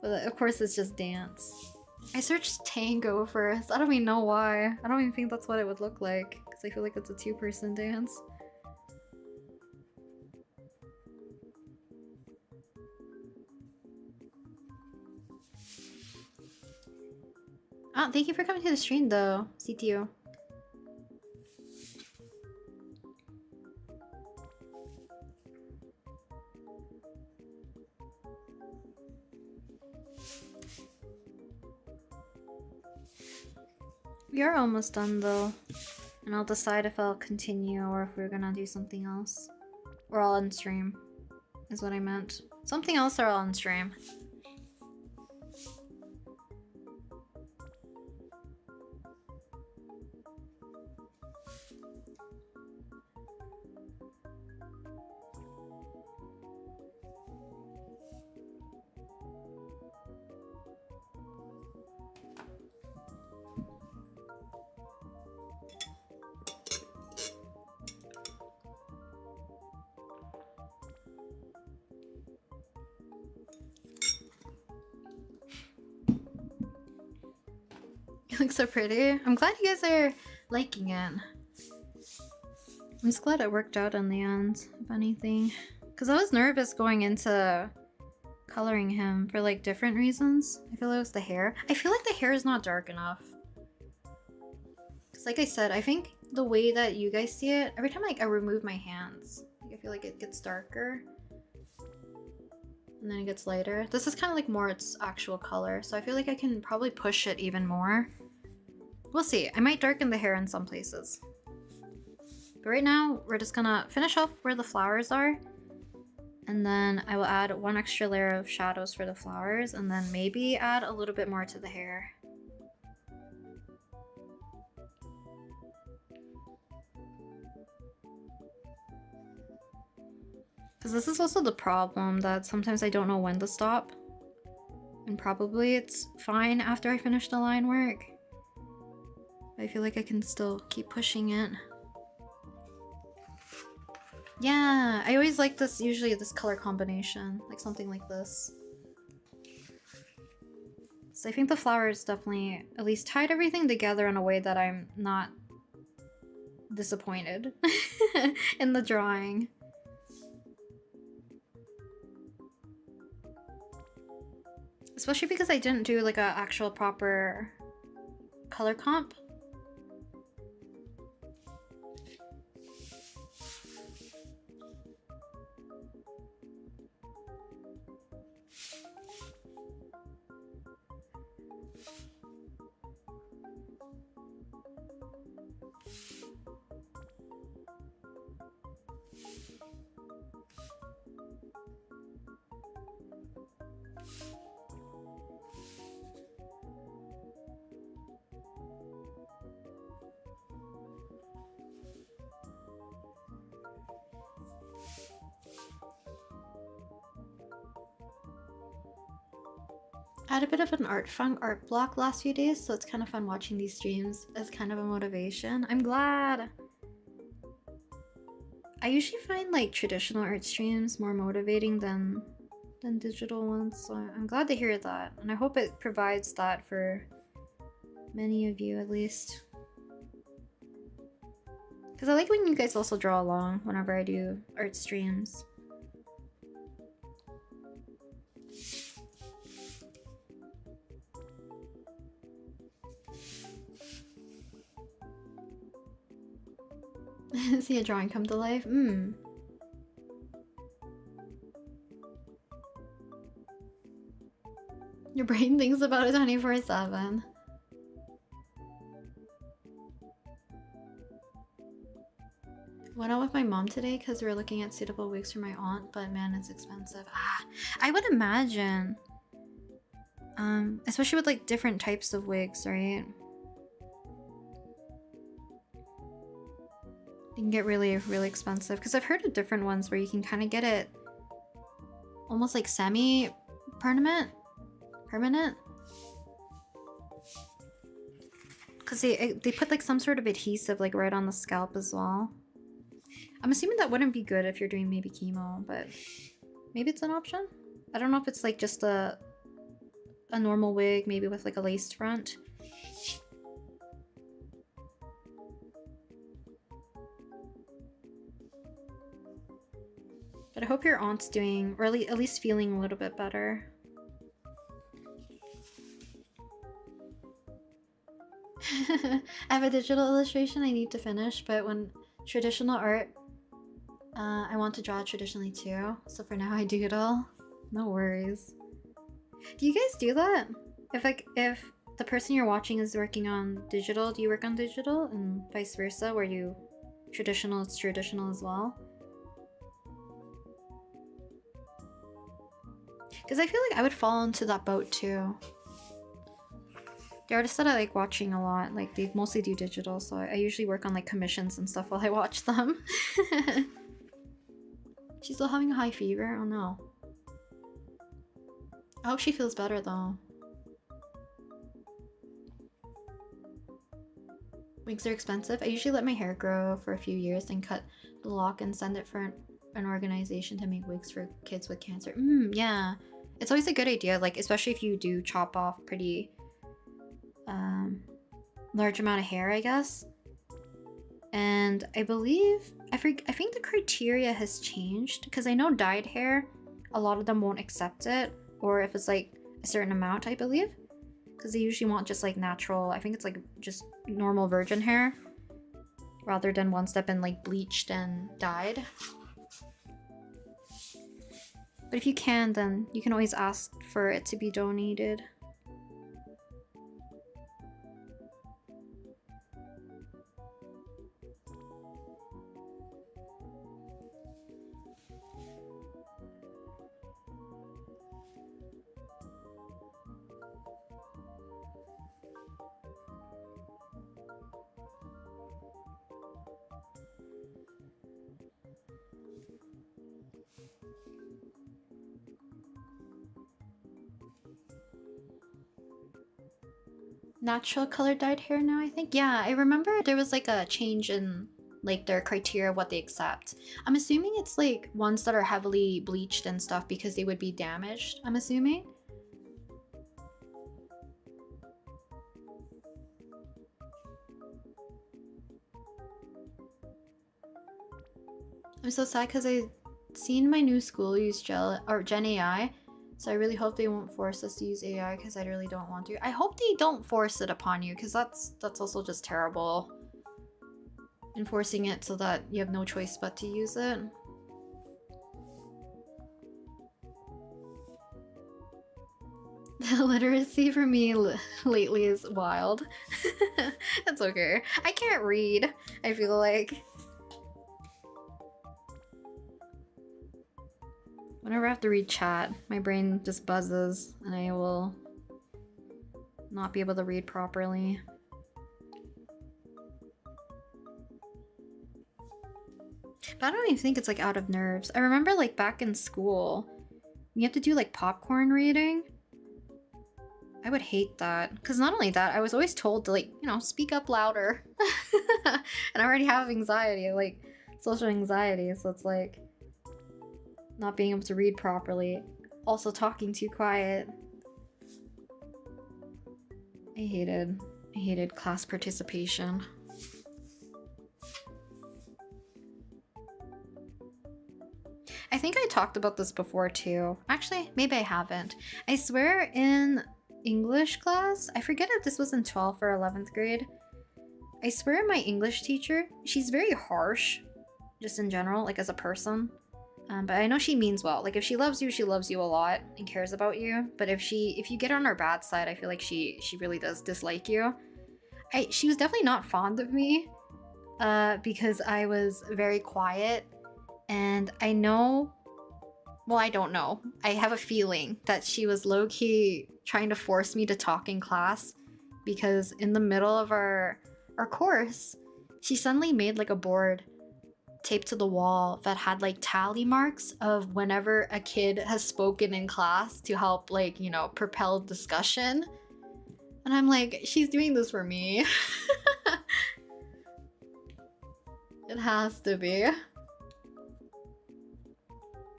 But of course it's just dance. I searched tango first. I don't even know why. I don't even think that's what it would look like, because I feel like it's a two-person dance. Oh, thank you for coming to the stream though, CTU. We are almost done though, and I'll decide if I'll continue or if we're gonna do something else. Or all on stream, is what I meant. Something else or all on stream. It looks so pretty. I'm glad you guys are liking it. I'm just glad it worked out in the end, if anything. Because I was nervous going into coloring him for like different reasons. I feel like it was the hair. I feel like the hair is not dark enough. Because like I said, I think the way that you guys see it, every time like I remove my hands, like, I feel like it gets darker. And then it gets lighter. This is kind of like more its actual color, so I feel like I can probably push it even more. We'll see. I might darken the hair in some places. But right now, we're just gonna finish off where the flowers are. And then I will add one extra layer of shadows for the flowers, and then maybe add a little bit more to the hair. Because this is also the problem, that sometimes I don't know when to stop. And probably it's fine after I finish the line work. I feel like I can still keep pushing it. Yeah, I always like this, usually this color combination, like something like this. So I think the flowers definitely at least tied everything together in a way that I'm not disappointed in the drawing. Especially because I didn't do like a actual proper color comp. I had a bit of an art block last few days, so it's kind of fun watching these streams as kind of a motivation. I'm glad! I usually find like traditional art streams more motivating than digital ones, so I'm glad to hear that. And I hope it provides that for many of you at least. Because I like when you guys also draw along whenever I do art streams. See a drawing come to life? Your brain thinks about it 24/7. Went out with my mom today because we were looking at suitable wigs for my aunt, but man, it's expensive. I would imagine. Especially with like different types of wigs, right? It can get really, really expensive. Because I've heard of different ones where you can kind of get it almost like semi-permanent. Permanent? Because they put like some sort of adhesive like right on the scalp as well. I'm assuming that wouldn't be good if you're doing maybe chemo, but maybe it's an option? I don't know if it's like just a normal wig, maybe with like a laced front. But I hope your aunt's doing, or at least feeling a little bit better. I have a digital illustration I need to finish, but when traditional art, I want to draw traditionally too. So for now I doodle. No worries. Do you guys do that? If the person you're watching is working on digital, do you work on digital? And vice versa, where you traditional is traditional as well? Because I feel like I would fall into that boat too. The artists that I like watching a lot, like they mostly do digital, so I usually work on like commissions and stuff while I watch them. She's still having a high fever? Oh no. I hope she feels better though. Wigs are expensive. I usually let my hair grow for a few years, then cut the lock and send it for an organization to make wigs for kids with cancer. Yeah. It's always a good idea, like especially if you do chop off pretty large amount of hair, I guess. And I believe, I think the criteria has changed, because I know dyed hair, a lot of them won't accept it, or if it's like a certain amount, I believe. Because they usually want just like natural, I think it's like just normal virgin hair, rather than ones that have been like bleached and dyed. But if you can, then you can always ask for it to be donated. natural color dyed hair now, I think. Yeah, I remember there was like a change in like their criteria of what they accept. I'm assuming it's like ones that are heavily bleached and stuff because they would be damaged, I'm assuming. I'm so sad because I seen my new school use Gen AI, so I really hope they won't force us to use AI because I really don't want to. I hope they don't force it upon you because that's also just terrible. Enforcing it so that you have no choice but to use it. The literacy for me lately is wild. That's okay. I can't read, I feel like. Whenever I have to read chat, my brain just buzzes and I will not be able to read properly. But I don't even think it's like out of nerves. I remember like back in school, you have to do like popcorn reading. I would hate that. Because not only that, I was always told to like, you know, speak up louder. And I already have anxiety, like social anxiety. So it's like not being able to read properly. Also talking too quiet. I hated class participation. I think I talked about this before too. Actually, maybe I haven't. I swear in English class, I forget if this was in 12th or 11th grade. I swear my English teacher, she's very harsh, just in general, like as a person. But I know she means well. Like if she loves you a lot and cares about you. But if you get on her bad side, I feel like she really does dislike you. She was definitely not fond of me because I was very quiet. And I know, well, I don't know. I have a feeling that she was low-key trying to force me to talk in class because in the middle of our course, she suddenly made like a board taped to the wall that had like tally marks of whenever a kid has spoken in class to help like, you know, propel discussion. And I'm like, she's doing this for me. It has to be.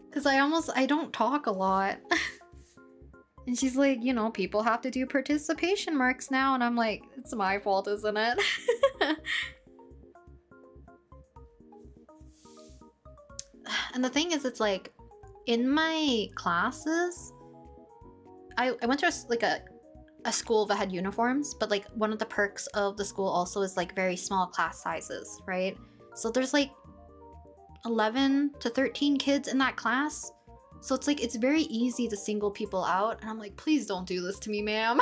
Because I don't talk a lot. And she's like, you know, people have to do participation marks now. And I'm like, it's my fault, isn't it? And the thing is, it's like, in my classes, I went to a school that had uniforms, but like one of the perks of the school also is like very small class sizes, right? So there's like 11 to 13 kids in that class. So it's like, it's very easy to single people out. And I'm like, please don't do this to me, ma'am.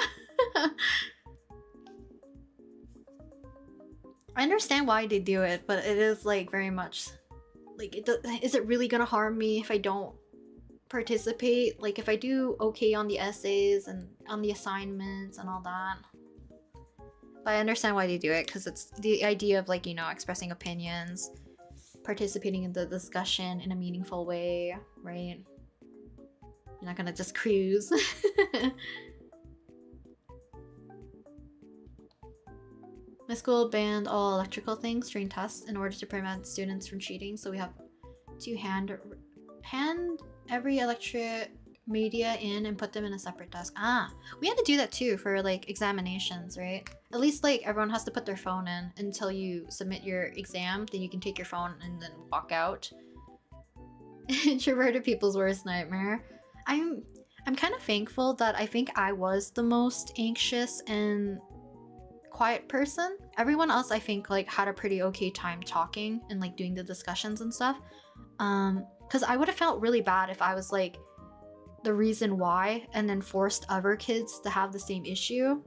I understand why they do it, but it is like very much like, is it really gonna harm me if I don't participate? Like if I do okay on the essays and on the assignments and all that. But I understand why they do it, because it's the idea of like, you know, expressing opinions, participating in the discussion in a meaningful way, right? You're not gonna just cruise. My school banned all electrical things during tests in order to prevent students from cheating, so we have to hand every electric media in and put them in a separate desk. We had to do that too for like examinations, right? At least like everyone has to put their phone in until you submit your exam, then you can take your phone and then walk out. Introverted people's worst nightmare. I'm kind of thankful that I think I was the most anxious and quiet person. Everyone else I think like had a pretty okay time talking and like doing the discussions and stuff. Because I would have felt really bad if I was like the reason why and then forced other kids to have the same issue.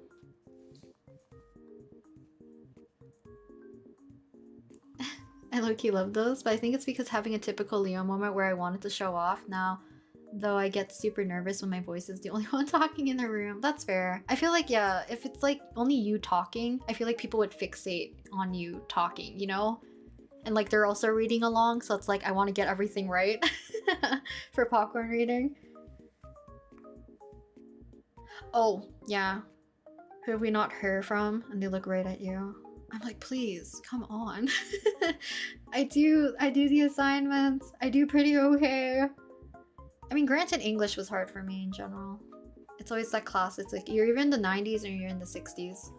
I low-key love those, but I think it's because having a typical Leo moment where I wanted to show off now, though I get super nervous when my voice is the only one talking in the room. That's fair. I feel like, yeah, if it's like only you talking, I feel like people would fixate on you talking, you know? And like they're also reading along, so it's like I want to get everything right for popcorn reading. Oh, yeah. Who have we not heard from? And they look right at you. I'm like, please, come on. I do the assignments. I do pretty okay. I mean, granted, English was hard for me in general. It's always that class. It's like you're either in the 90s or you're in the 60s.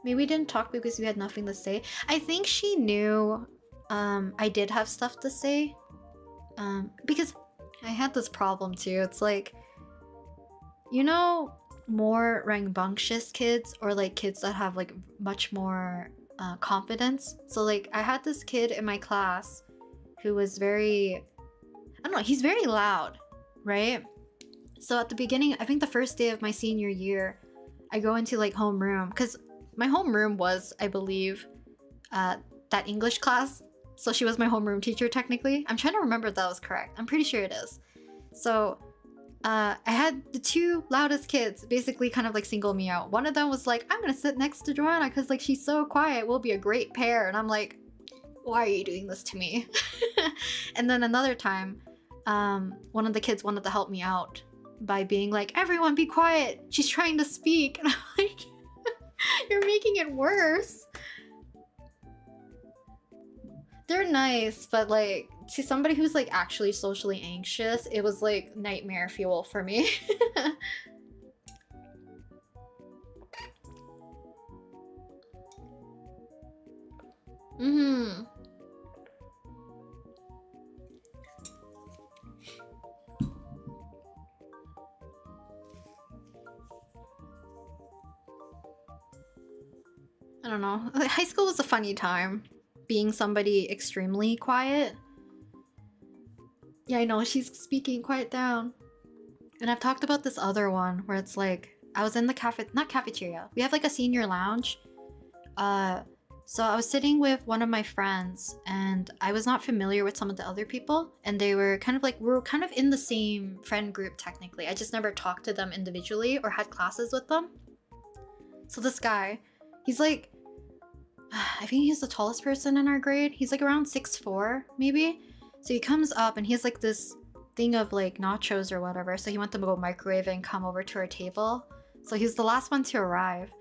Maybe we didn't talk because we had nothing to say. I think she knew I did have stuff to say. Because I had this problem too. It's like, you know, more rambunctious kids or like kids that have like much more confidence. So like I had this kid in my class who was very, I don't know, he's very loud, right? So at the beginning, I think the first day of my senior year, I go into like homeroom because my homeroom was, I believe, that English class. So she was my homeroom teacher technically. I'm trying to remember if that was correct. I'm pretty sure it is. So I had the two loudest kids basically kind of like single me out. One of them was like, I'm gonna sit next to Joanna because like she's so quiet, we'll be a great pair. And I'm like, why are you doing this to me? And then another time, one of the kids wanted to help me out by being like, everyone be quiet, she's trying to speak. And I'm like, you're making it worse. They're nice, but like to somebody who's like actually socially anxious, it was like nightmare fuel for me. I don't know. High school was a funny time. Being somebody extremely quiet. Yeah, I know, she's speaking, quiet down. And I've talked about this other one where it's like, I was in the not cafeteria. We have like a senior lounge. So I was sitting with one of my friends and I was not familiar with some of the other people. And they were kind of like, we were kind of in the same friend group technically. I just never talked to them individually or had classes with them. So this guy, he's like, I think he's the tallest person in our grade. He's like around 6'4", maybe. So he comes up and he has like this thing of like nachos or whatever. So he went to go microwave and come over to our table. So he's the last one to arrive.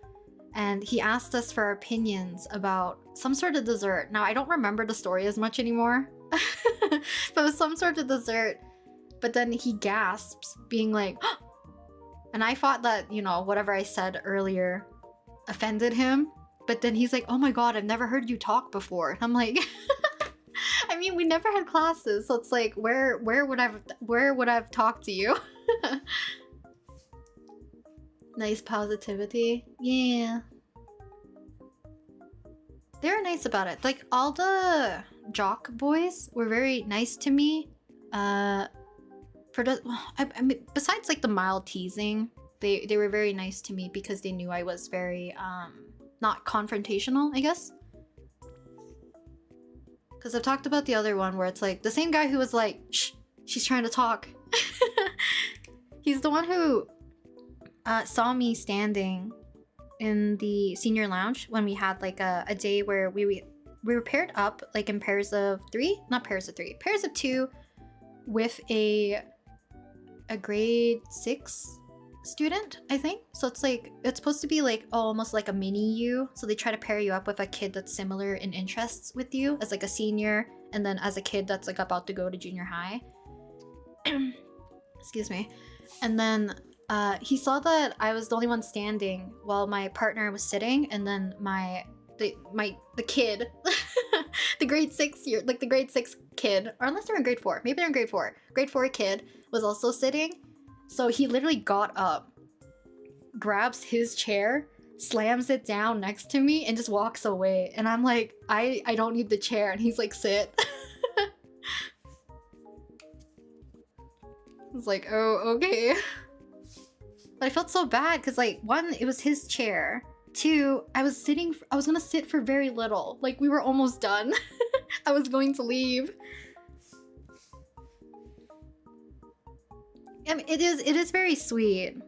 And he asked us for our opinions about some sort of dessert. Now, I don't remember the story as much anymore. But it was some sort of dessert. But then he gasps, being like, oh! And I thought that, you know, whatever I said earlier offended him. But then he's like, oh my god, I've never heard you talk before. And I'm like, I mean, we never had classes, so it's like, where would I've talked to you? Nice positivity. Yeah. They were nice about it. Like, all the jock boys were very nice to me. I mean, besides like the mild teasing, they were very nice to me because they knew I was very, not confrontational, I guess. Because I've talked about the other one where it's like the same guy who was like, shh, she's trying to talk. He's the one who saw me standing in the senior lounge when we had like a day where we were paired up like in pairs of three, not pairs of three, pairs of two with a grade 6 student, I think. So it's like, it's supposed to be like almost like a mini you. So they try to pair you up with a kid that's similar in interests with you as like a senior, and then as a kid that's like about to go to junior high. Excuse me. And then he saw that I was the only one standing while my partner was sitting, and then the kid, the grade 6 year, like the grade 6 kid, or unless they're in grade 4, maybe they're in grade 4. Grade 4 kid was also sitting. So he literally got up, grabs his chair, slams it down next to me, and just walks away. And I'm like, I don't need the chair. And he's like, sit. I was like, oh, okay. But I felt so bad because, like, one, it was his chair. Two, I was gonna sit for very little. Like, we were almost done. I was going to leave. I mean, it is very sweet,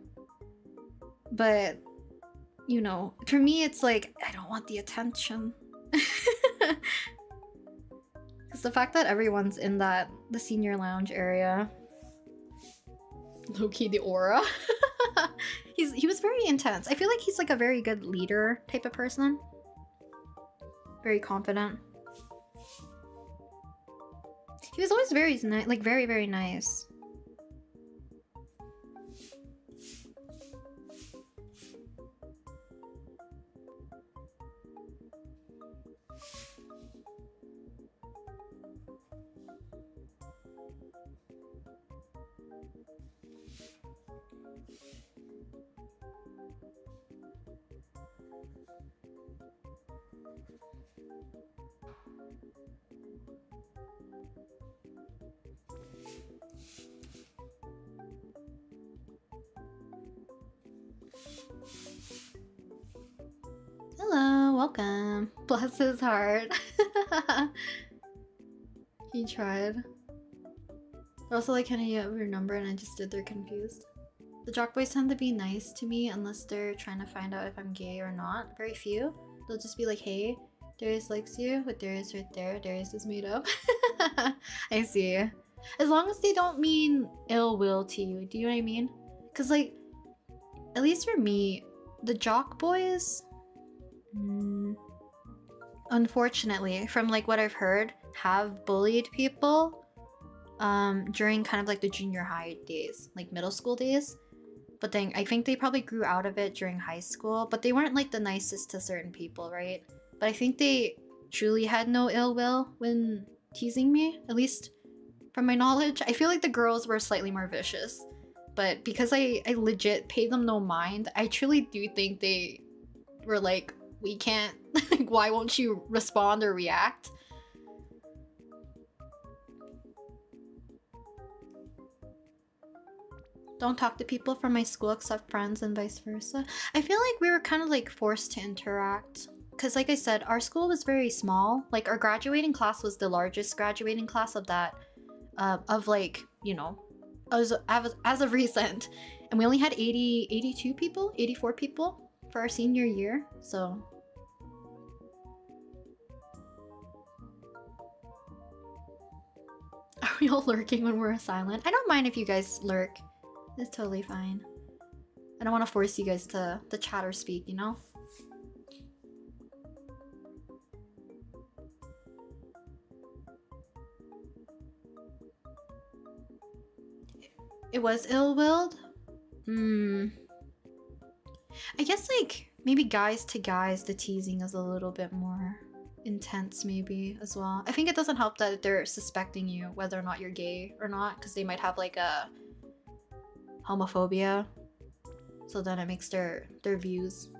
but you know, for me, it's like I don't want the attention. It's the fact that everyone's in the senior lounge area. Low-key the aura. He was very intense. I feel like he's like a very good leader type of person. Very confident. He was always very nice, like very, very nice. Hello, welcome. Bless his heart. He tried. They're also like, can I get your number? And I just did, they're confused. The jock boys tend to be nice to me unless they're trying to find out if I'm gay or not. Very few. They'll just be like, hey, Darius likes you, with Darius right there. Darius is made up. I see. As long as they don't mean ill will to you, do you know what I mean? Because like, at least for me, the jock boys, unfortunately, from like what I've heard, have bullied people during kind of like the junior high days, like middle school days. But then I think they probably grew out of it during high school, but they weren't like the nicest to certain people, right? But I think they truly had no ill will when teasing me, at least from my knowledge. I feel like the girls were slightly more vicious, but because I legit paid them no mind, I truly do think they were like, we can't, like, why won't you respond or react? Don't talk to people from my school except friends and vice versa. I feel like we were kind of like forced to interact. Because like I said, our school was very small. Like our graduating class was the largest graduating class of that, of like, you know, as of recent. And we only had 82 people, 84 people for our senior year. So are we all lurking when we're silent? I don't mind if you guys lurk. It's totally fine. I don't want to force you guys to chat or speak, you know? It was ill-willed? I guess like maybe guys to guys the teasing is a little bit more intense maybe as well. I think it doesn't help that they're suspecting you whether or not you're gay or not, because they might have like a homophobia, so then it makes their views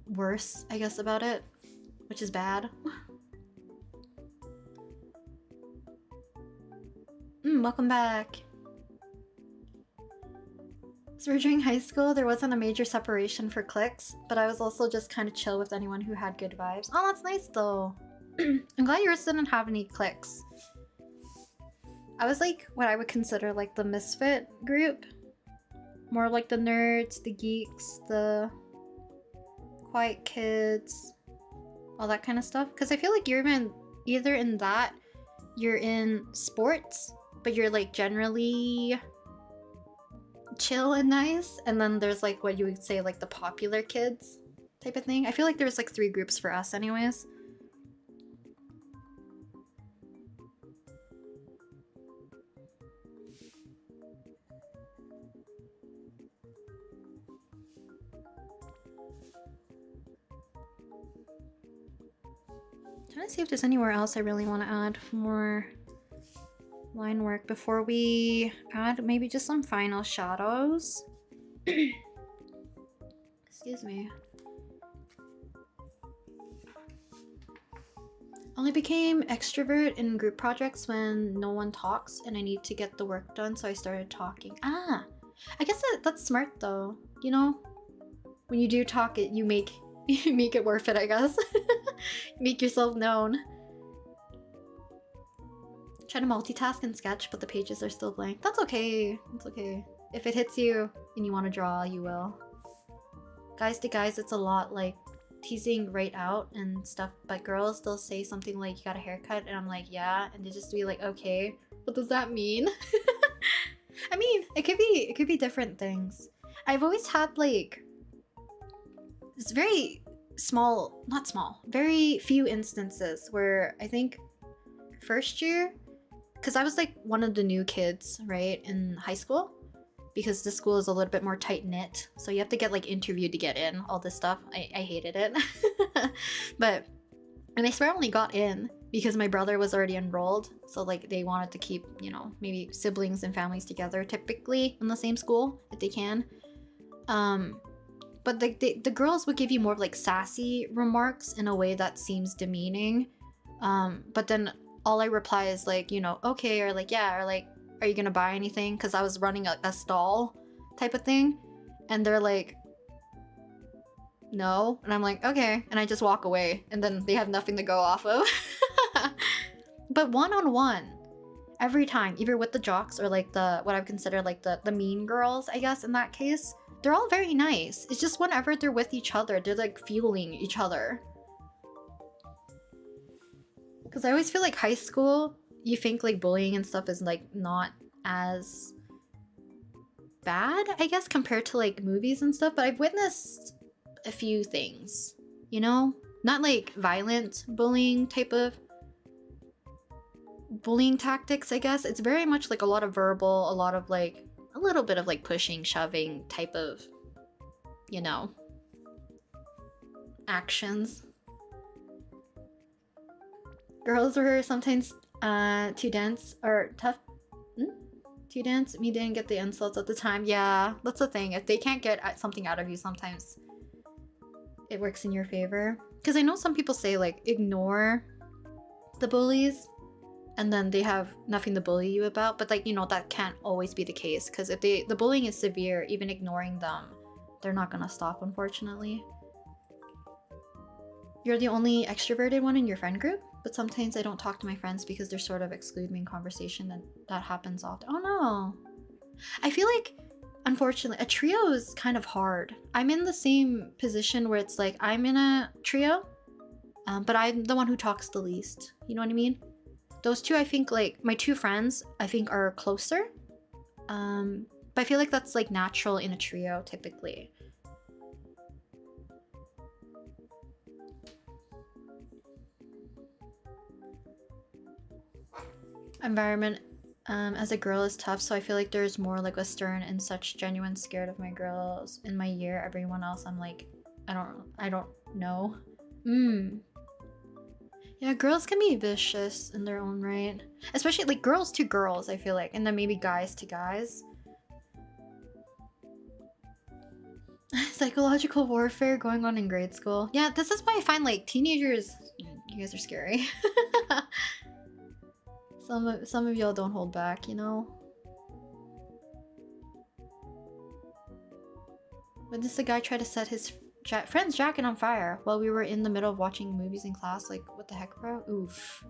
worse, I guess, about it, which is bad. Welcome back. So during high school, there wasn't a major separation for cliques, but I was also just kind of chill with anyone who had good vibes. Oh, that's nice though. I'm glad yours didn't have any cliques. I was like what I would consider like the misfit group. More like the nerds, the geeks, the quiet kids, all that kind of stuff. Because I feel like you're either in that, you're in sports, but you're like generally chill and nice, and then there's like what you would say like the popular kids type of thing. I feel like there's like 3 groups for us anyways. Trying to see if there's anywhere else I really want to add more line work before we add maybe just some final shadows. Excuse me. Only became extrovert in group projects when no one talks and I need to get the work done, so I started talking. I guess that's smart though. You know, when you do talk, you make it worth it, I guess. Make yourself known. Try to multitask and sketch, but the pages are still blank. That's okay. It's okay. If it hits you and you want to draw, you will. Guys to guys, it's a lot like teasing right out and stuff, but girls, they'll say something like, you got a haircut? And I'm like, yeah. And they just be like, okay, what does that mean? I mean, it could be different things. I've always had like it's very small, not small, very few instances where I think first year, because I was like one of the new kids, right, in high school, because the school is a little bit more tight knit, so you have to get like interviewed to get in, all this stuff. I hated it. And I swear I only got in because my brother was already enrolled, so like they wanted to keep, you know, maybe siblings and families together, typically in the same school if they can. But the girls would give you more of like sassy remarks in a way that seems demeaning. But then all I reply is like, you know, okay, or like, yeah, or like, are you gonna buy anything? Because I was running a stall type of thing. And they're like, no. And I'm like, okay. And I just walk away. And then they have nothing to go off of. But one-on-one, every time, either with the jocks or like the, what I would consider like the mean girls, I guess, in that case, they're all very nice. It's just whenever they're with each other, they're like fueling each other. Because I always feel like high school, you think like bullying and stuff is like not as bad, I guess, compared to like movies and stuff. But I've witnessed a few things, you know? Not like violent bullying type of bullying tactics, I guess. It's very much like a lot of verbal, a lot of like a little bit of like pushing, shoving type of, you know, actions. Girls were sometimes too dense or tough. Too dense. We didn't get the insults at the time. Yeah, that's the thing. If they can't get something out of you, sometimes it works in your favor. Because I know some people say like ignore the bullies and then they have nothing to bully you about, but like, you know, that can't always be the case, because if the bullying is severe, even ignoring them, they're not gonna stop, unfortunately. You're the only extroverted one in your friend group, but sometimes I don't talk to my friends because they're sort of exclude me in conversation, and that happens often. Oh no. I feel like, unfortunately, a trio is kind of hard. I'm in the same position where it's like I'm in a trio, but I'm the one who talks the least. You know what I mean? Those two, I think, like, my two friends, I think, are closer. But I feel like that's, like, natural in a trio, typically. Environment as a girl is tough, so I feel like there's more, like, a stern and such genuine scared of my girls in my year. Everyone else, I'm like, I don't know. Yeah, girls can be vicious in their own right. Especially like girls to girls, I feel like. And then maybe guys to guys. Psychological warfare going on in grade school. Yeah, this is why I find like teenagers, you guys are scary. Some of y'all don't hold back, you know? When does the guy try to set his friend's jacket on fire while we were in the middle of watching movies in class? Like, what the heck, bro? Oof.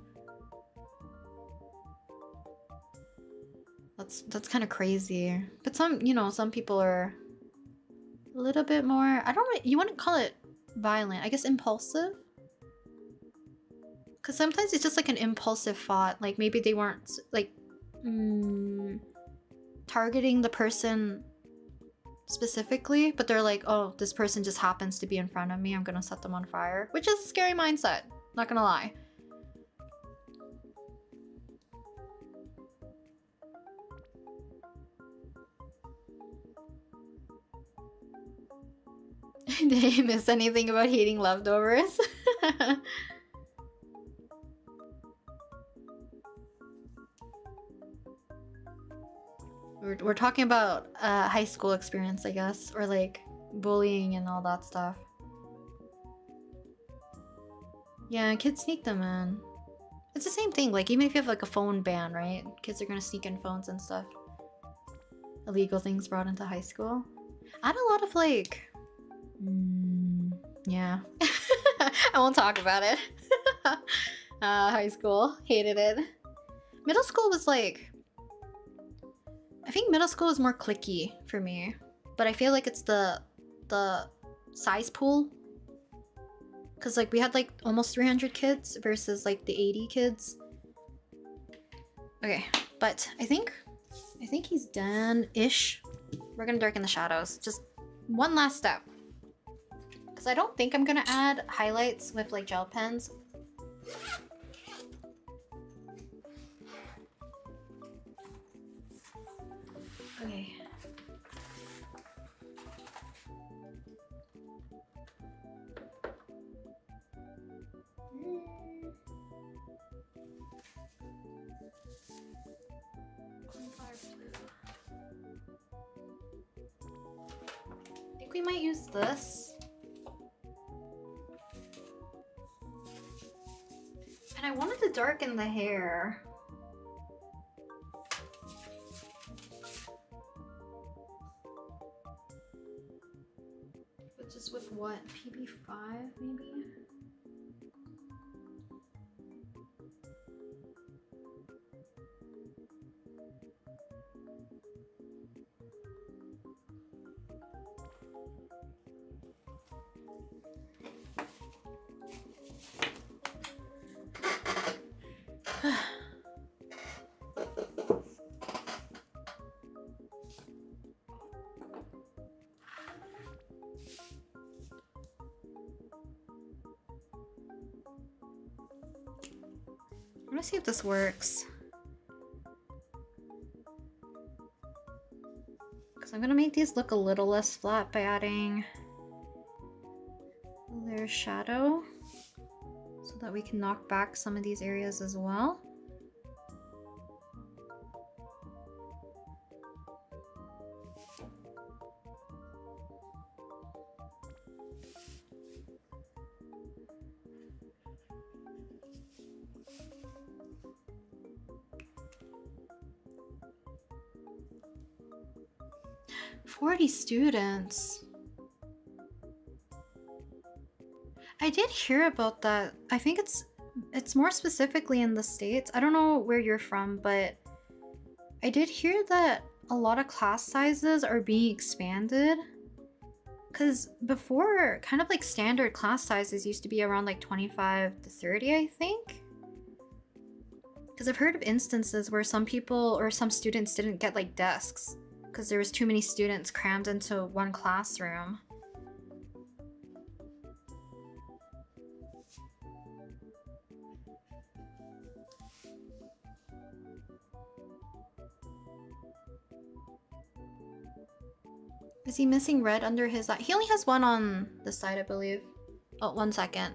That's kind of crazy. But some, you know, some people are a little bit more, I don't know, you wouldn't call it violent. I guess impulsive? Because sometimes it's just like an impulsive thought. Like maybe they weren't like targeting the person specifically, but they're like, oh, this person just happens to be in front of me, I'm gonna set them on fire. Which is a scary mindset, not gonna lie. Did I miss anything about hating leftovers? We're talking about high school experience, I guess, or like bullying and all that stuff. Yeah, kids sneak them in. It's the same thing, like even if you have like a phone ban, right? Kids are gonna sneak in phones and stuff. Illegal things brought into high school. I had a lot of like... yeah. I won't talk about it. High school, hated it. Middle school was like... I think middle school is more cliquey for me, but I feel like it's the size pool, because like we had like almost 300 kids versus like the 80 kids. Okay, but I think I think he's done-ish. We're gonna darken the shadows. Just one last step. Because I don't think I'm gonna add highlights with like gel pens. Okay. I think we might use this. And I wanted to darken the hair. But just with what? PB5 maybe? I'm gonna see if this works. Because I'm gonna make these look a little less flat by adding a layer of shadow so that we can knock back some of these areas as well. Students. I did hear about that. I think it's more specifically in the States. I don't know where you're from, but I did hear that a lot of class sizes are being expanded. Because before, kind of like standard class sizes used to be around like 25 to 30, I think. Because I've heard of instances where some people or some students didn't get like desks because there was too many students crammed into one classroom. Is he missing red under his eye? He only has one on this side, I believe. Oh, 1 second.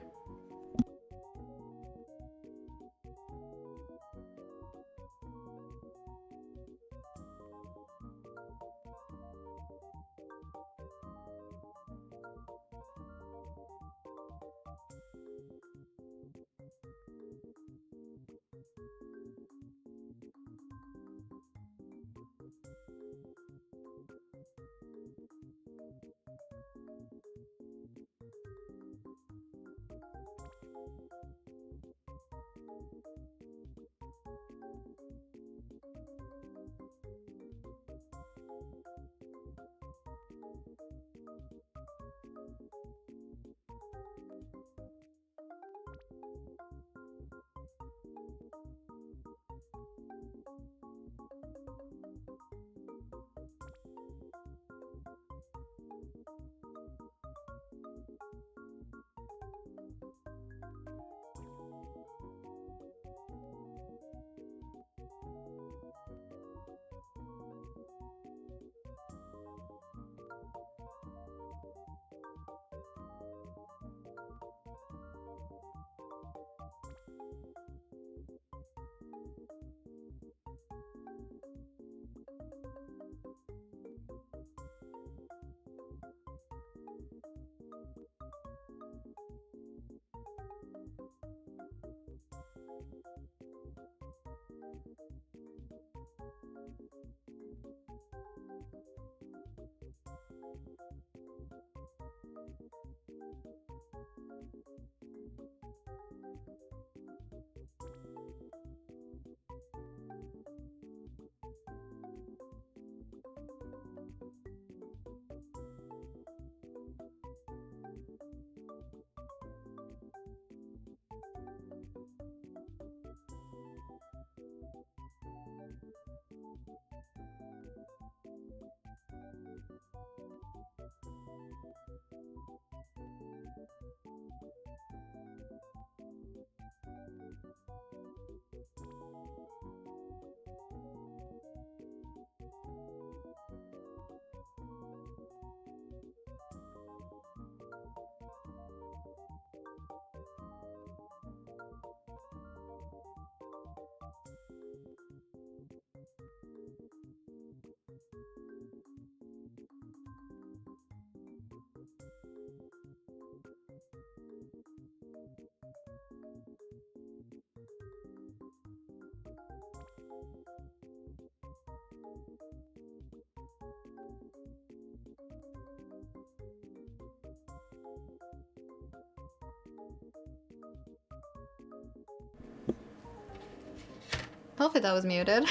Hopefully that was muted. It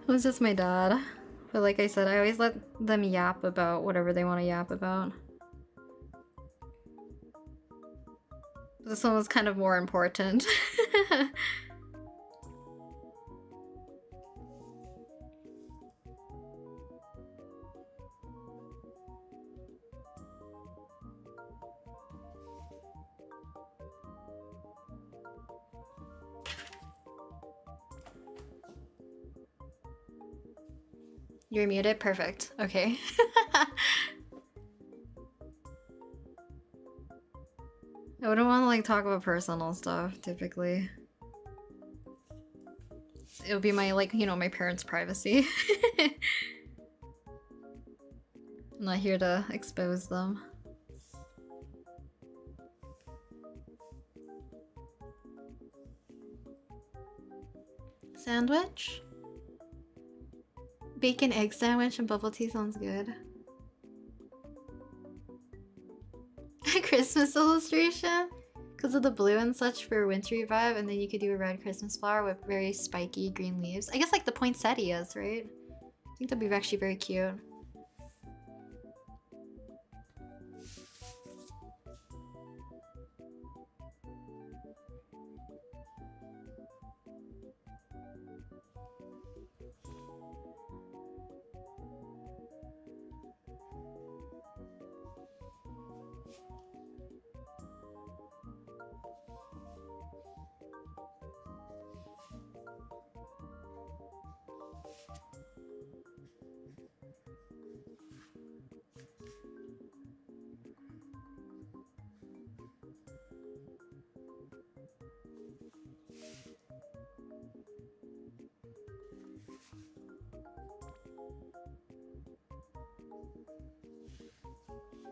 was just my dad. But like I said, I always let them yap about whatever they want to yap about. This one was kind of more important. You're muted? Perfect. Okay. I wouldn't want to like talk about personal stuff, typically. It would be my, like, you know, my parents' privacy. I'm not here to expose them. Sandwich? Bacon egg sandwich and bubble tea sounds good. A Christmas illustration? Because of the blue and such for wintry vibe, and then you could do a red Christmas flower with very spiky green leaves. I guess like the poinsettias, right? I think that'd be actually very cute.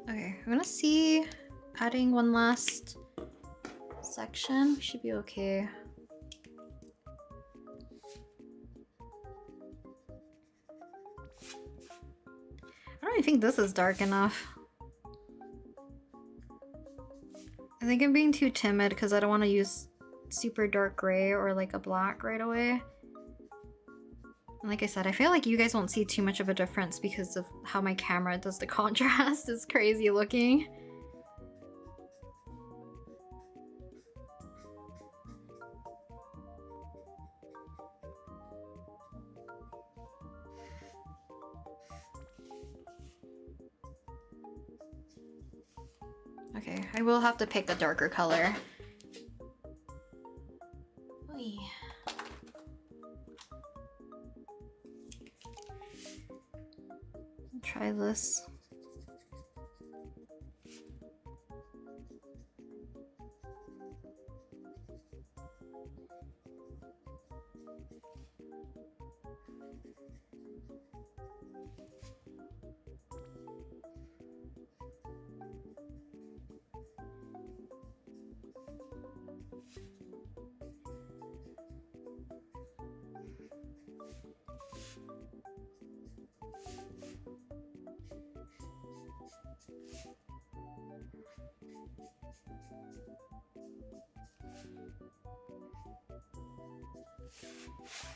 Okay, I'm gonna see adding one last section. We should be okay. I don't even think this is dark enough. I think I'm being too timid because I don't want to use super dark gray or like a black right away. And like I said, I feel like you guys won't see too much of a difference because of how my camera does the contrast. It's crazy looking. Okay, I will have to pick a darker color. Oy. Try this.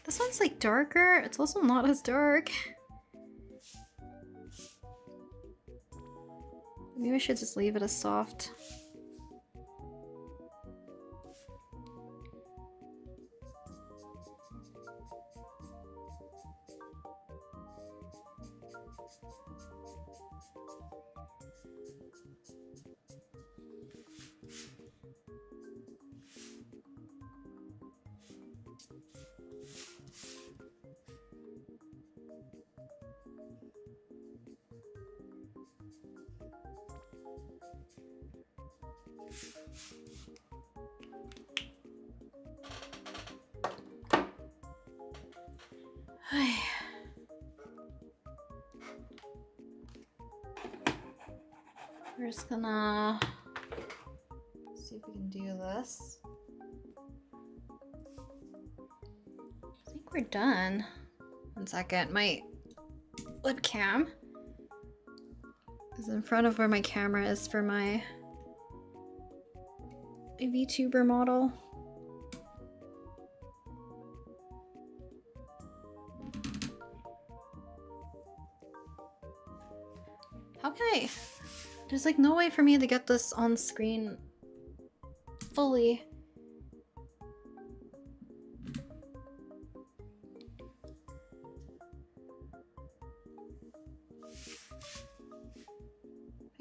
This one's like darker. It's also not as dark. Maybe I should just leave it as soft. We're just gonna we can do this. I think we're done. 1 second, my webcam is in front of where my camera is for my VTuber model. How can I? There's like no way for me to get this on screen fully.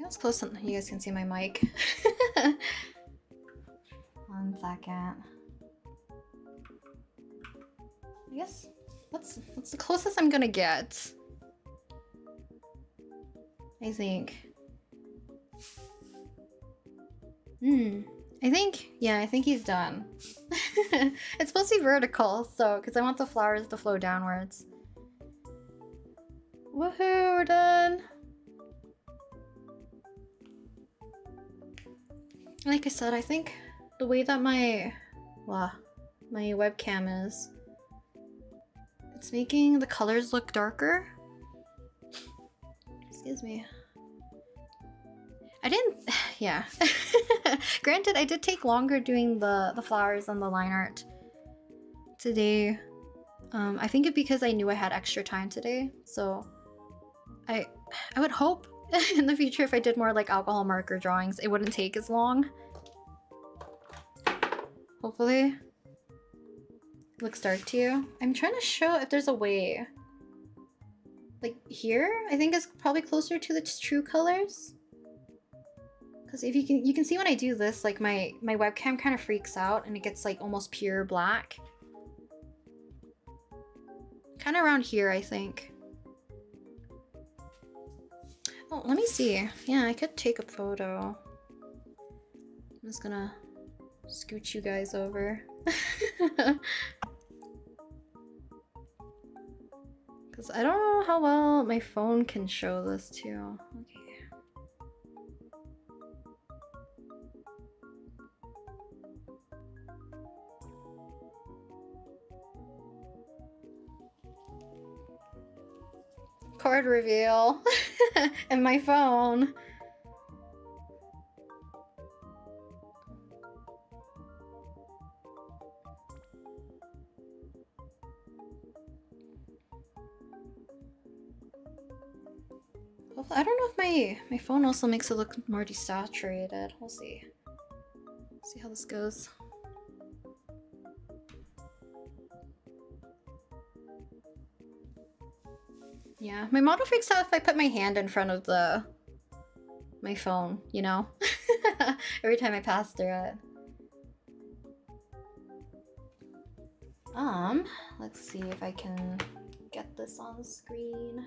That's close enough. You guys can see my mic. 1 second. I guess that's the closest I'm gonna get. I think. I think he's done. It's supposed to be vertical, so because I want the flowers to flow downwards. Woohoo, we're done. Like I said, I think the way that my webcam is, it's making the colors look darker. Excuse me. I didn't, yeah. Granted, I did take longer doing the flowers and the line art today. I think it's because I knew I had extra time today, so I would hope in the future if I did more like alcohol marker drawings, it wouldn't take as long. Hopefully. It looks dark to you. I'm trying to show if there's a way. Like here, I think it's probably closer to the true colors. Because if you can see when I do this, like my webcam kind of freaks out and it gets like almost pure black. Kind of around here, I think. Oh, let me see. Yeah, I could take a photo. I'm just gonna scooch you guys over. Because I don't know how well my phone can show this too. Okay. Card reveal and my phone. I don't know if my phone also makes it look more desaturated. We'll see. See how this goes. Yeah, my model freaks out if I put my hand in front of my phone, you know? Every time I pass through it. Let's see if I can get this on screen.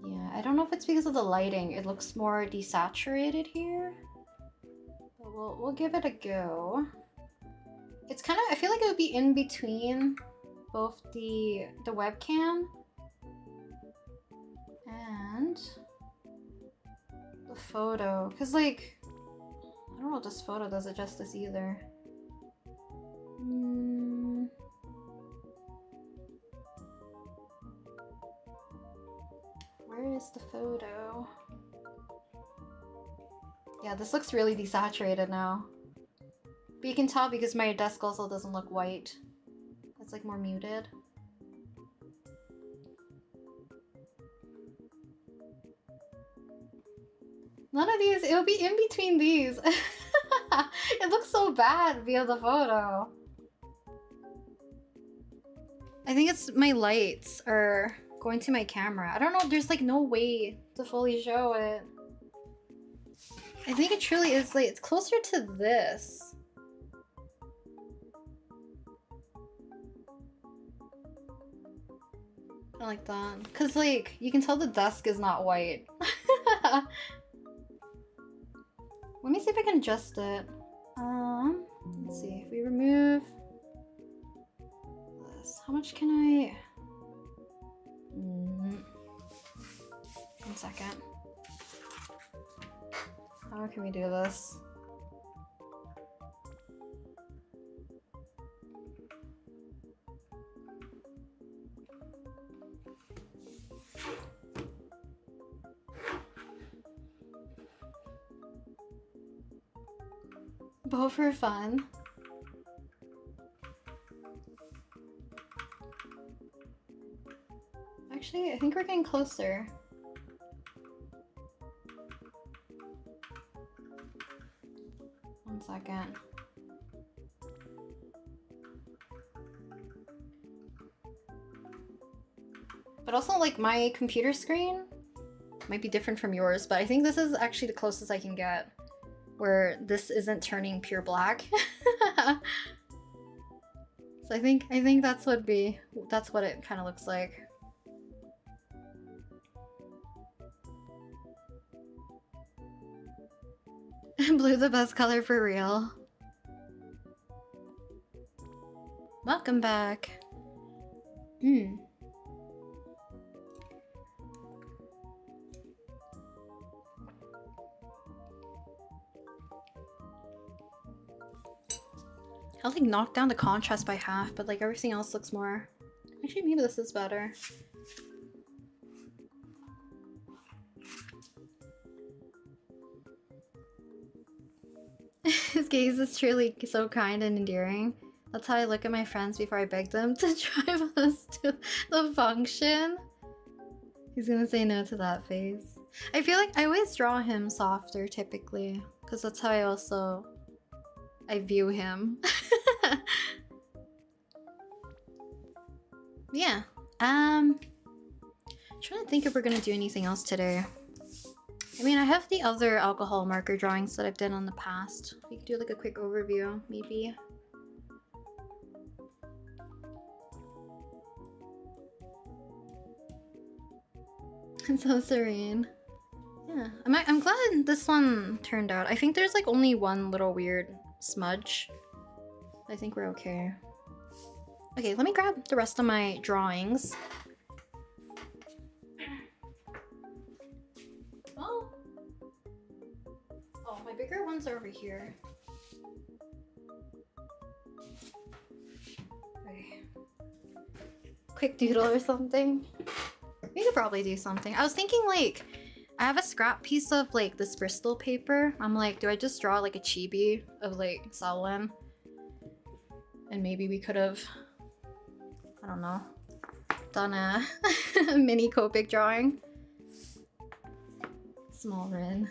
Yeah, I don't know if it's because of the lighting. It looks more desaturated here. But we'll give it a go. It's kind of, I feel like it would be in between both the webcam and the photo. Because like, I don't know if this photo does it justice either. Where is the photo? Yeah, this looks really desaturated now. But you can tell because my desk also doesn't look white. It's like more muted. None of these, it'll be in between these. It looks so bad via the photo. I think it's my lights are going to my camera. I don't know, there's like no way to fully show it. I think it truly is like, it's closer to this. I like that. Cause like, you can tell the desk is not white. Let me see if I can adjust it. Let's see, if we remove this, how much can I... second. How can we do this? Both for fun. Actually, I think we're getting closer. One second. But also, like, my computer screen might be different from yours, but I think this is actually the closest I can get, where this isn't turning pure black. So I think that's what it kind of looks like. Blue the best color for real. Welcome back. I'll like knock down the contrast by half, but like everything else looks more... Actually, maybe this is better. His gaze is truly so kind and endearing. That's how I look at my friends before I beg them to drive us to the function. He's gonna say no to that face. I feel like I always draw him softer typically, because that's how I view him. Yeah. Trying to think if we're gonna do anything else today. I mean, I have the other alcohol marker drawings that I've done in the past. We could do like a quick overview, maybe. It's so serene. Yeah, I'm glad this one turned out. I think there's like only one little weird smudge. I think we're okay. Okay, let me grab the rest of my drawings. Oh, my bigger ones are over here. Okay. Quick doodle or something. We could probably do something. I was thinking like, I have a scrap piece of like this Bristol paper. I'm like, do I just draw like a chibi of like Selwyn? And maybe we could have, I don't know, done a mini Copic drawing. Small Rin.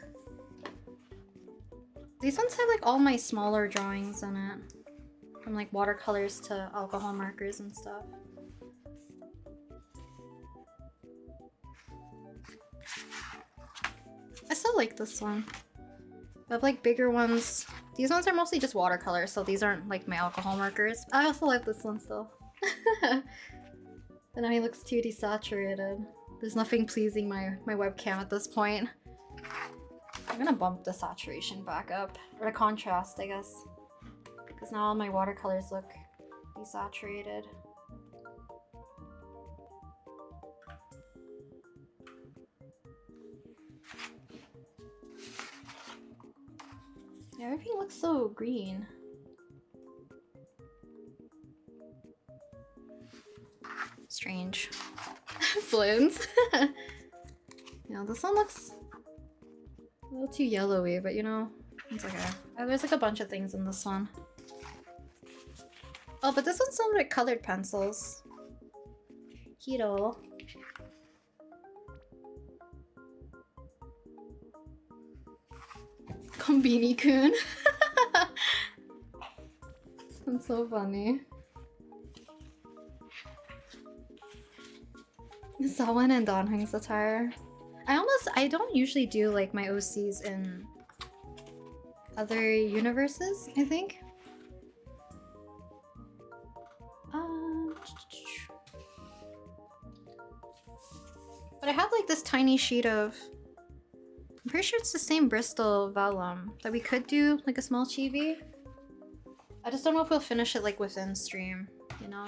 These ones have like all my smaller drawings in it. From like watercolors to alcohol markers and stuff. I still like this one. I have like bigger ones. These ones are mostly just watercolors, so these aren't like my alcohol markers. I also like this one still. But now he looks too desaturated. There's nothing pleasing my webcam at this point. I'm gonna bump the saturation back up. Or the contrast, I guess. Because now all my watercolors look desaturated. Yeah, everything looks so green. Strange. Balloons. Yeah, this one looks a little too yellowy, but you know, it's okay. There's like a bunch of things in this one. Oh, but this one's some like colored pencils. Hiro. Konbini-kun. That's so funny. Selwyn and Dan Heng's attire. I don't usually do like my OCs in other universes, I think. But I have like this tiny sheet of, I'm pretty sure it's the same Bristol Vellum that we could do like a small chibi. I just don't know if we'll finish it like within stream, you know?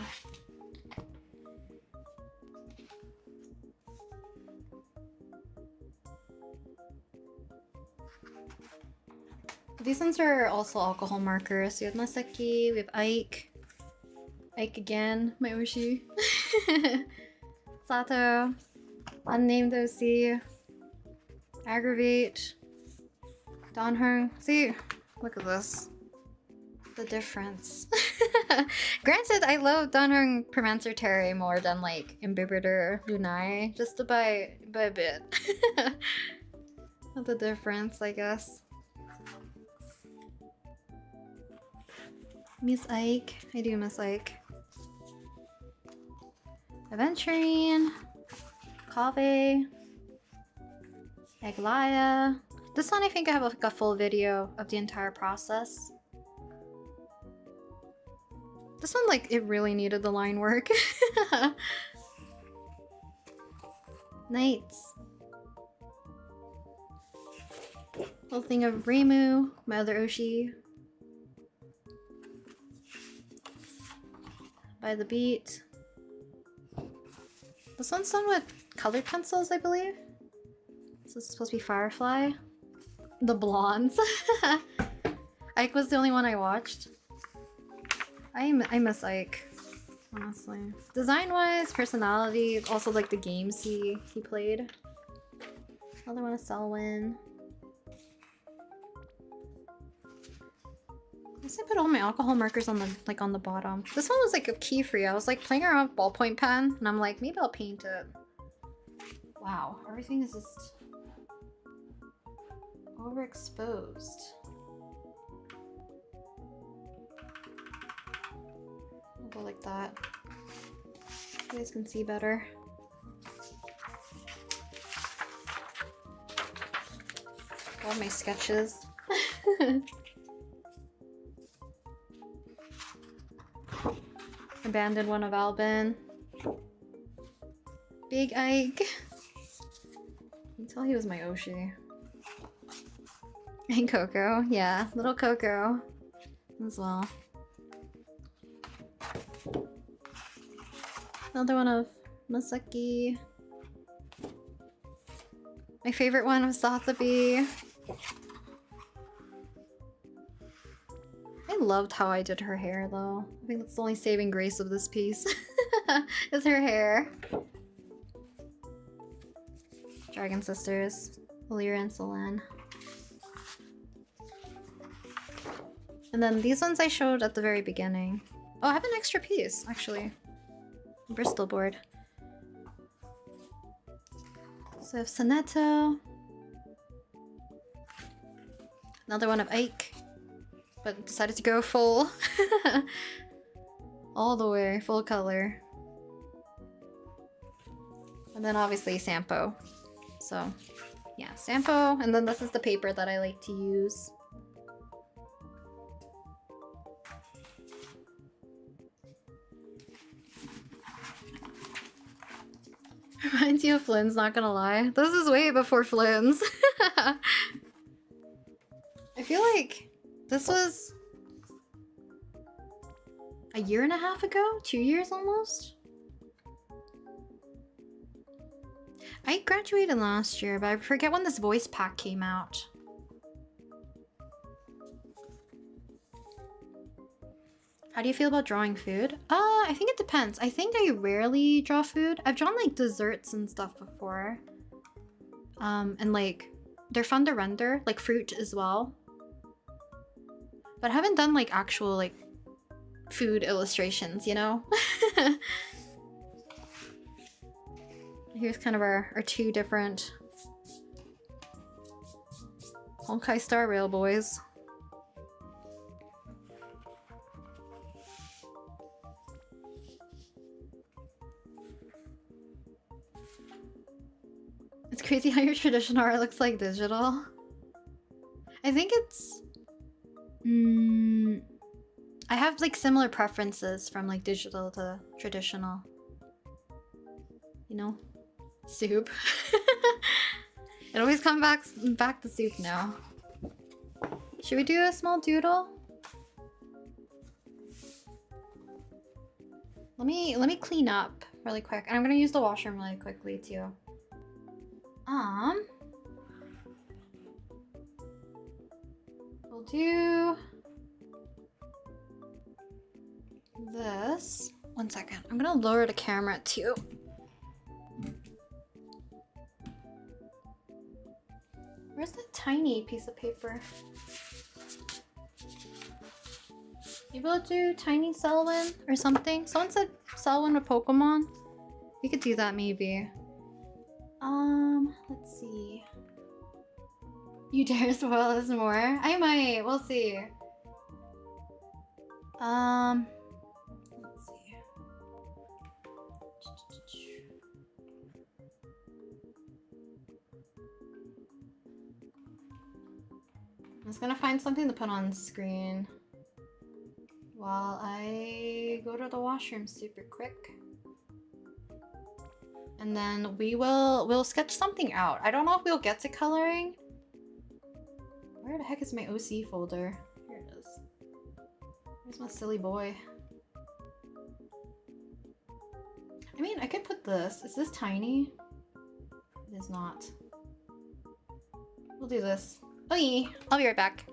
These ones are also alcohol markers. We have Masaki, we have Ike. Ike again, my Oshi. Sato. Unnamed OC. Aggravate. Dan Heng. See, look at this. The difference. Granted, I love Dan Heng Permancer Terre more than like Imbibitor Lunai, just by a bit. The difference, I guess. Miss Ike. I do miss Ike. Aventurine. Kave. Eglaya. This one I think I have like a full video of the entire process. This one, like, it really needed the line work. Knights. Whole thing of Reimu, my other Oshi. By the beat. This one's done with colored pencils, I believe. So this is supposed to be Firefly. The blondes. Ike was the only one I watched. I miss Ike, honestly. Design-wise, personality, also like the games he played. Another one is Selwyn. I guess I put all my alcohol markers on the bottom. This one was like a key free. I was like playing around with ballpoint pen, and I'm like, maybe I'll paint it. Wow, everything is just overexposed. I'll go like that. You guys can see better. All my sketches. Abandoned one of Albin. Big Ike. You can tell he was my Oshi. And Coco, yeah, little Coco as well. Another one of Masaki. My favorite one was Sotheby. I loved how I did her hair though. I think that's the only saving grace of this piece. Is her hair. Dragon Sisters. Lyra and Solan. And then these ones I showed at the very beginning. Oh, I have an extra piece, actually. Bristol board. So I have Sonetto. Another one of Ike. But decided to go full. All the way, full color. And then obviously Sampo. So, yeah, Sampo. And then this is the paper that I like to use. Reminds you of Flynn's, not gonna lie. This is way before Flynn's. I feel like this was a year and a half ago? 2 years almost? I graduated last year, but I forget when this voice pack came out. How do you feel about drawing food? I think it depends. I think I rarely draw food. I've drawn like desserts and stuff before. And like, they're fun to render, like fruit as well. But I haven't done like actual like food illustrations, you know? Here's kind of our two different Honkai Star Rail boys. It's crazy how your traditional art looks like digital. I think it's... I have like similar preferences from like digital to traditional. You know? Soup. It always comes back to soup now. Should we do a small doodle? Let me clean up really quick. And I'm gonna use the washroom really quickly too. We'll do this. 1 second. I'm gonna lower the camera too. Where's that tiny piece of paper? Maybe we'll do tiny Selwyn or something. Someone said Selwyn with Pokemon. We could do that maybe. Let's see. You dare spoil us more? I might. We'll see. Let's see. I'm just gonna find something to put on screen while I go to the washroom super quick. And then we'll sketch something out. I don't know if we'll get to coloring. Where the heck is my OC folder? Here it is. Where's my silly boy? I mean, I could put this. Is this tiny? It is not. We'll do this. Bye! I'll be right back.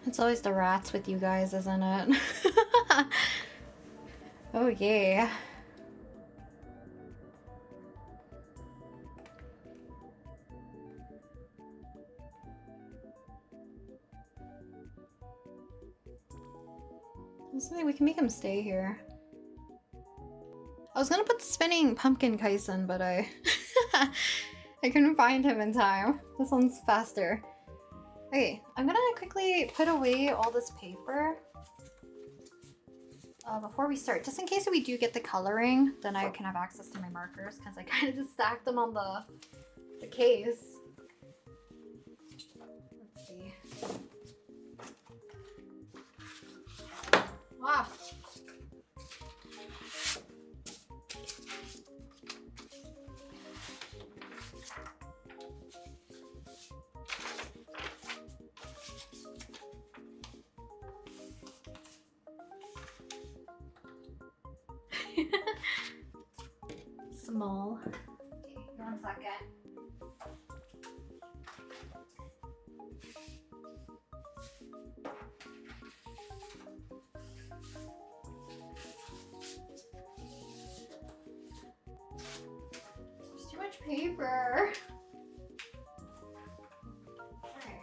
It's always the rats with you guys, isn't it? Oh yeah. Something we can make him stay here. I was gonna put the spinning pumpkin kaisen, but I I couldn't find him in time. This one's faster. Okay, I'm gonna quickly put away all this paper before we start, just in case we do get the coloring, then I can have access to my markers, because I kind of just stacked them on the case. Let's see. Wow. Small. Okay, 1 second. There's too much paper. Okay.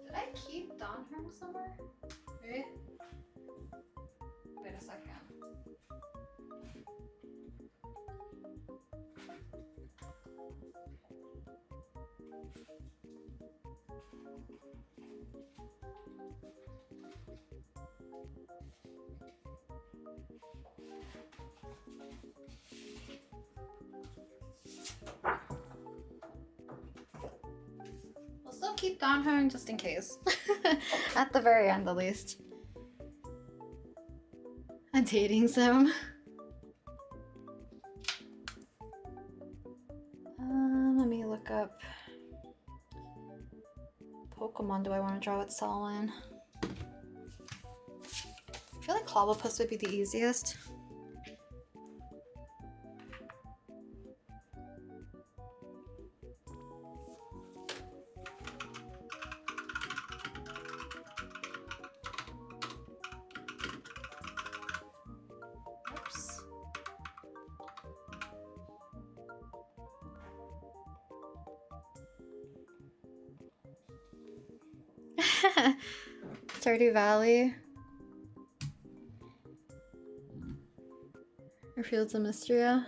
Did I keep Dan Heng somewhere? Wait. Wait a second. We'll still keep Dan Heng just in case. At the very end, at least. A dating sim. Let me look up. Pokemon do I want to draw with Solin? I feel like Clobbopus would be the easiest. Oops. Stardew Valley. Or Fields of Mystria.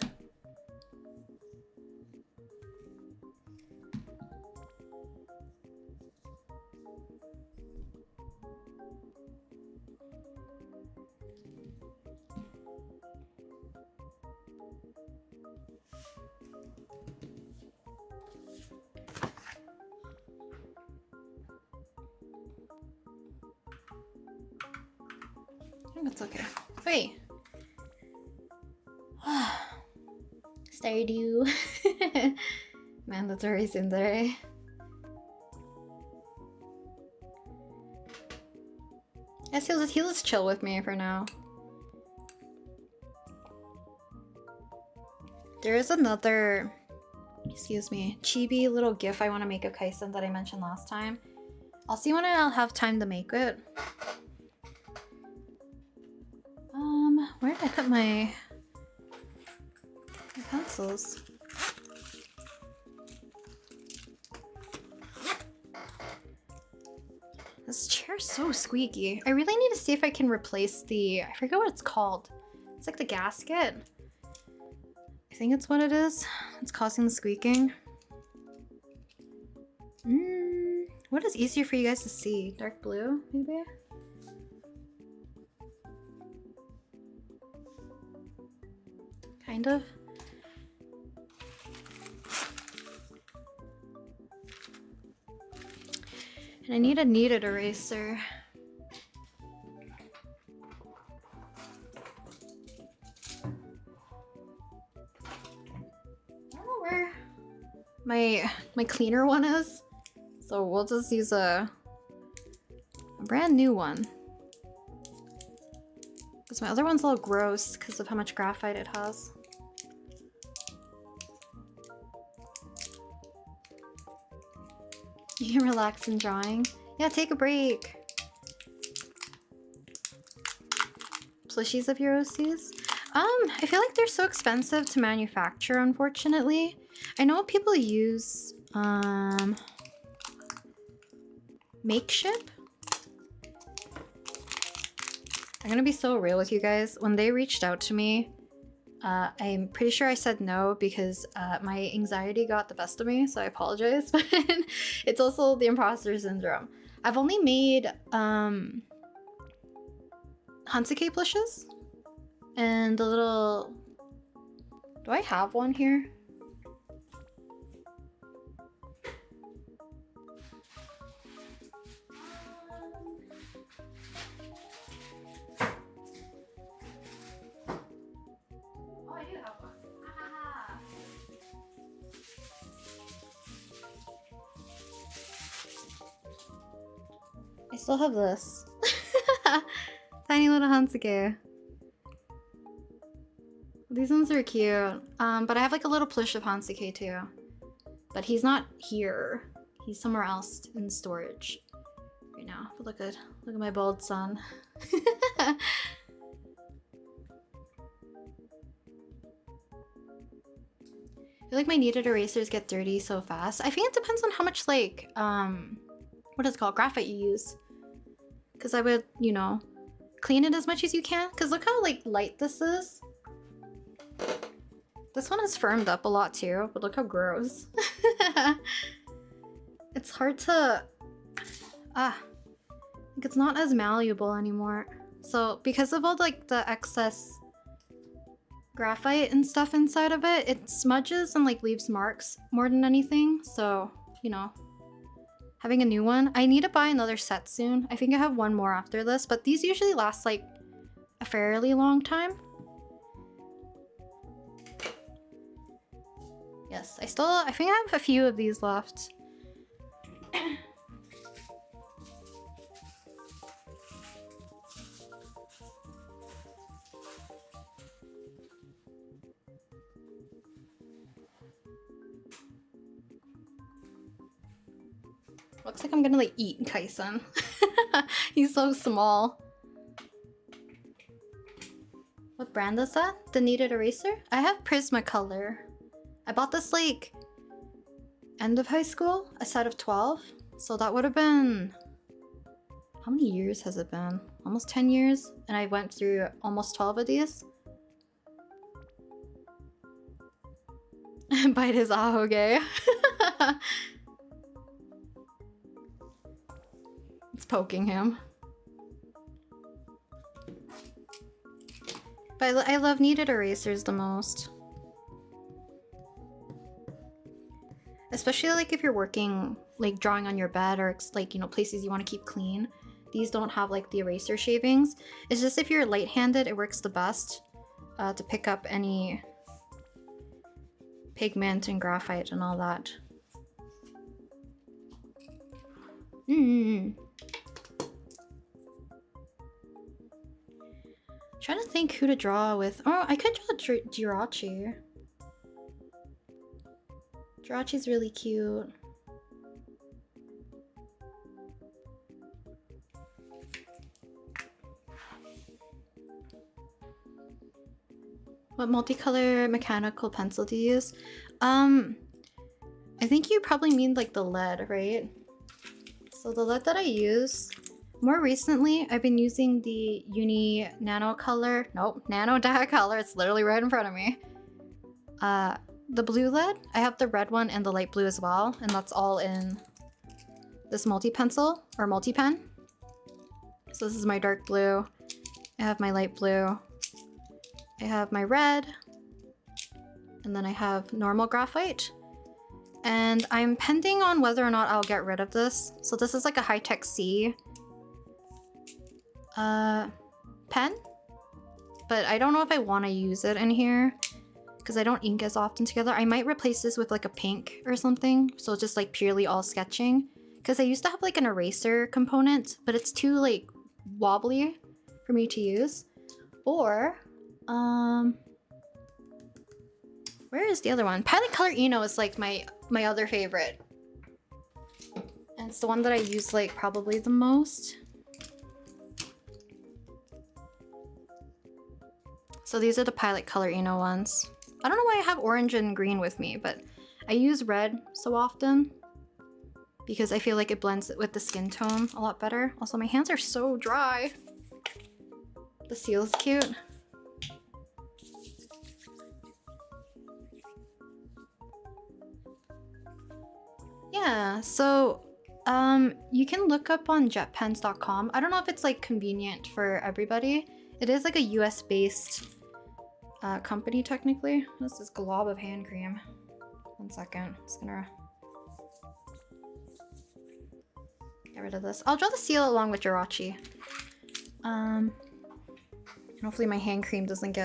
I think it's okay. Wait. Stardew. Mandatory Tsundere. Yes, he'll just chill with me for now. There is another, excuse me, chibi little gif I want to make of Kaisen that I mentioned last time. I'll see when I'll have time to make it. Where did I put my pencils? This chair's so squeaky. I really need to see if I can replace the, I forget what it's called. It's like the gasket. I think it's what it is. It's causing the squeaking. What is easier for you guys to see? Dark blue, maybe? Kind of. And I need a kneaded eraser. I don't know where my cleaner one is. So we'll just use a brand new one. Because my other one's all gross because of how much graphite it has. You can relax in drawing. Yeah, take a break. Plushies of your OCs? I feel like they're so expensive to manufacture, unfortunately. I know people use Makeship. I'm gonna be so real with you guys. When they reached out to me, I'm pretty sure I said no because my anxiety got the best of me, so I apologize. But it's also the imposter syndrome. I've only made Hansuke plushes and the little... Do I have one here? Oh, I do have one. I still have this. Tiny little Hansuke. These ones are cute. But I have like a little plush of Hansuke too. But he's not here. He's somewhere else in storage right now. But look at my bald son. I feel like my kneaded erasers get dirty so fast. I think it depends on how much like what is it called, graphite you use. Because I would, you know, clean it as much as you can. Because look how like light this is. This one has firmed up a lot too, but look how gross. It's hard to... like it's not as malleable anymore. So because of all like the excess graphite and stuff inside of it, it smudges and like leaves marks more than anything. So, you know, having a new one. I need to buy another set soon. I think I have one more after this, but these usually last like a fairly long time. Yes, I think I have a few of these left. Looks like I'm gonna like eat Kaisen. He's so small. What brand is that? The kneaded eraser? I have Prismacolor. I bought this like end of high school, a set of 12. So that would have been... How many years has it been? Almost 10 years? And I went through almost 12 of these. Bite his ahoge. It's poking him. But I love kneaded erasers the most. Especially like if you're working, like drawing on your bed or like, you know, places you want to keep clean. These don't have like the eraser shavings. It's just if you're light-handed, it works the best to pick up any pigment and graphite and all that. Trying to think who to draw with. Oh, I could draw Jirachi. Jirachi's really cute. What multicolor mechanical pencil do you use? I think you probably mean like the lead, right? So the lead that I use, more recently, I've been using the Nano Dia Color. It's literally right in front of me. The blue lead, I have the red one and the light blue as well, and that's all in this multi-pencil or multi-pen. So this is my dark blue. I have my light blue. I have my red, and then I have normal graphite. And I'm pending on whether or not I'll get rid of this. So this is like a high-tech C pen, but I don't know if I want to use it in here because I don't ink as often together. I might replace this with like a pink or something, so just like purely all sketching, because I used to have like an eraser component, but it's too like wobbly for me to use. Or where is the other one? Pilot Color Eno is like my other favorite, and it's the one that I use like probably the most. So these are the Pilot Color Eno ones. I don't know why I have orange and green with me, but I use red so often because I feel like it blends with the skin tone a lot better. Also, my hands are so dry. The seal's cute. Yeah, so you can look up on jetpens.com. I don't know if it's like convenient for everybody. It is like a US based company technically. What's this glob of hand cream? 1 second, just gonna get rid of this. I'll draw the seal along with Jirachi. Hopefully my hand cream doesn't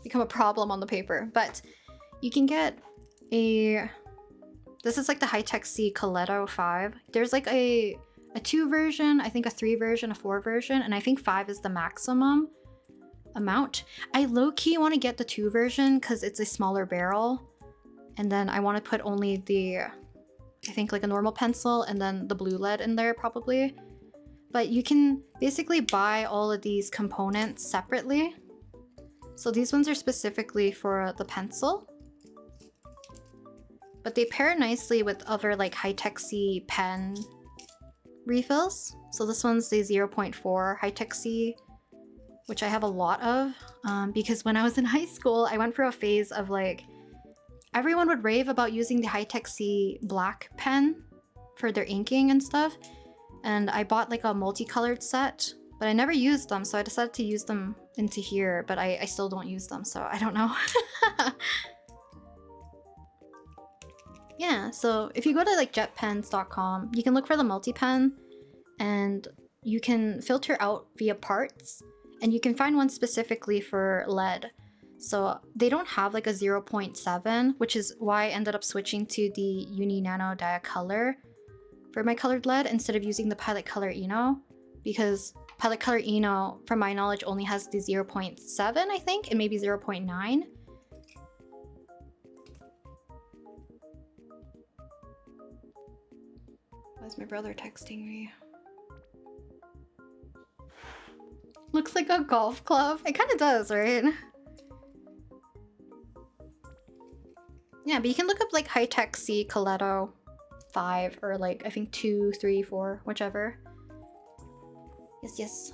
become a problem on the paper, but you can get this is like the High-Tech C Coletto 5. There's like a 2 version, I think a 3 version, a 4 version, and I think 5 is the maximum amount. I low-key want to get the 2 version because it's a smaller barrel, and then I want to put only the, I think like a normal pencil and then the blue lead in there probably. But you can basically buy all of these components separately. So these ones are specifically for the pencil, but they pair nicely with other like High-Tech C pen refills. So this one's the 0.4 High-Tech C, which I have a lot of because when I was in high school, I went through a phase of like, everyone would rave about using the High-Tech C black pen for their inking and stuff. And I bought like a multicolored set, but I never used them. So I decided to use them into here, but I still don't use them. So I don't know. Yeah, so if you go to like jetpens.com, you can look for the multi-pen and you can filter out via parts, and you can find one specifically for lead. So they don't have like a 0.7, which is why I ended up switching to the Nano Dia Color for my colored lead instead of using the Pilot Color Eno, because Pilot Color Eno, from my knowledge, only has the 0.7, I think, and maybe 0.9. Why is my brother texting me? Looks like a golf club. It kind of does, right? Yeah, but you can look up like High-Tech C Coletto 5 or like I think 2, 3, 4, whichever. Yes, yes.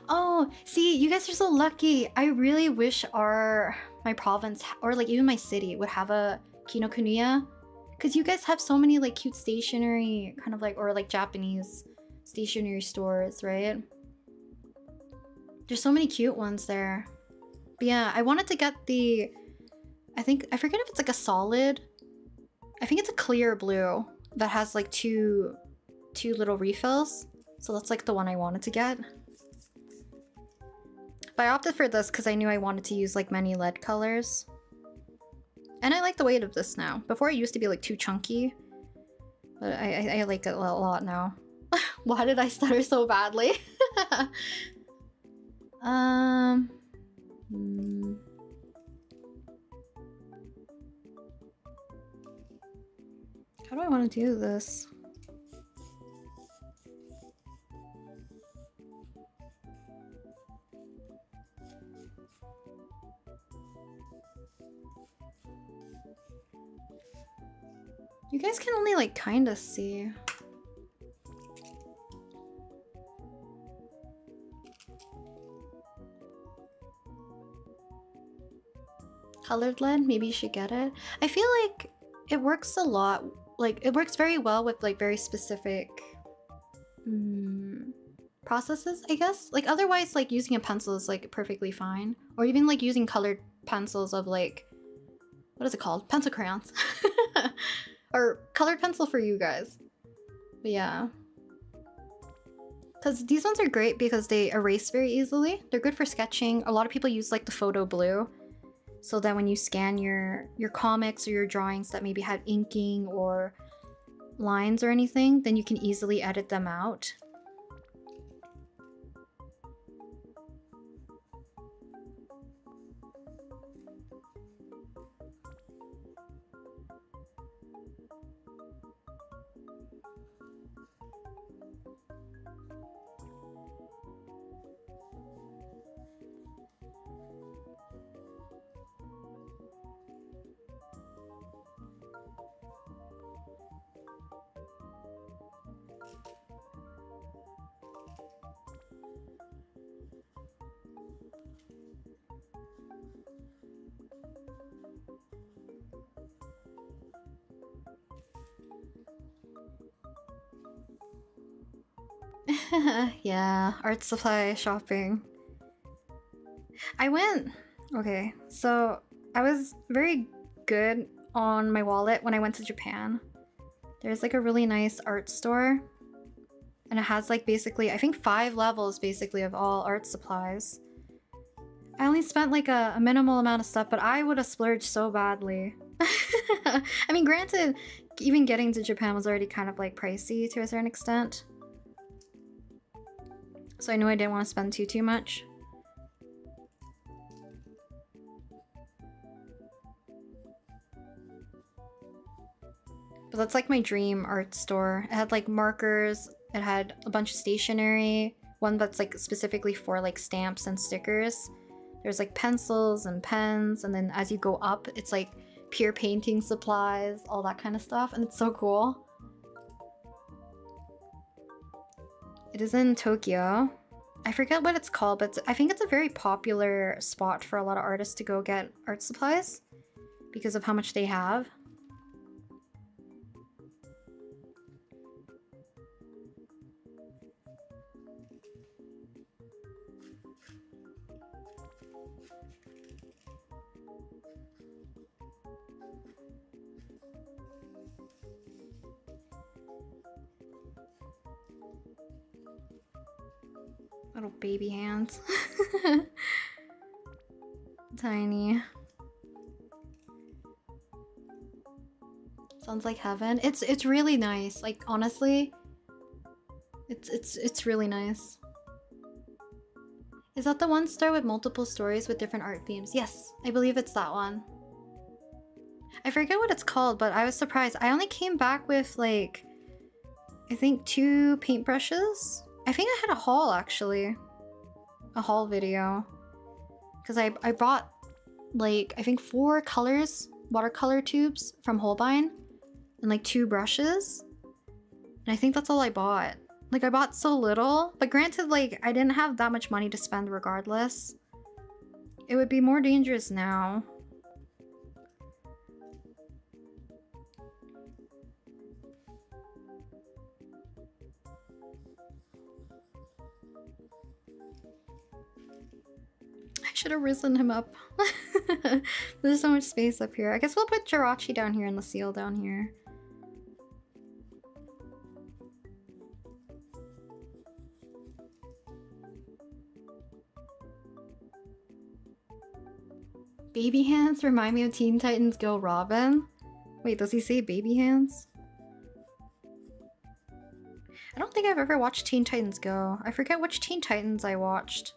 Oh, see, you guys are so lucky. I really wish my province or like even my city would have a Kinokuniya, because you guys have so many like cute stationery kind of like, or like Japanese stationery stores, right? There's so many cute ones there. But yeah, I wanted to get the, I forget if it's like a solid, I think it's a clear blue that has like two little refills. So that's like the one I wanted to get. But I opted for this because I knew I wanted to use like many lead colors. And I like the weight of this now. Before it used to be like too chunky. But I like it a lot now. Why did I stutter so badly? How do I want to do this? You guys can only like kind of see. Colored lead, maybe you should get it. I feel like it works a lot, like it works very well with like very specific processes, I guess. Like otherwise, like using a pencil is like perfectly fine. Or even like using colored pencils of like, what is it called? Pencil crayons. Or colored pencil for you guys. But yeah. Because these ones are great because they erase very easily. They're good for sketching. A lot of people use like the photo blue, so that when you scan your comics or your drawings that maybe have inking or lines or anything, then you can easily edit them out. Yeah, art supply shopping. I went... Okay, so I was very good on my wallet when I went to Japan. There's like a really nice art store. And it has like basically, I think 5 levels basically of all art supplies. I only spent like a minimal amount of stuff, but I would have splurged so badly. I mean, granted, even getting to Japan was already kind of like pricey to a certain extent. So I knew I didn't want to spend too much. But that's like my dream art store. It had like markers, it had a bunch of stationery, one that's like specifically for like stamps and stickers. There's like pencils and pens, and then as you go up, it's like pure painting supplies, all that kind of stuff, and it's so cool. It is in Tokyo. I forget what it's called, but I think it's a very popular spot for a lot of artists to go get art supplies because of how much they have. Little baby hands. Tiny. Sounds like heaven. It's really nice. Like honestly, it's really nice. Is that the one store with multiple stories with different art themes? Yes, I believe it's that one. I forget what it's called, but I was surprised. I only came back with like, I think 2 paintbrushes. I think I had a haul actually. A haul video. Because I bought like, I think 4 colors, watercolor tubes from Holbein. And like 2 brushes. And I think that's all I bought. Like I bought so little. But granted, like I didn't have that much money to spend regardless. It would be more dangerous now. I should have risen him up. There's so much space up here. I guess we'll put Jirachi down here and the seal down here. Baby hands remind me of Teen Titans Go Robin. Wait, does he say baby hands? I don't think I've ever watched Teen Titans Go. I forget which Teen Titans I watched.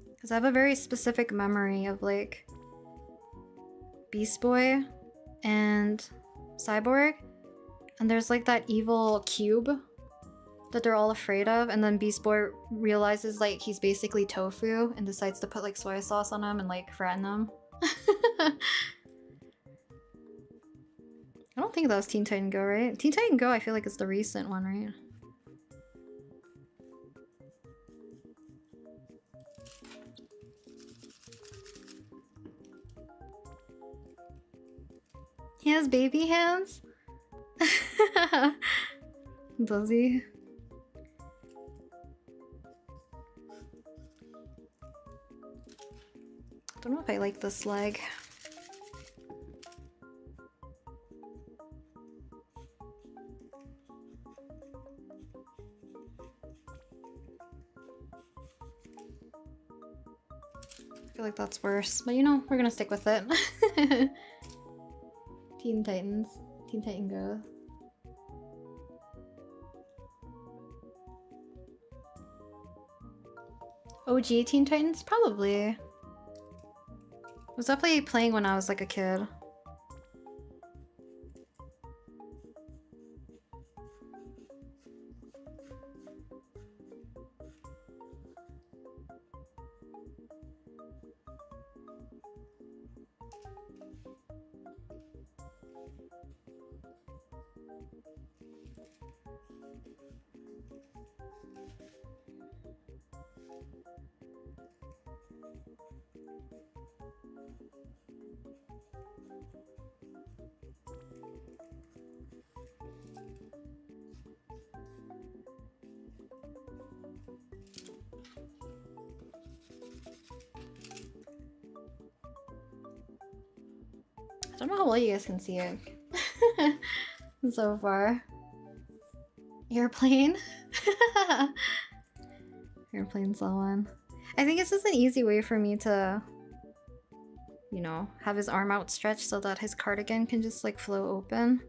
Because I have a very specific memory of like Beast Boy and Cyborg. And there's like that evil cube that they're all afraid of, and then Beast Boy realizes like he's basically tofu and decides to put like soy sauce on him and like threaten him. I don't think that was Teen Titan Go, right? Teen Titan Go I feel like it's the recent one, right? He has baby hands? Does he? I don't know if I like this leg. I feel like that's worse, but you know, we're gonna stick with it. Teen Titans. Teen Titan Go. OG Teen Titans? Probably. I was definitely playing when I was like a kid. Don't know how well you guys can see it so far. Airplane. Airplane someone. I think it's just an easy way for me to, you know, have his arm outstretched so that his cardigan can just like flow open.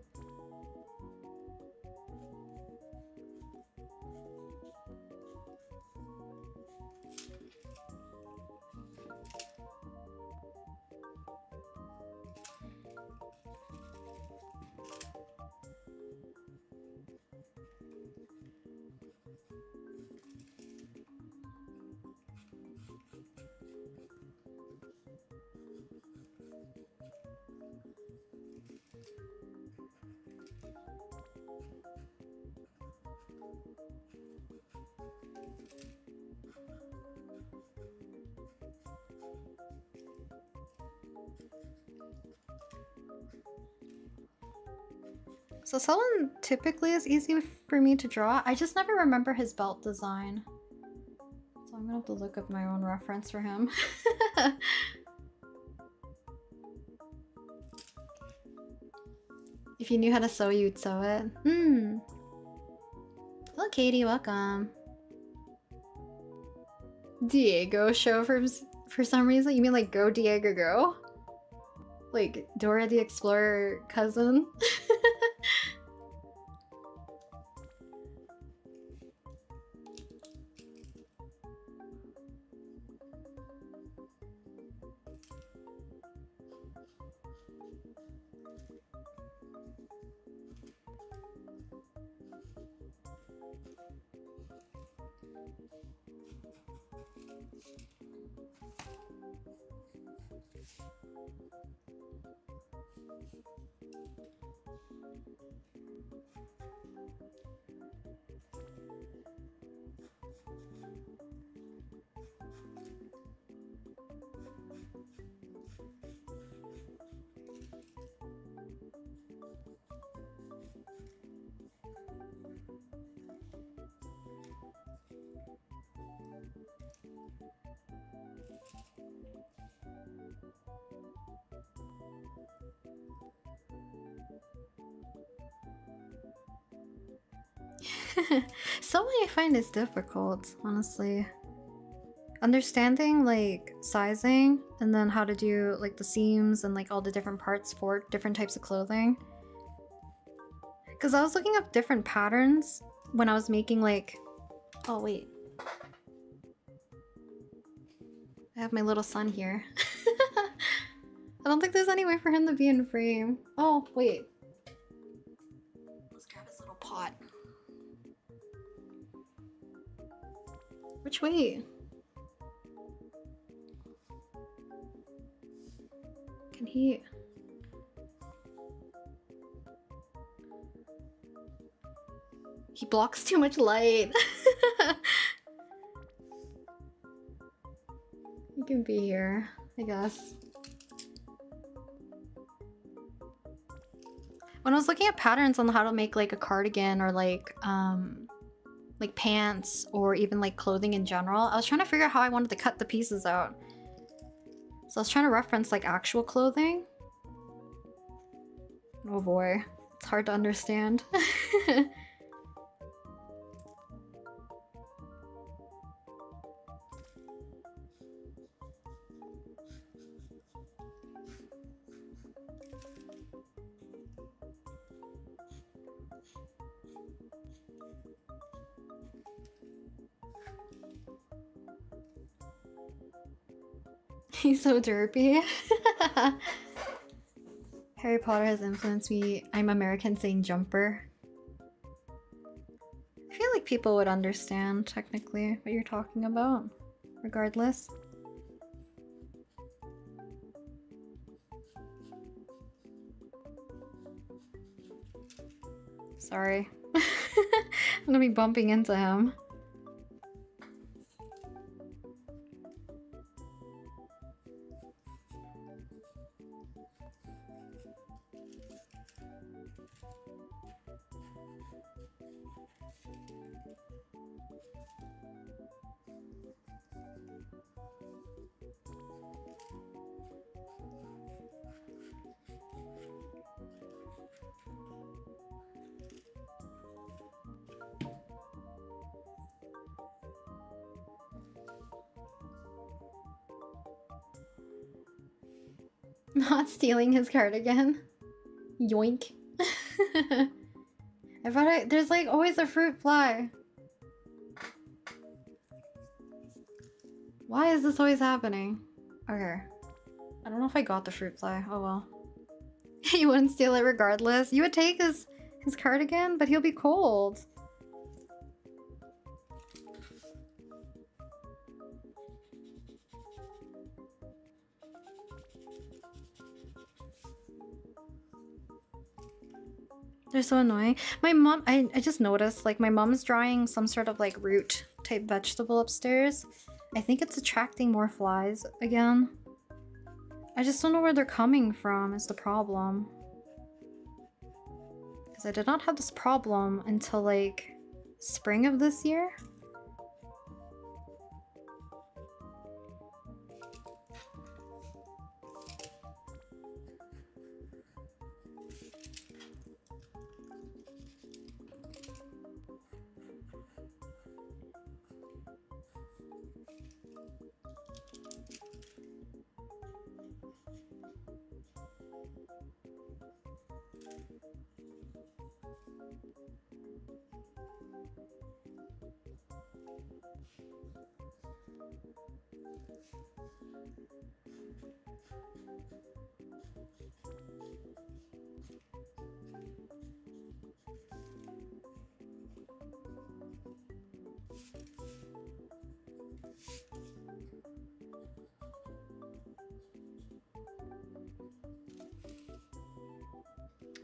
So someone typically is easy for me to draw. I just never remember his belt design. So I'm gonna have to look up my own reference for him. If you knew how to sew, you'd sew it. Hmm. Hello, Katie. Welcome. Diego show for some reason. You mean like Go Diego Go? Like Dora the Explorer cousin? Sewing I find is difficult, honestly. Understanding like sizing and then how to do like the seams and like all the different parts for different types of clothing. Because I was looking up different patterns when I was making like... Oh wait. I have my little son here. I don't think there's any way for him to be in frame. Oh, wait. Let's grab his little pot. Which way? Can he... He blocks too much light. He can be here, I guess. When I was looking at patterns on how to make like a cardigan or like pants or even like clothing in general, I was trying to figure out how I wanted to cut the pieces out. So I was trying to reference like actual clothing. Oh boy, it's hard to understand. He's so derpy. Harry Potter has influenced me. I'm American saying jumper. I feel like people would understand technically what you're talking about, regardless. Sorry. I'm gonna be bumping into him. Not stealing his cardigan. Yoink. I thought there's like always a fruit fly. Why is this always happening? Okay. I don't know if I got the fruit fly. Oh well. You wouldn't steal it regardless. You would take his cardigan, but he'll be cold. They're so annoying. My mom, I just noticed, like, my mom's drawing some sort of, like, root type vegetable upstairs. I think it's attracting more flies again. I just don't know where they're coming from is the problem. Because I did not have this problem until, like, spring of this year.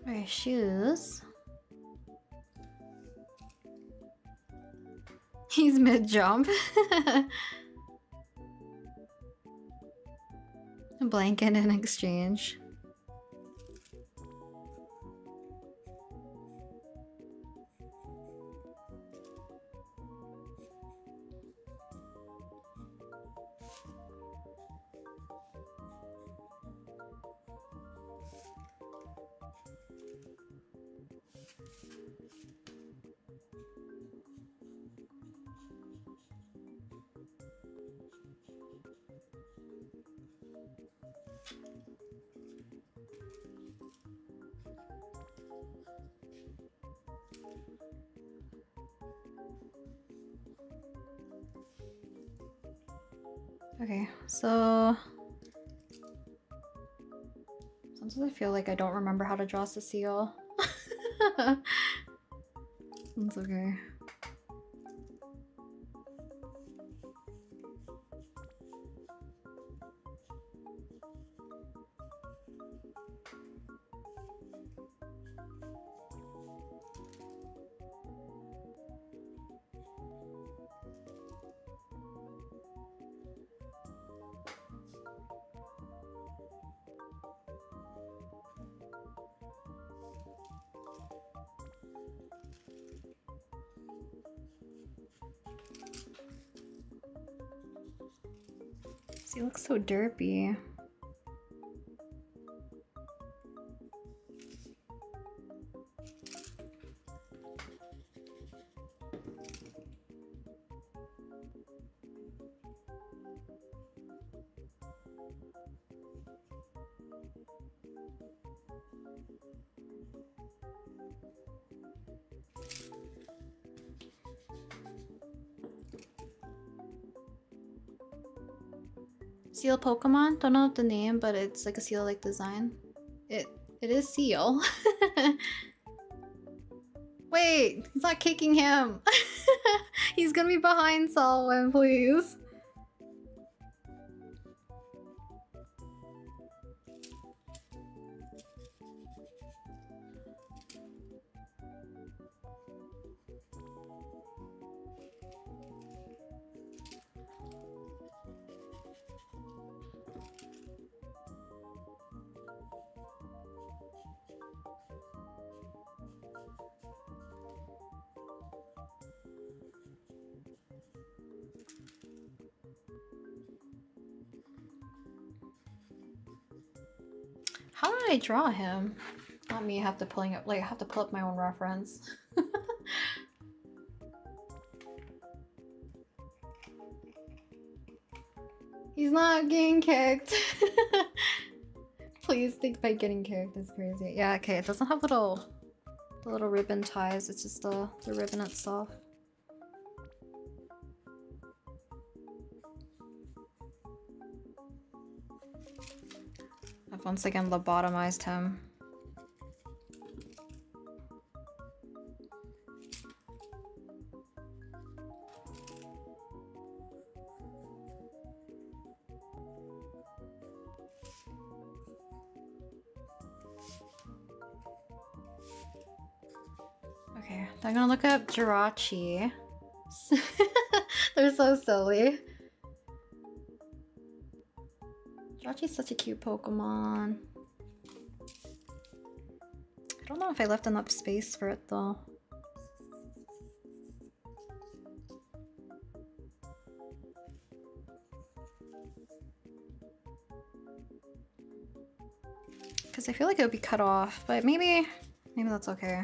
My shoes. He's mid-jump. A blanket in exchange. Okay, so sometimes I feel like I don't remember how to draw Cecile. It's okay. He looks so derpy. Seal Pokemon? Don't know the name, but it's like a seal-like design. It is Seal. Wait, he's not kicking him. He's gonna be behind Salwin, please. How did I draw him? Not me have to pulling up, like I have to pull up my own reference. He's not getting kicked. Please think by getting characters crazy. Yeah, okay, it doesn't have the little ribbon ties, it's just the ribbon itself. I've once again lobotomized him. Okay, I'm gonna look up Jirachi. They're so silly. Jirachi's such a cute Pokemon. I don't know if I left enough space for it though. Because I feel like it would be cut off, but maybe that's okay.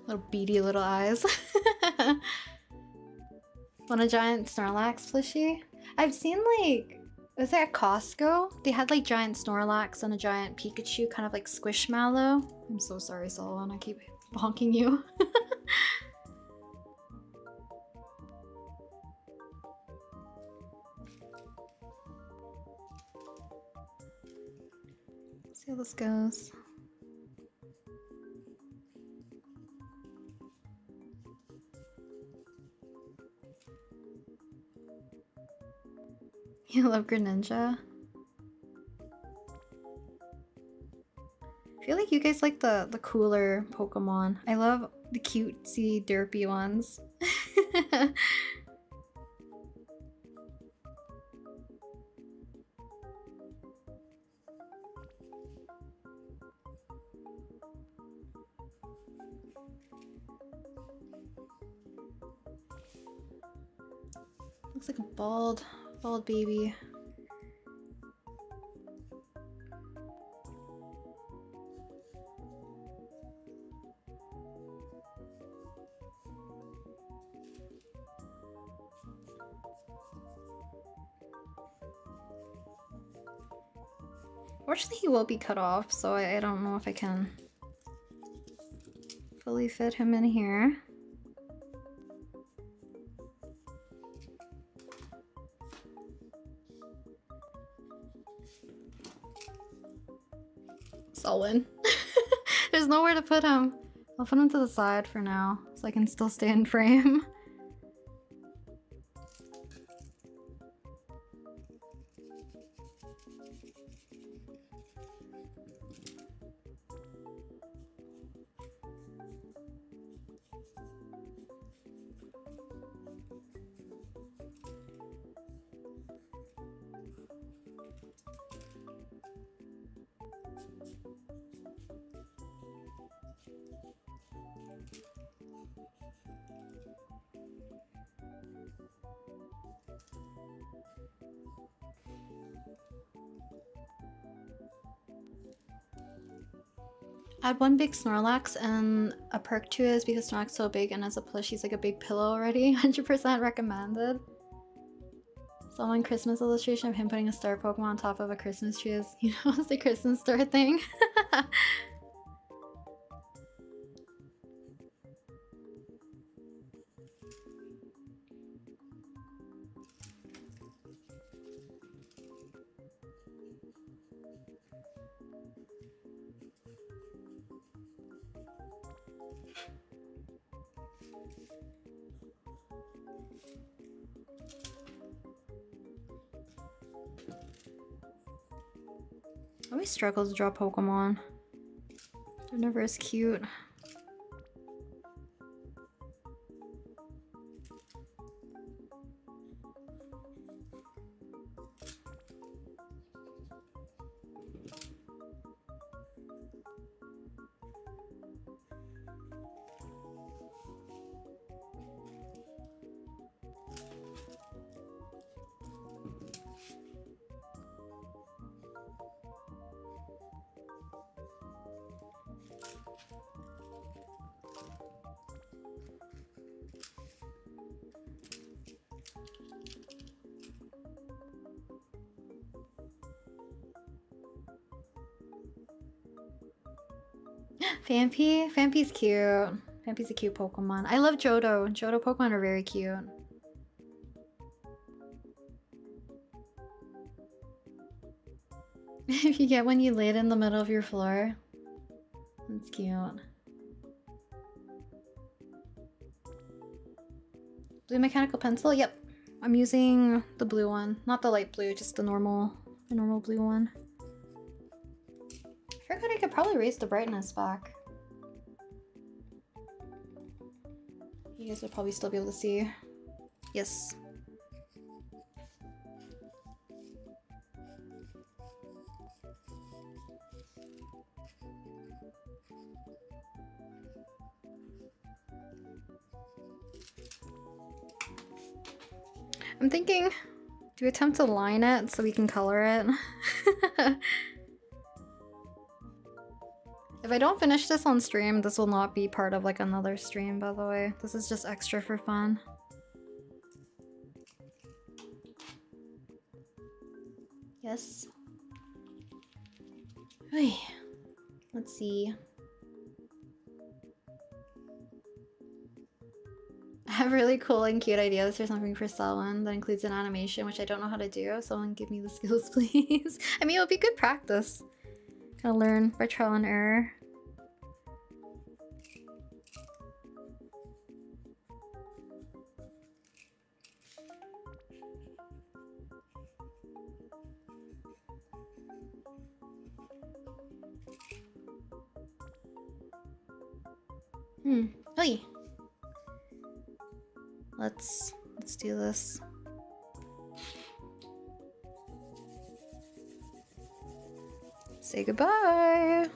Little beady little eyes. Want a giant Snorlax plushie? I've seen like, was it at Costco? They had like giant Snorlax and a giant Pikachu, kind of like Squishmallow. I'm so sorry, Solon, I keep bonking you. See how this goes. You love Greninja? I feel like you guys like the cooler Pokemon. I love the cutesy, derpy ones. Looks like a bald baby. Fortunately, he will be cut off, so I don't know if I can fully fit him in here. Sullen. There's nowhere to put him. I'll put him to the side for now, so I can still stay in frame. Add one big Snorlax and a perk to it is because Snorlax's so big and as a plush he's like a big pillow already. 100% recommended. Someone Christmas illustration of him putting a star Pokemon on top of a Christmas tree is, you know, it's the Christmas star thing. I always struggle to draw Pokemon. They're never as cute. Phanpy? Phanpy's cute. Phanpy's a cute Pokemon. I love Johto. Johto Pokemon are very cute. If you get one, you lay it in the middle of your floor. That's cute. Blue mechanical pencil? Yep. I'm using the blue one. Not the light blue, just the normal blue one. I forgot I could probably raise the brightness back. You guys would probably still be able to see. Yes. I'm thinking, do we attempt to line it so we can color it? If I don't finish this on stream, this will not be part of like another stream, by the way. This is just extra for fun. Yes. Hey, let's see. I have really cool and cute ideas for something for Selwyn that includes an animation, which I don't know how to do. Someone give me the skills, please. I mean, it would be good practice. Gotta learn by trial and error. Oi. Let's do this. Say goodbye.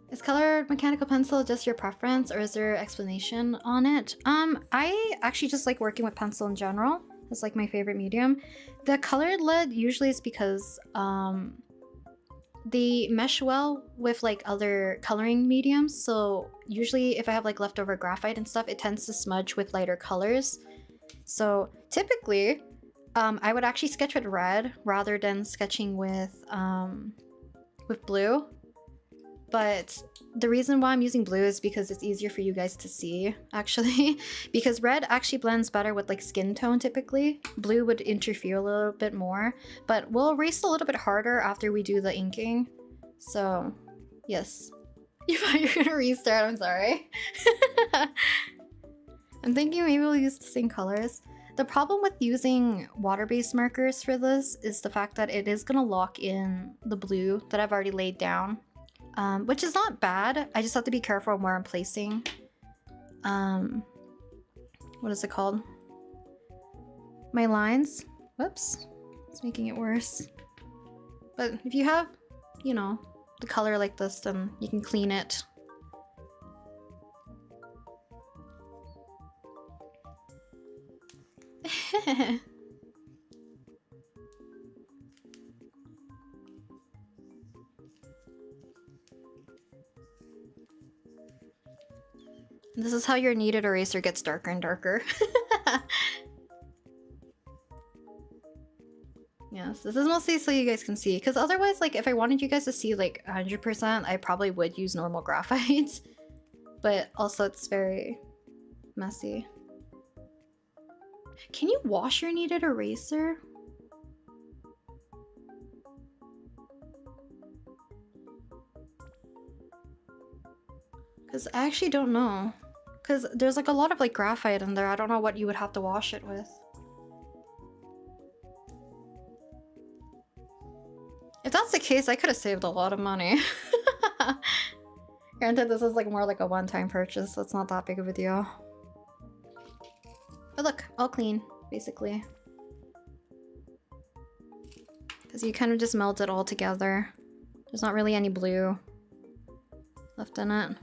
Is colored mechanical pencil just your preference, or is there explanation on it? I actually just like working with pencil in general. It's like my favorite medium. The colored lead usually is because they mesh well with like other coloring mediums. So usually if I have like leftover graphite and stuff, it tends to smudge with lighter colors. So typically, I would actually sketch with red rather than sketching with blue. But the reason why I'm using blue is because it's easier for you guys to see, actually. Because red actually blends better with like skin tone typically. Blue would interfere a little bit more, but we'll erase a little bit harder after we do the inking. So, yes. You thought you were gonna restart, I'm sorry. I'm thinking maybe we'll use the same colors. The problem with using water-based markers for this is the fact that it is gonna lock in the blue that I've already laid down. Which is not bad. I just have to be careful on where I'm placing. What is it called? My lines. Whoops. It's making it worse. But if you have, you know, the color like this, then you can clean it. This is how your kneaded eraser gets darker and darker. Yes, this is mostly so you guys can see, because otherwise, like, if I wanted you guys to see, like, 100%, I probably would use normal graphite. But also, it's very messy. Can you wash your kneaded eraser? Because I actually don't know. Because there's like a lot of like graphite in there. I don't know what you would have to wash it with. If that's the case, I could have saved a lot of money. Granted, this is like more like a one-time purchase, so it's not that big of a deal. But look, all clean, basically. Because you kind of just melt it all together. There's not really any blue left in it.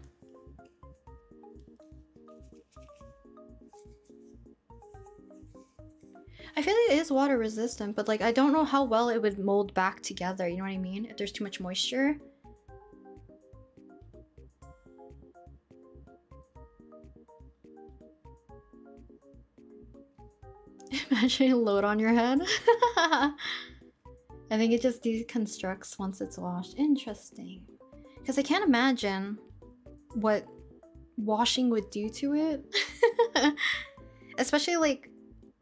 I feel like it is water resistant, but like I don't know how well it would mold back together, you know what I mean? If there's too much moisture. Imagine a load on your head. I think it just deconstructs once it's washed. Interesting. Because I can't imagine what washing would do to it. Especially like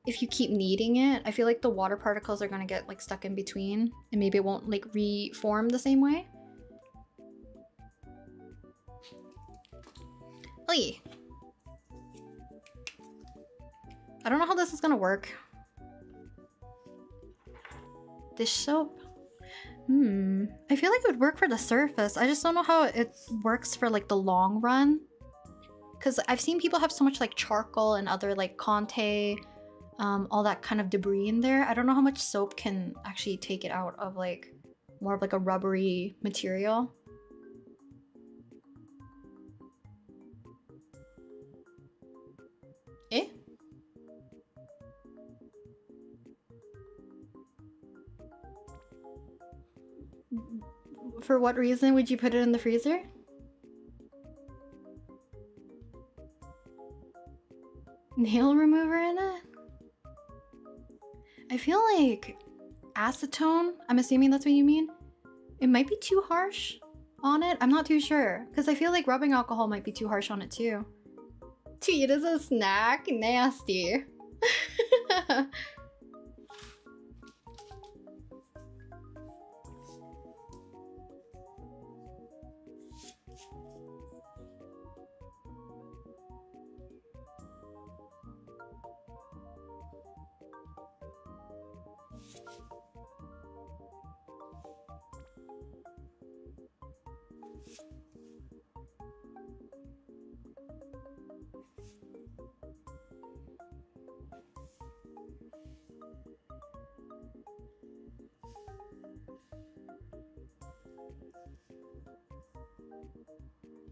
if you keep kneading it, I feel like the water particles are gonna get like stuck in between and maybe it won't like reform the same way. Oy. I don't know how this is gonna work. Dish soap. I feel like it would work for the surface. I just don't know how it works for like the long run. Because I've seen people have so much like charcoal and other like Conte, all that kind of debris in there. I don't know how much soap can actually take it out of like more of like a rubbery material. Eh? For what reason would you put it in the freezer? Nail remover in it? I feel like acetone, I'm assuming that's what you mean. It might be too harsh on it. I'm not too sure. Because I feel like rubbing alcohol might be too harsh on it too. To eat as a snack? Nasty.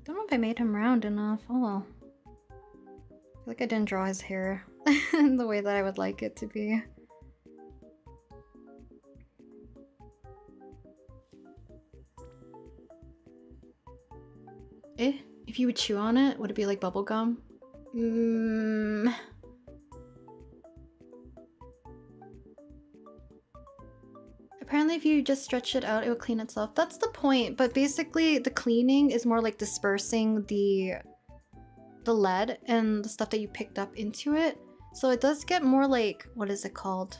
Don't know if I made him round enough. Oh well. I feel like I didn't draw his hair the way that I would like it to be. If you would chew on it, would it be like bubble gum? Apparently if you just stretch it out, it will clean itself. That's the point, but basically the cleaning is more like dispersing the lead and the stuff that you picked up into it. So it does get more like, what is it called?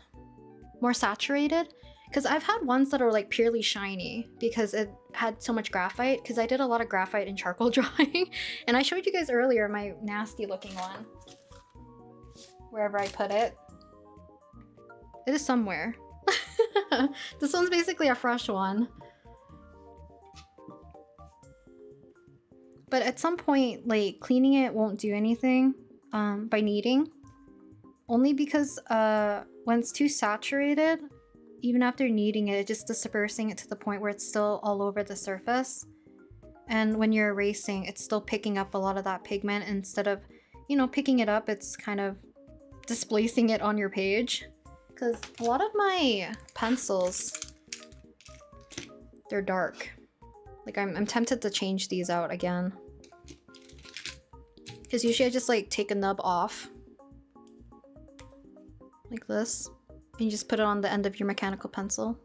More saturated. Because I've had ones that are like purely shiny because it had so much graphite, because I did a lot of graphite and charcoal drawing. And I showed you guys earlier my nasty looking one. Wherever I put it. It is somewhere. This one's basically a fresh one. But at some point, like, cleaning it won't do anything by kneading. Only because when it's too saturated, even after kneading it, it's just dispersing it to the point where it's still all over the surface. And when you're erasing, it's still picking up a lot of that pigment. Instead of, you know, picking it up, it's kind of displacing it on your page. Because a lot of my pencils, they're dark. Like, I'm tempted to change these out again. Because usually I just, like, take a nub off. Like this. And you just put it on the end of your mechanical pencil.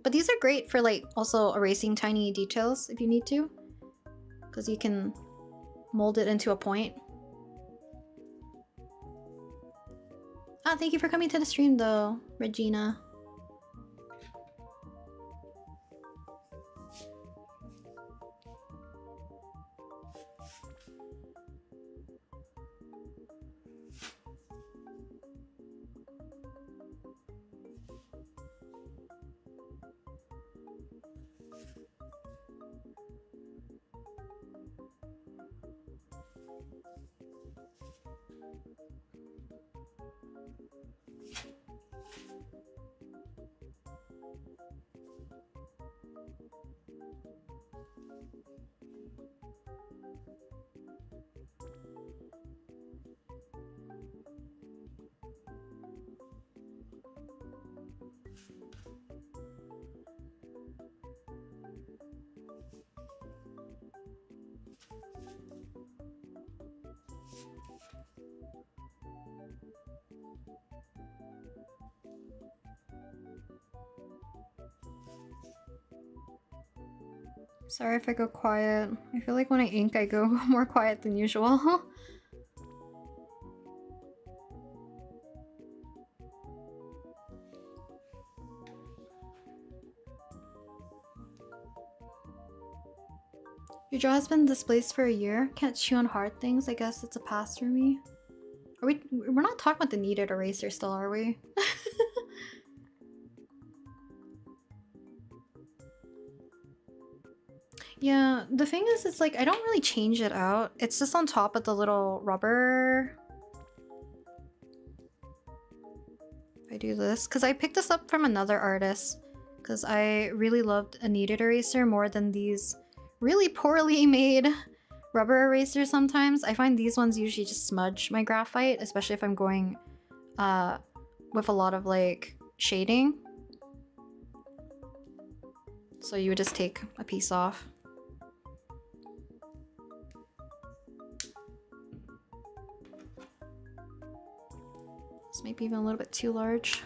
But these are great for, like, also erasing tiny details if you need to. Because you can mold it into a point. Ah, thank you for coming to the stream though, Regina. Sorry if I go quiet. I feel like when I ink, I go more quiet than usual. Your jaw has been displaced for a year. Can't chew on hard things. I guess it's a pass for me. Are we? We're not talking about the kneaded eraser still, are we? Yeah, the thing is, it's like I don't really change it out. It's just on top of the little rubber. If I do this, because I picked this up from another artist, because I really loved a kneaded eraser more than these really poorly made rubber erasers sometimes. I find these ones usually just smudge my graphite, especially if I'm going with a lot of like shading. So you would just take a piece off. This might be even a little bit too large.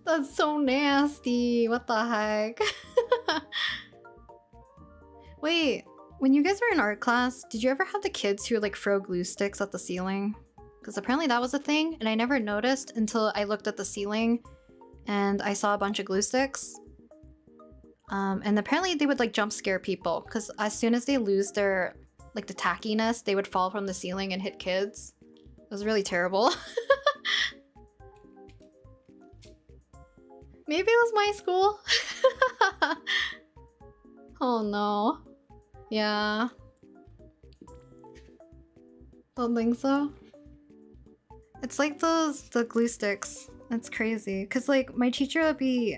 That's so nasty. What the heck? Wait, when you guys were in art class, did you ever have the kids who like throw glue sticks at the ceiling? Because apparently that was a thing, and I never noticed until I looked at the ceiling and I saw a bunch of glue sticks. And apparently they would like jump scare people, because as soon as they lose their like the tackiness, they would fall from the ceiling and hit kids. It was really terrible. Maybe it was my school. Oh no. Yeah. Don't think so. It's like the glue sticks. That's crazy. Cause like my teacher would be,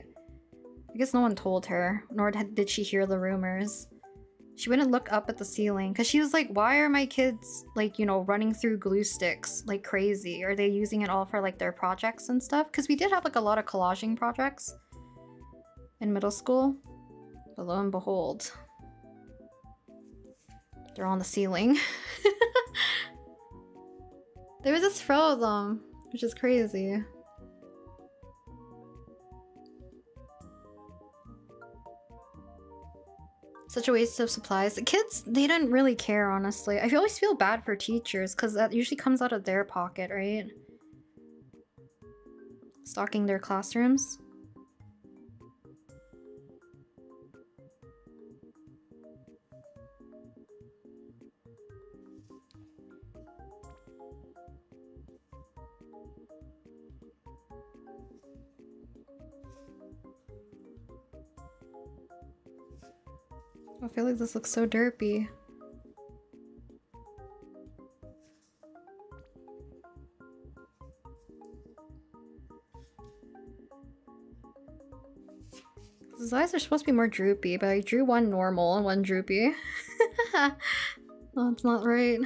I guess no one told her, nor did she hear the rumors. She wouldn't look up at the ceiling because she was like, why are my kids like, you know, running through glue sticks like crazy? Are they using it all for like their projects and stuff? Because we did have like a lot of collaging projects in middle school. But lo and behold, they're on the ceiling. They would just throw them, which is crazy. Such a waste of supplies. The kids, they didn't really care, honestly. I always feel bad for teachers because that usually comes out of their pocket, right? Stocking their classrooms. I feel like this looks so derpy. His eyes are supposed to be more droopy, but I drew one normal and one droopy. No, it's not right.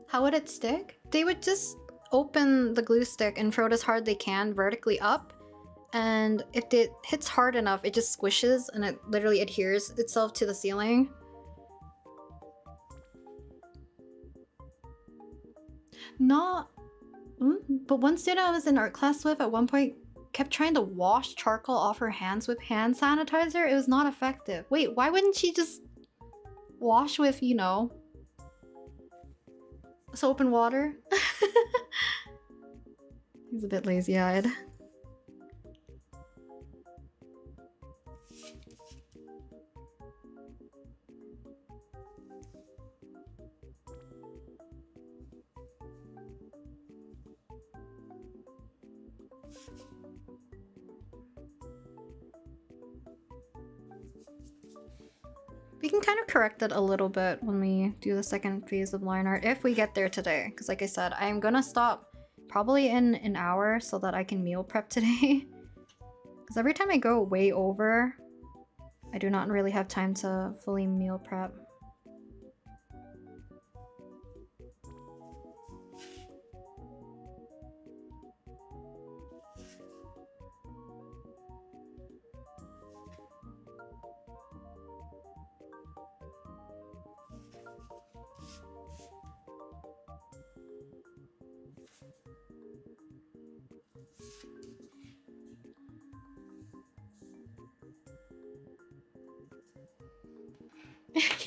How would it stick? They would just open the glue stick and throw it as hard they can vertically up. And if it hits hard enough, it just squishes and it literally adheres itself to the ceiling. Not... But one student I was in art class with at one point kept trying to wash charcoal off her hands with hand sanitizer. It was not effective. Wait, why wouldn't she just wash with, you know, soap and water? He's a bit lazy-eyed. We can kind of correct it a little bit when we do the second phase of line art, if we get there today. Because like I said, I'm gonna stop probably in an hour so that I can meal prep today. Because every time I go way over, I do not really have time to fully meal prep.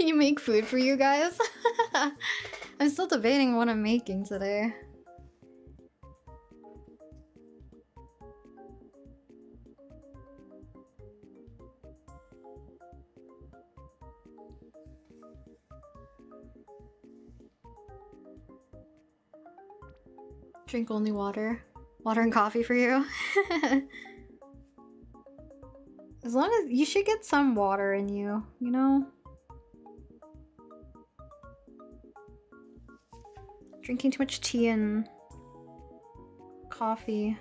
Can you make food for you guys? I'm still debating what I'm making today. Drink only water. Water and coffee for you. As long as you should get some water in you, you know? Drinking too much tea and coffee.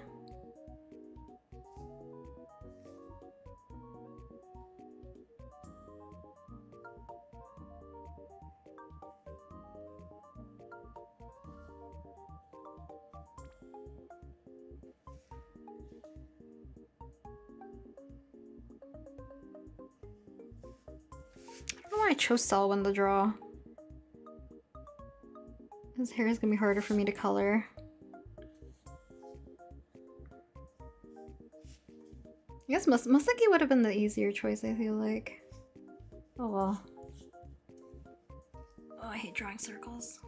I don't know why I chose Selwyn to draw. His hair is gonna be harder for me to color. I guess Museki would have been the easier choice, I feel like. Oh well. Oh, I hate drawing circles.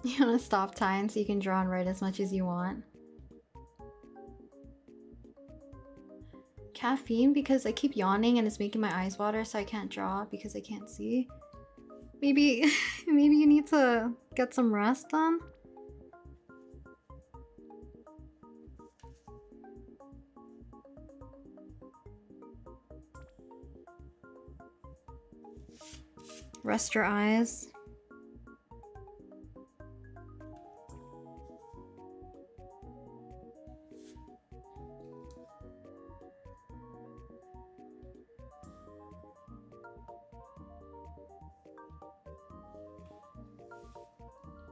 You wanna stop time so you can draw and write as much as you want? Caffeine, because I keep yawning and it's making my eyes water, so I can't draw because I can't see. Maybe maybe you need to get some rest then? Rest your eyes.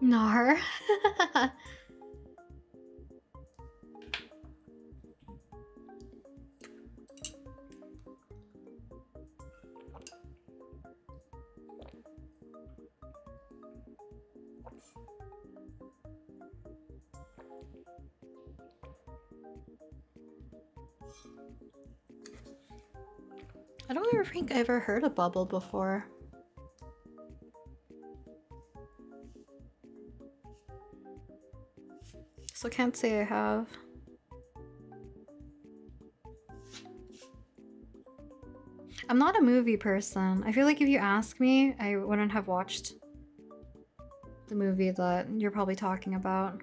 Nar. I don't ever think I ever heard a bubble before. So can't say I have. I'm not a movie person. I feel like if you ask me, I wouldn't have watched the movie that you're probably talking about.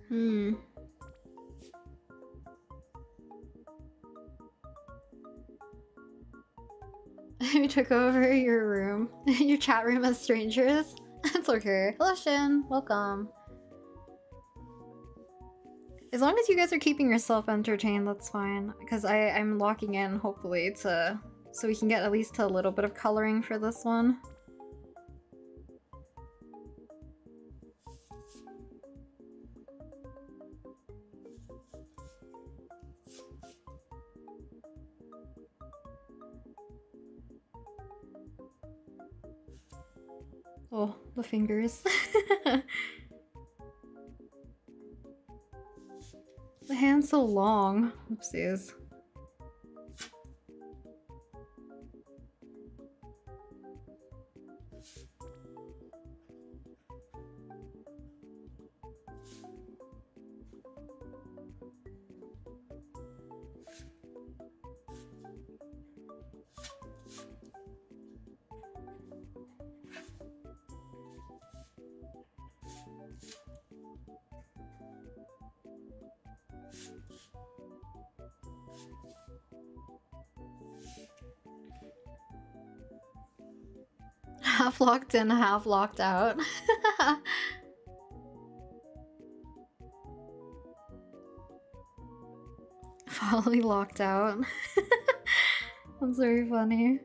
Hmm. We took over your room. Your chat room as strangers. That's okay. Hello, Shin. Welcome. As long as you guys are keeping yourself entertained, that's fine. Because I'm locking in, hopefully, so we can get at least to a little bit of coloring for this one. Oh, the fingers. The hand's so long. Oopsies. Half locked in, half locked out. Fully locked out. That's very funny.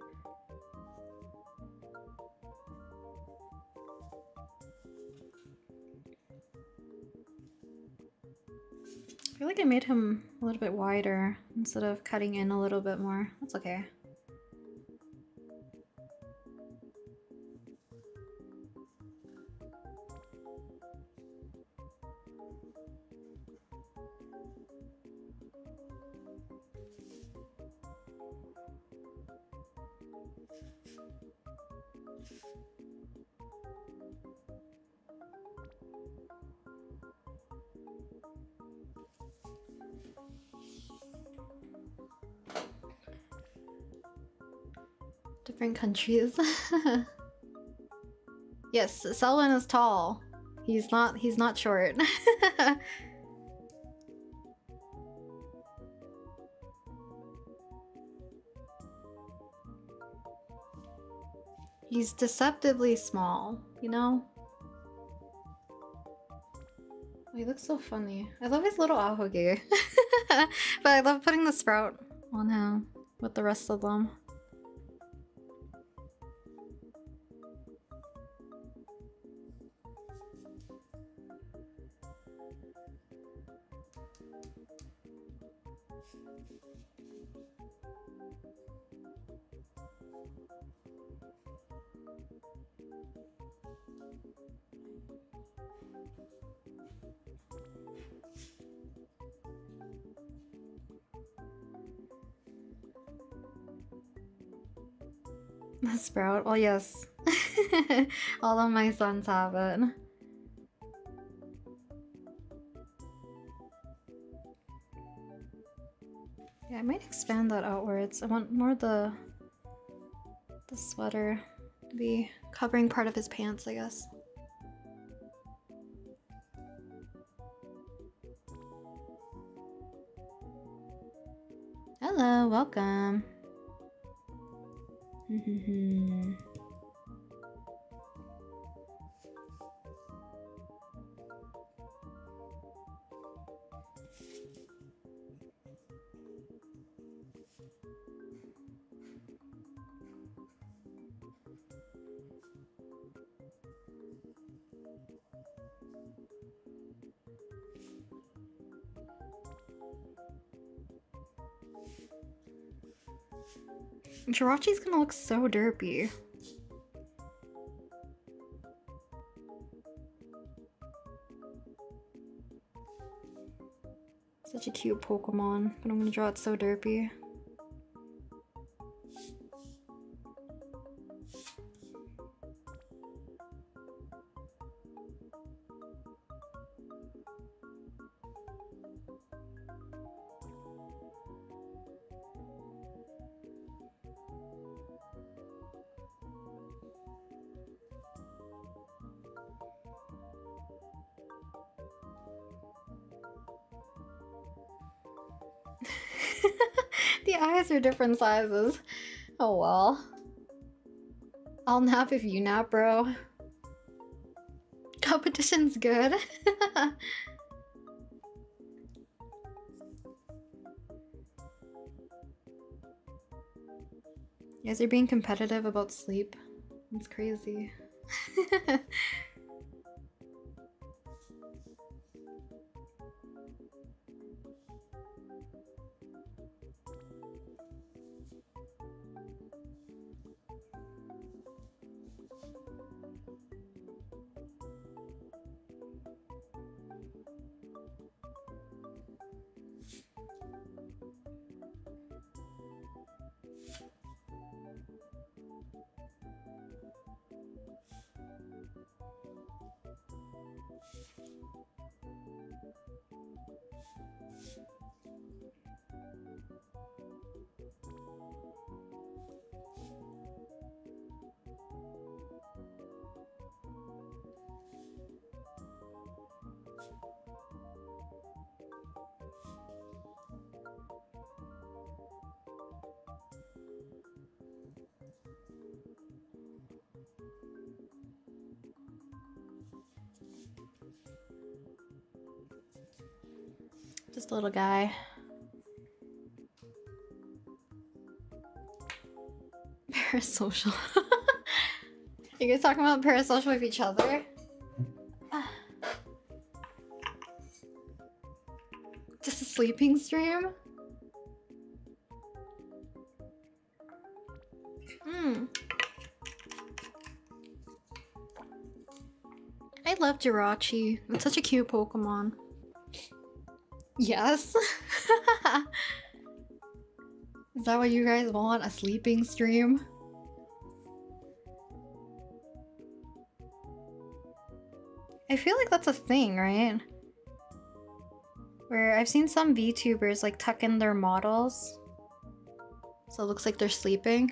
I feel like I made him a little bit wider instead of cutting in a little bit more. That's okay. Different countries. Yes, Selwyn is tall. He's not short. He's deceptively small, you know? Oh, he looks so funny. I love his little ahoge. But I love putting the sprout on him with the rest of them. The sprout? Well, yes. All of my sons have it. Yeah, I might expand that outwards. I want more the sweater to be covering part of his pants, I guess. Hello, welcome. Jirachi's gonna look so derpy. Such a cute Pokemon, but I'm gonna draw it so derpy. The eyes are different sizes. Oh well. I'll nap if you nap, bro. Competition's good. You guys are being competitive about sleep. It's crazy. Just a little guy. Parasocial. You guys talking about parasocial with each other? Just a sleeping stream? I love Jirachi. It's such a cute Pokemon. Yes. Is that what you guys want? A sleeping stream? I feel like that's a thing, right? Where I've seen some VTubers like tuck in their models, so it looks like they're sleeping.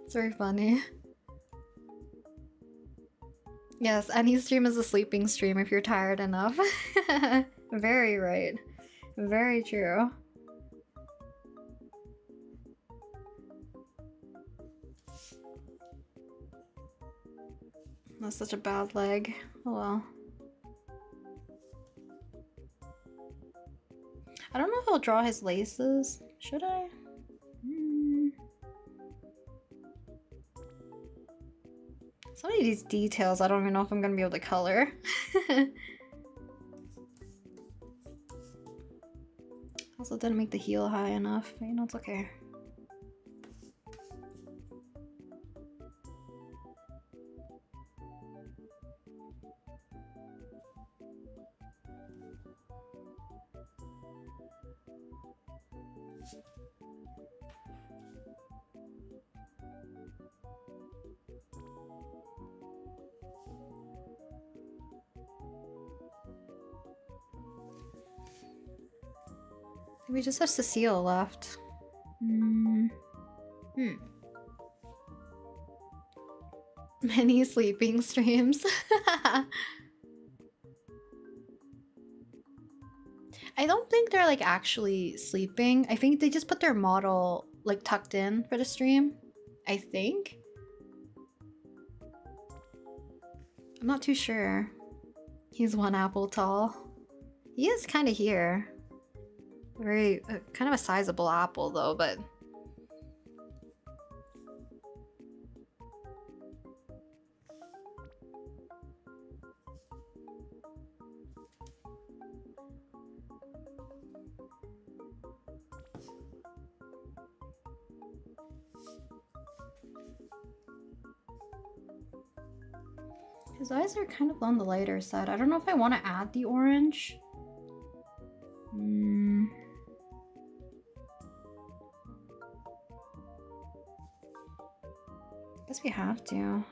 It's very funny. Yes, any stream is a sleeping stream if you're tired enough. Very right. Very true. That's such a bad leg. Oh well. I don't know if I'll draw his laces. Should I? Some of these details I don't even know if I'm gonna be able to color. Also didn't make the heel high enough, but you know, it's okay. We just have Cecile left. Many sleeping streams. I don't think they're like actually sleeping. I think they just put their model like tucked in for the stream. I think. I'm not too sure. He's 1 apple tall. He is kind of here. Very, kind of a sizable apple though, but... His eyes are kind of on the lighter side. I don't know if I want to add the orange. Guess we have to.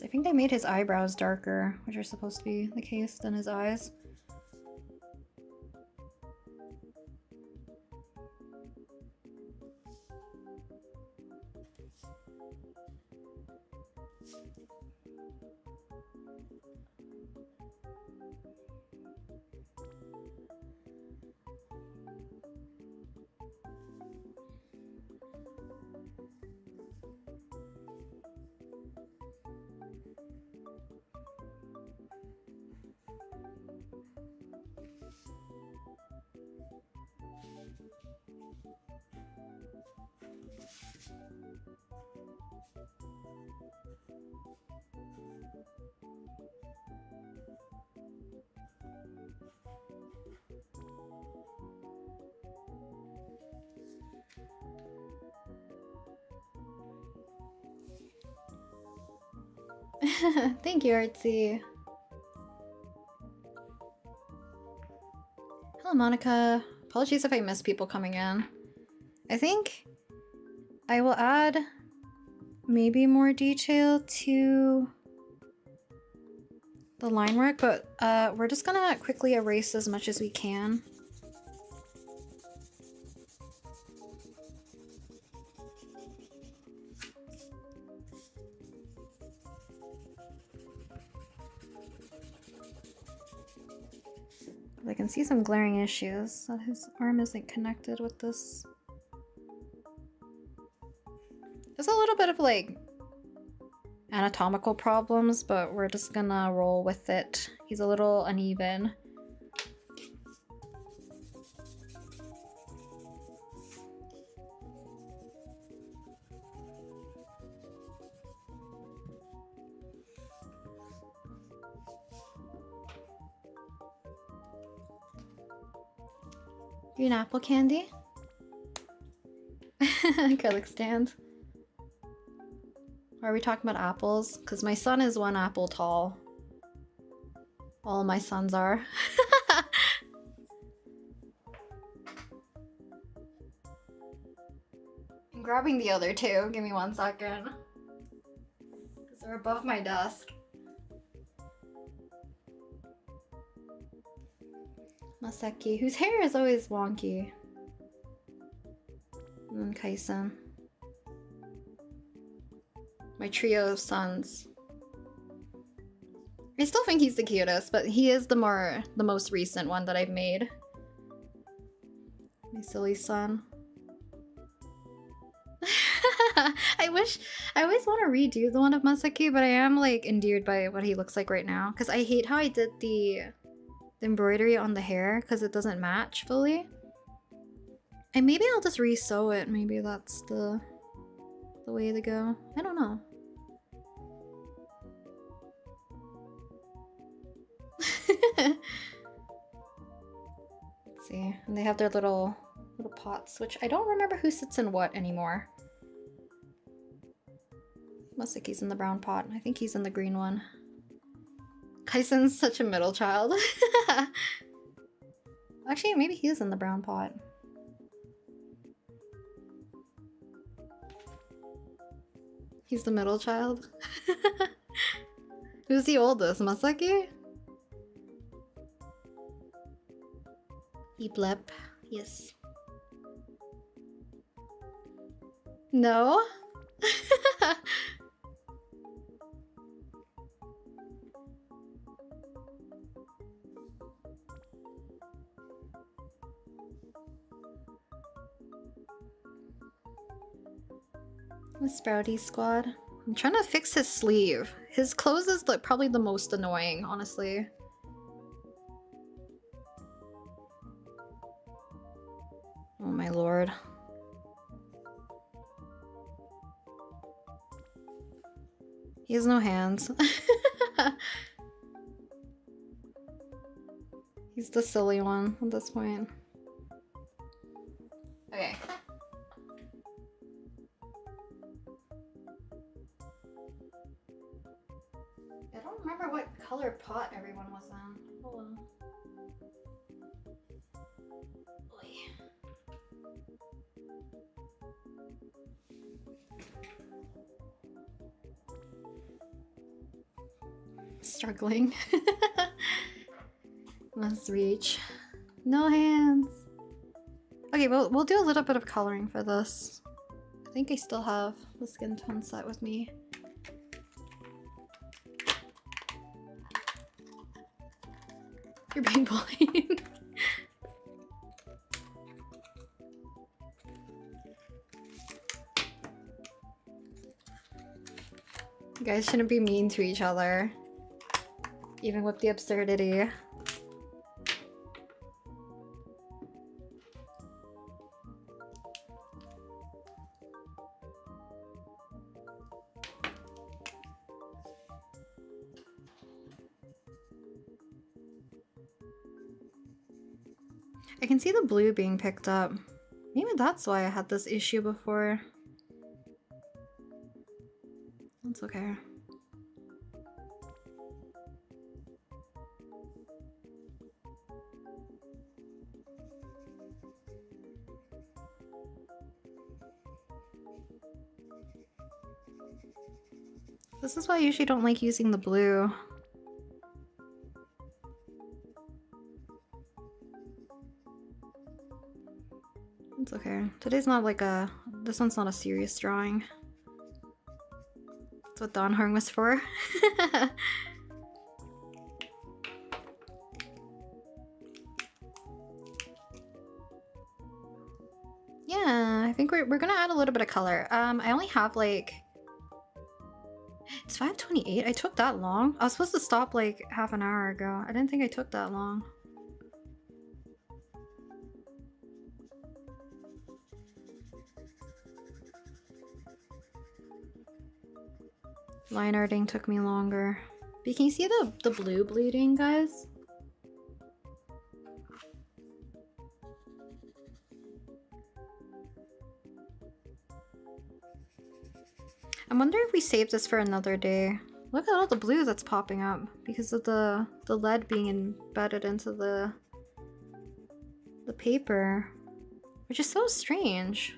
I think they made his eyebrows darker, which are supposed to be the case than his eyes. Thank you, Artsy. Hello, Monica. Apologies if I miss people coming in. I think I will add maybe more detail to the line work, but we're just gonna quickly erase as much as we can. I can see some glaring issues that his arm isn't connected with this. There's a little bit of like anatomical problems, but we're just gonna roll with it. He's a little uneven. Green apple candy? Acrylic stand. Are we talking about apples? Because my son is 1 apple tall. All my sons are. I'm grabbing the other 2. Give me 1 second. Because they're above my desk. Maseki, whose hair is always wonky. And then Kaisen. My trio of sons. I still think he's the cutest, but he is the most recent one that I've made. My silly son. I always want to redo the one of Maseki, but I am like endeared by what he looks like right now. Because I hate how I did the embroidery on the hair because it doesn't match fully. And maybe I'll just re-sew it. Maybe that's the way to go. I don't know. Let's see. And they have their little pots, which I don't remember who sits in what anymore. Masaki's in the brown pot. I think he's in the green one. Kaisen's such a middle child. Actually, maybe he is in the brown pot. He's the middle child. Who's the oldest? Masaki? Eeplep. Yes. No? The Sprouty squad. I'm trying to fix his sleeve. His clothes is like probably the most annoying, honestly. Oh my lord. He has no hands. He's the silly one at this point. Okay. I don't remember what color pot everyone was in. Hold on. Struggling. Must reach. No hands. Okay, we'll do a little bit of coloring for this. I think I still have the skin tone set with me. You're being bullied. You guys shouldn't be mean to each other. Even with the absurdity. I can see the blue being picked up. Maybe that's why I had this issue before. That's okay. This is why I usually don't like using the blue. It's okay. Today's not like a... This one's not a serious drawing. That's what Dan Heng was for. Yeah, I think we're gonna add a little bit of color. I only have like... It's 5:28? I took that long? I was supposed to stop like half an hour ago. I didn't think I took that long. Line arting took me longer. But can you see the blue bleeding, guys? I wonder if we save this for another day. Look at all the blue that's popping up because of the lead being embedded into the paper, which is so strange.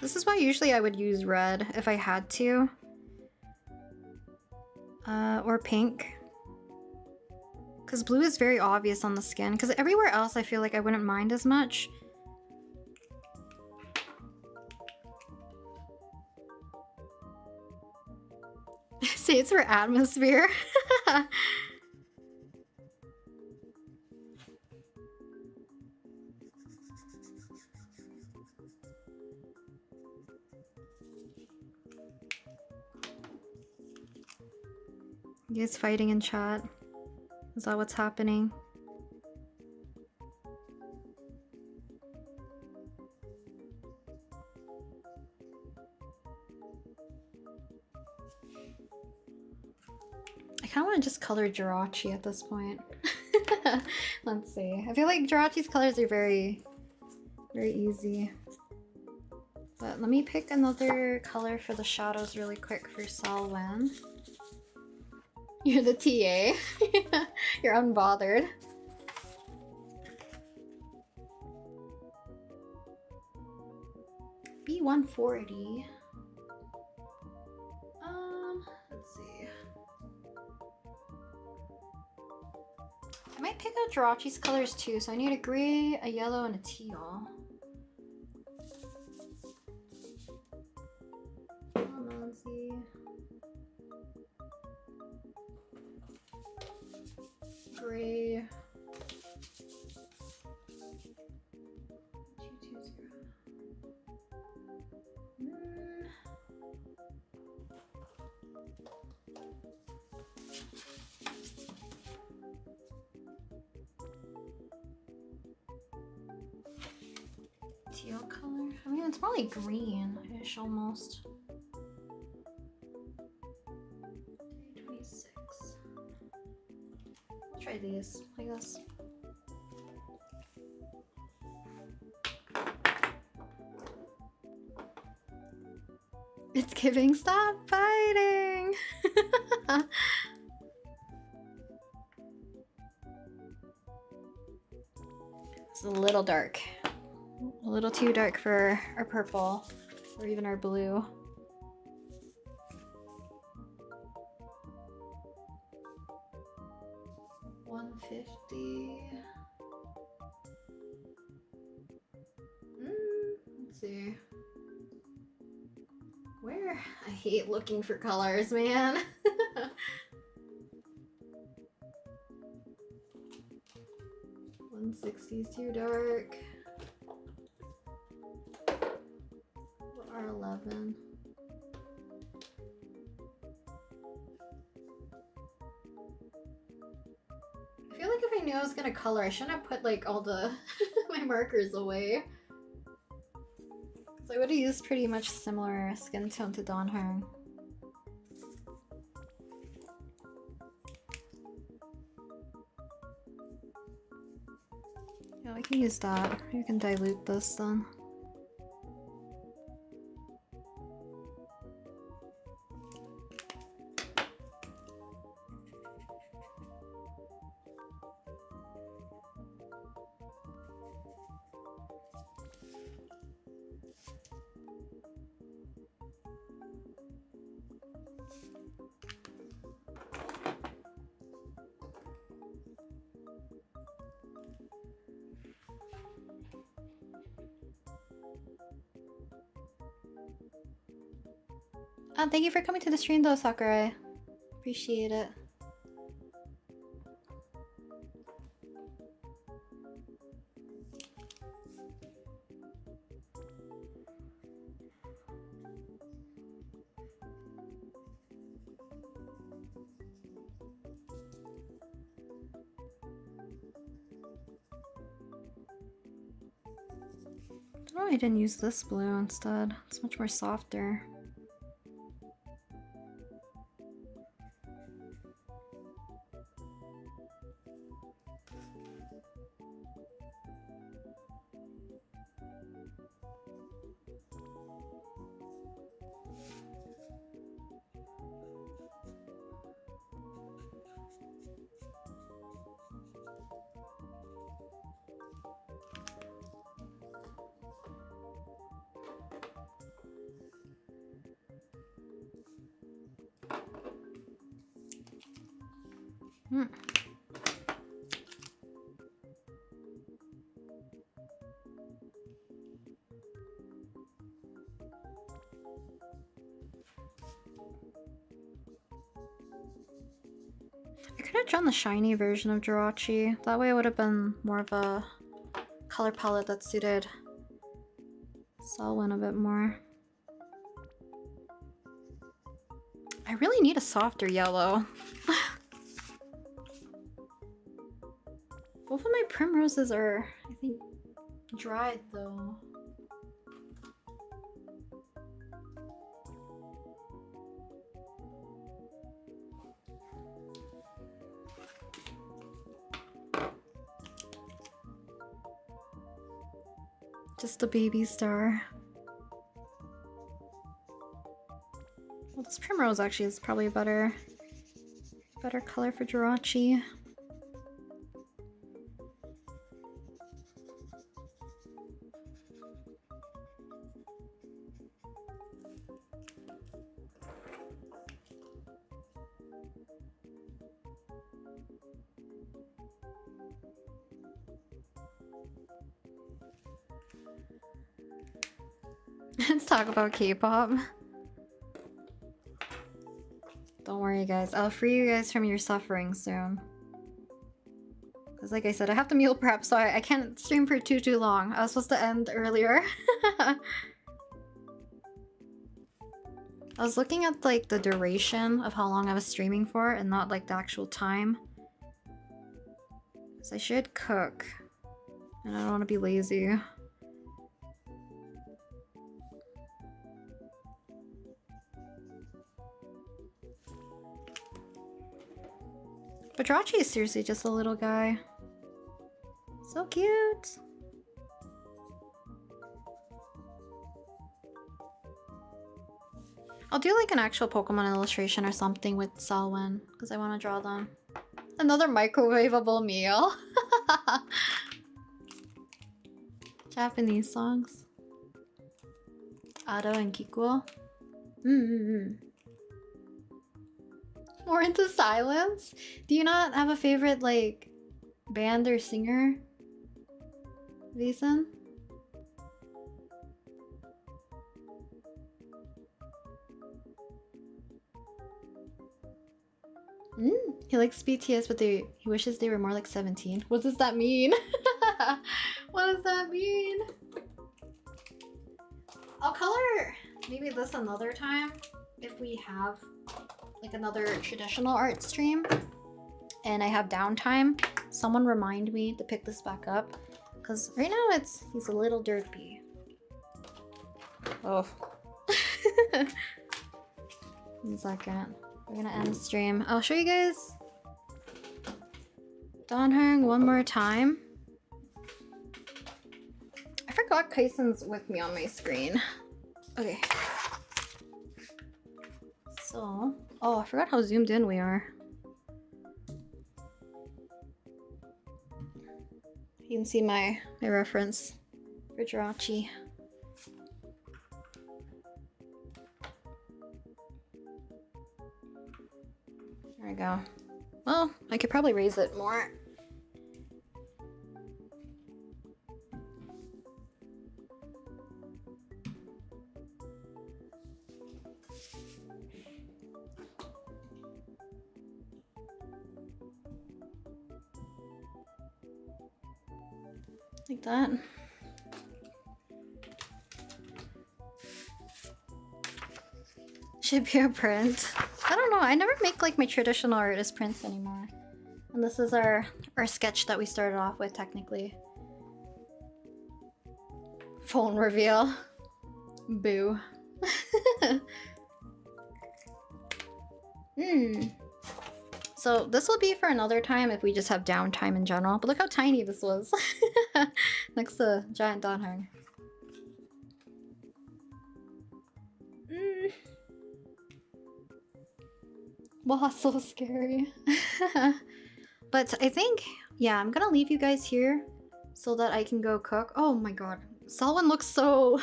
This is why usually I would use red if I had to. Or pink. Because blue is very obvious on the skin. Because everywhere else I feel like I wouldn't mind as much. Say it's for atmosphere. You guys fighting in chat? Is that what's happening? I kind of want to just color Jirachi at this point. Let's see. I feel like Jirachi's colors are very easy. But let me pick another color for the shadows really quick for Salwen. You're the TA. You're unbothered. B140. Let's see. I might pick out Jirachi's colors too, so I need a gray, a yellow, and a teal. Let's see. Gray. 220. Teal color. I mean, it's more like green-ish almost. 26. Try these, I guess. It's giving stop fighting! It's a little dark. A little too dark for our purple, or even our blue. Let's see. Where? I hate looking for colors, man. 160 is too dark. R11. I feel like if I knew I was gonna color, I shouldn't have put like all the my markers away. So I would have used pretty much similar skin tone to Dan Heng. Yeah, I can use that. You can dilute this then. Thank you for coming to the stream though, Sakurai. Appreciate it. Oh, I didn't use this blue instead. It's much more softer. I could have drawn the shiny version of Jirachi. That way it would have been more of a color palette that suited Selwyn a bit more. I really need a softer yellow. Both of my primroses are, I think, dried though. Just a baby star. Well, this primrose actually is probably a better color for Jirachi. Let's talk about K-pop. Don't worry guys, I'll free you guys from your suffering soon. Because like I said, I have to meal prep, so I can't stream for too long. I was supposed to end earlier. I was looking at like the duration of how long I was streaming for and not like the actual time. Because I should cook. And I don't want to be lazy. But Jirachi is seriously just a little guy. So cute! I'll do like an actual Pokemon illustration or something with Selwyn, because I want to draw them. Another microwavable meal! Japanese songs. Ado and Kikuo. More into silence? Do you not have a favorite, like, band or singer? Reason? He likes BTS, but he wishes they were more like 17. What does that mean? What does that mean? I'll color maybe this another time if we have like another traditional art stream and I have downtime. Someone remind me to pick this back up because right now he's a little derpy. Oh. 1 second. We're gonna end the stream. I'll show you guys Dan Heng one more time. I forgot Kaisen's with me on my screen. Okay. So, oh, I forgot how zoomed in we are. You can see my reference for Jirachi. There we go. Well, I could probably raise it more. Like that. Should be a print. I don't know, I never make like my traditional artist prints anymore. And this is our sketch that we started off with technically. Phone reveal. Boo. So this will be for another time if we just have downtime in general. But look how tiny this was. Next to giant Dan Heng. Wow, so scary. But I think, yeah, I'm gonna leave you guys here so that I can go cook. Oh my god. Selwyn looks so...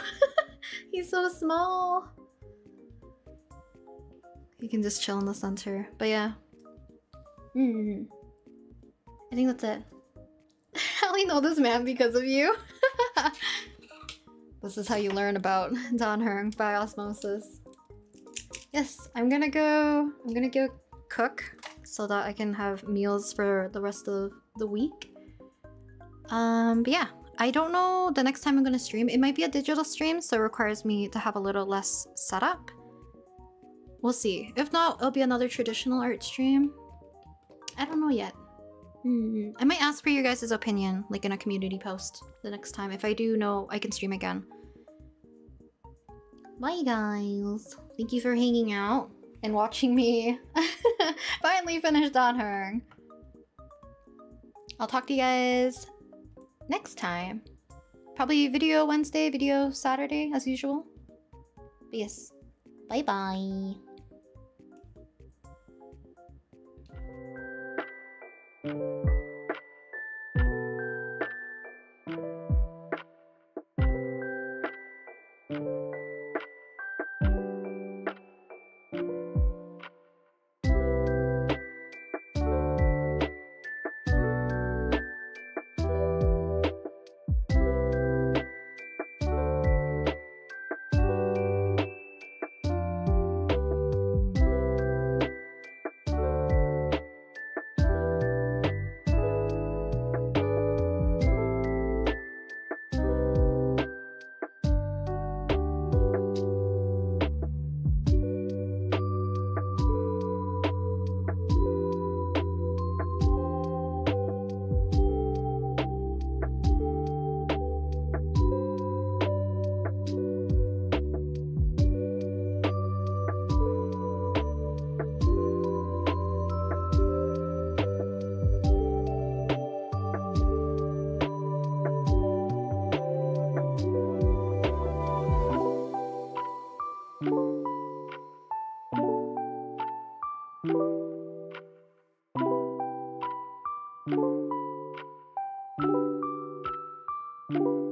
He's so small. He can just chill in the center. But yeah. I think that's it. I only know this man because of you. This is how you learn about Dan Heng by osmosis. Yes, I'm gonna go cook so that I can have meals for the rest of the week. But yeah, I don't know the next time I'm gonna stream. It might be a digital stream, so it requires me to have a little less setup. We'll see. If not, it'll be another traditional art stream. I don't know yet. I might ask for your guys' opinion, like in a community post the next time. If I do know, I can stream again. Bye guys. Thank you for hanging out and watching me finally finish Dan Heng. I'll talk to you guys next time. Probably video Wednesday, video Saturday as usual. But yes. Bye bye. you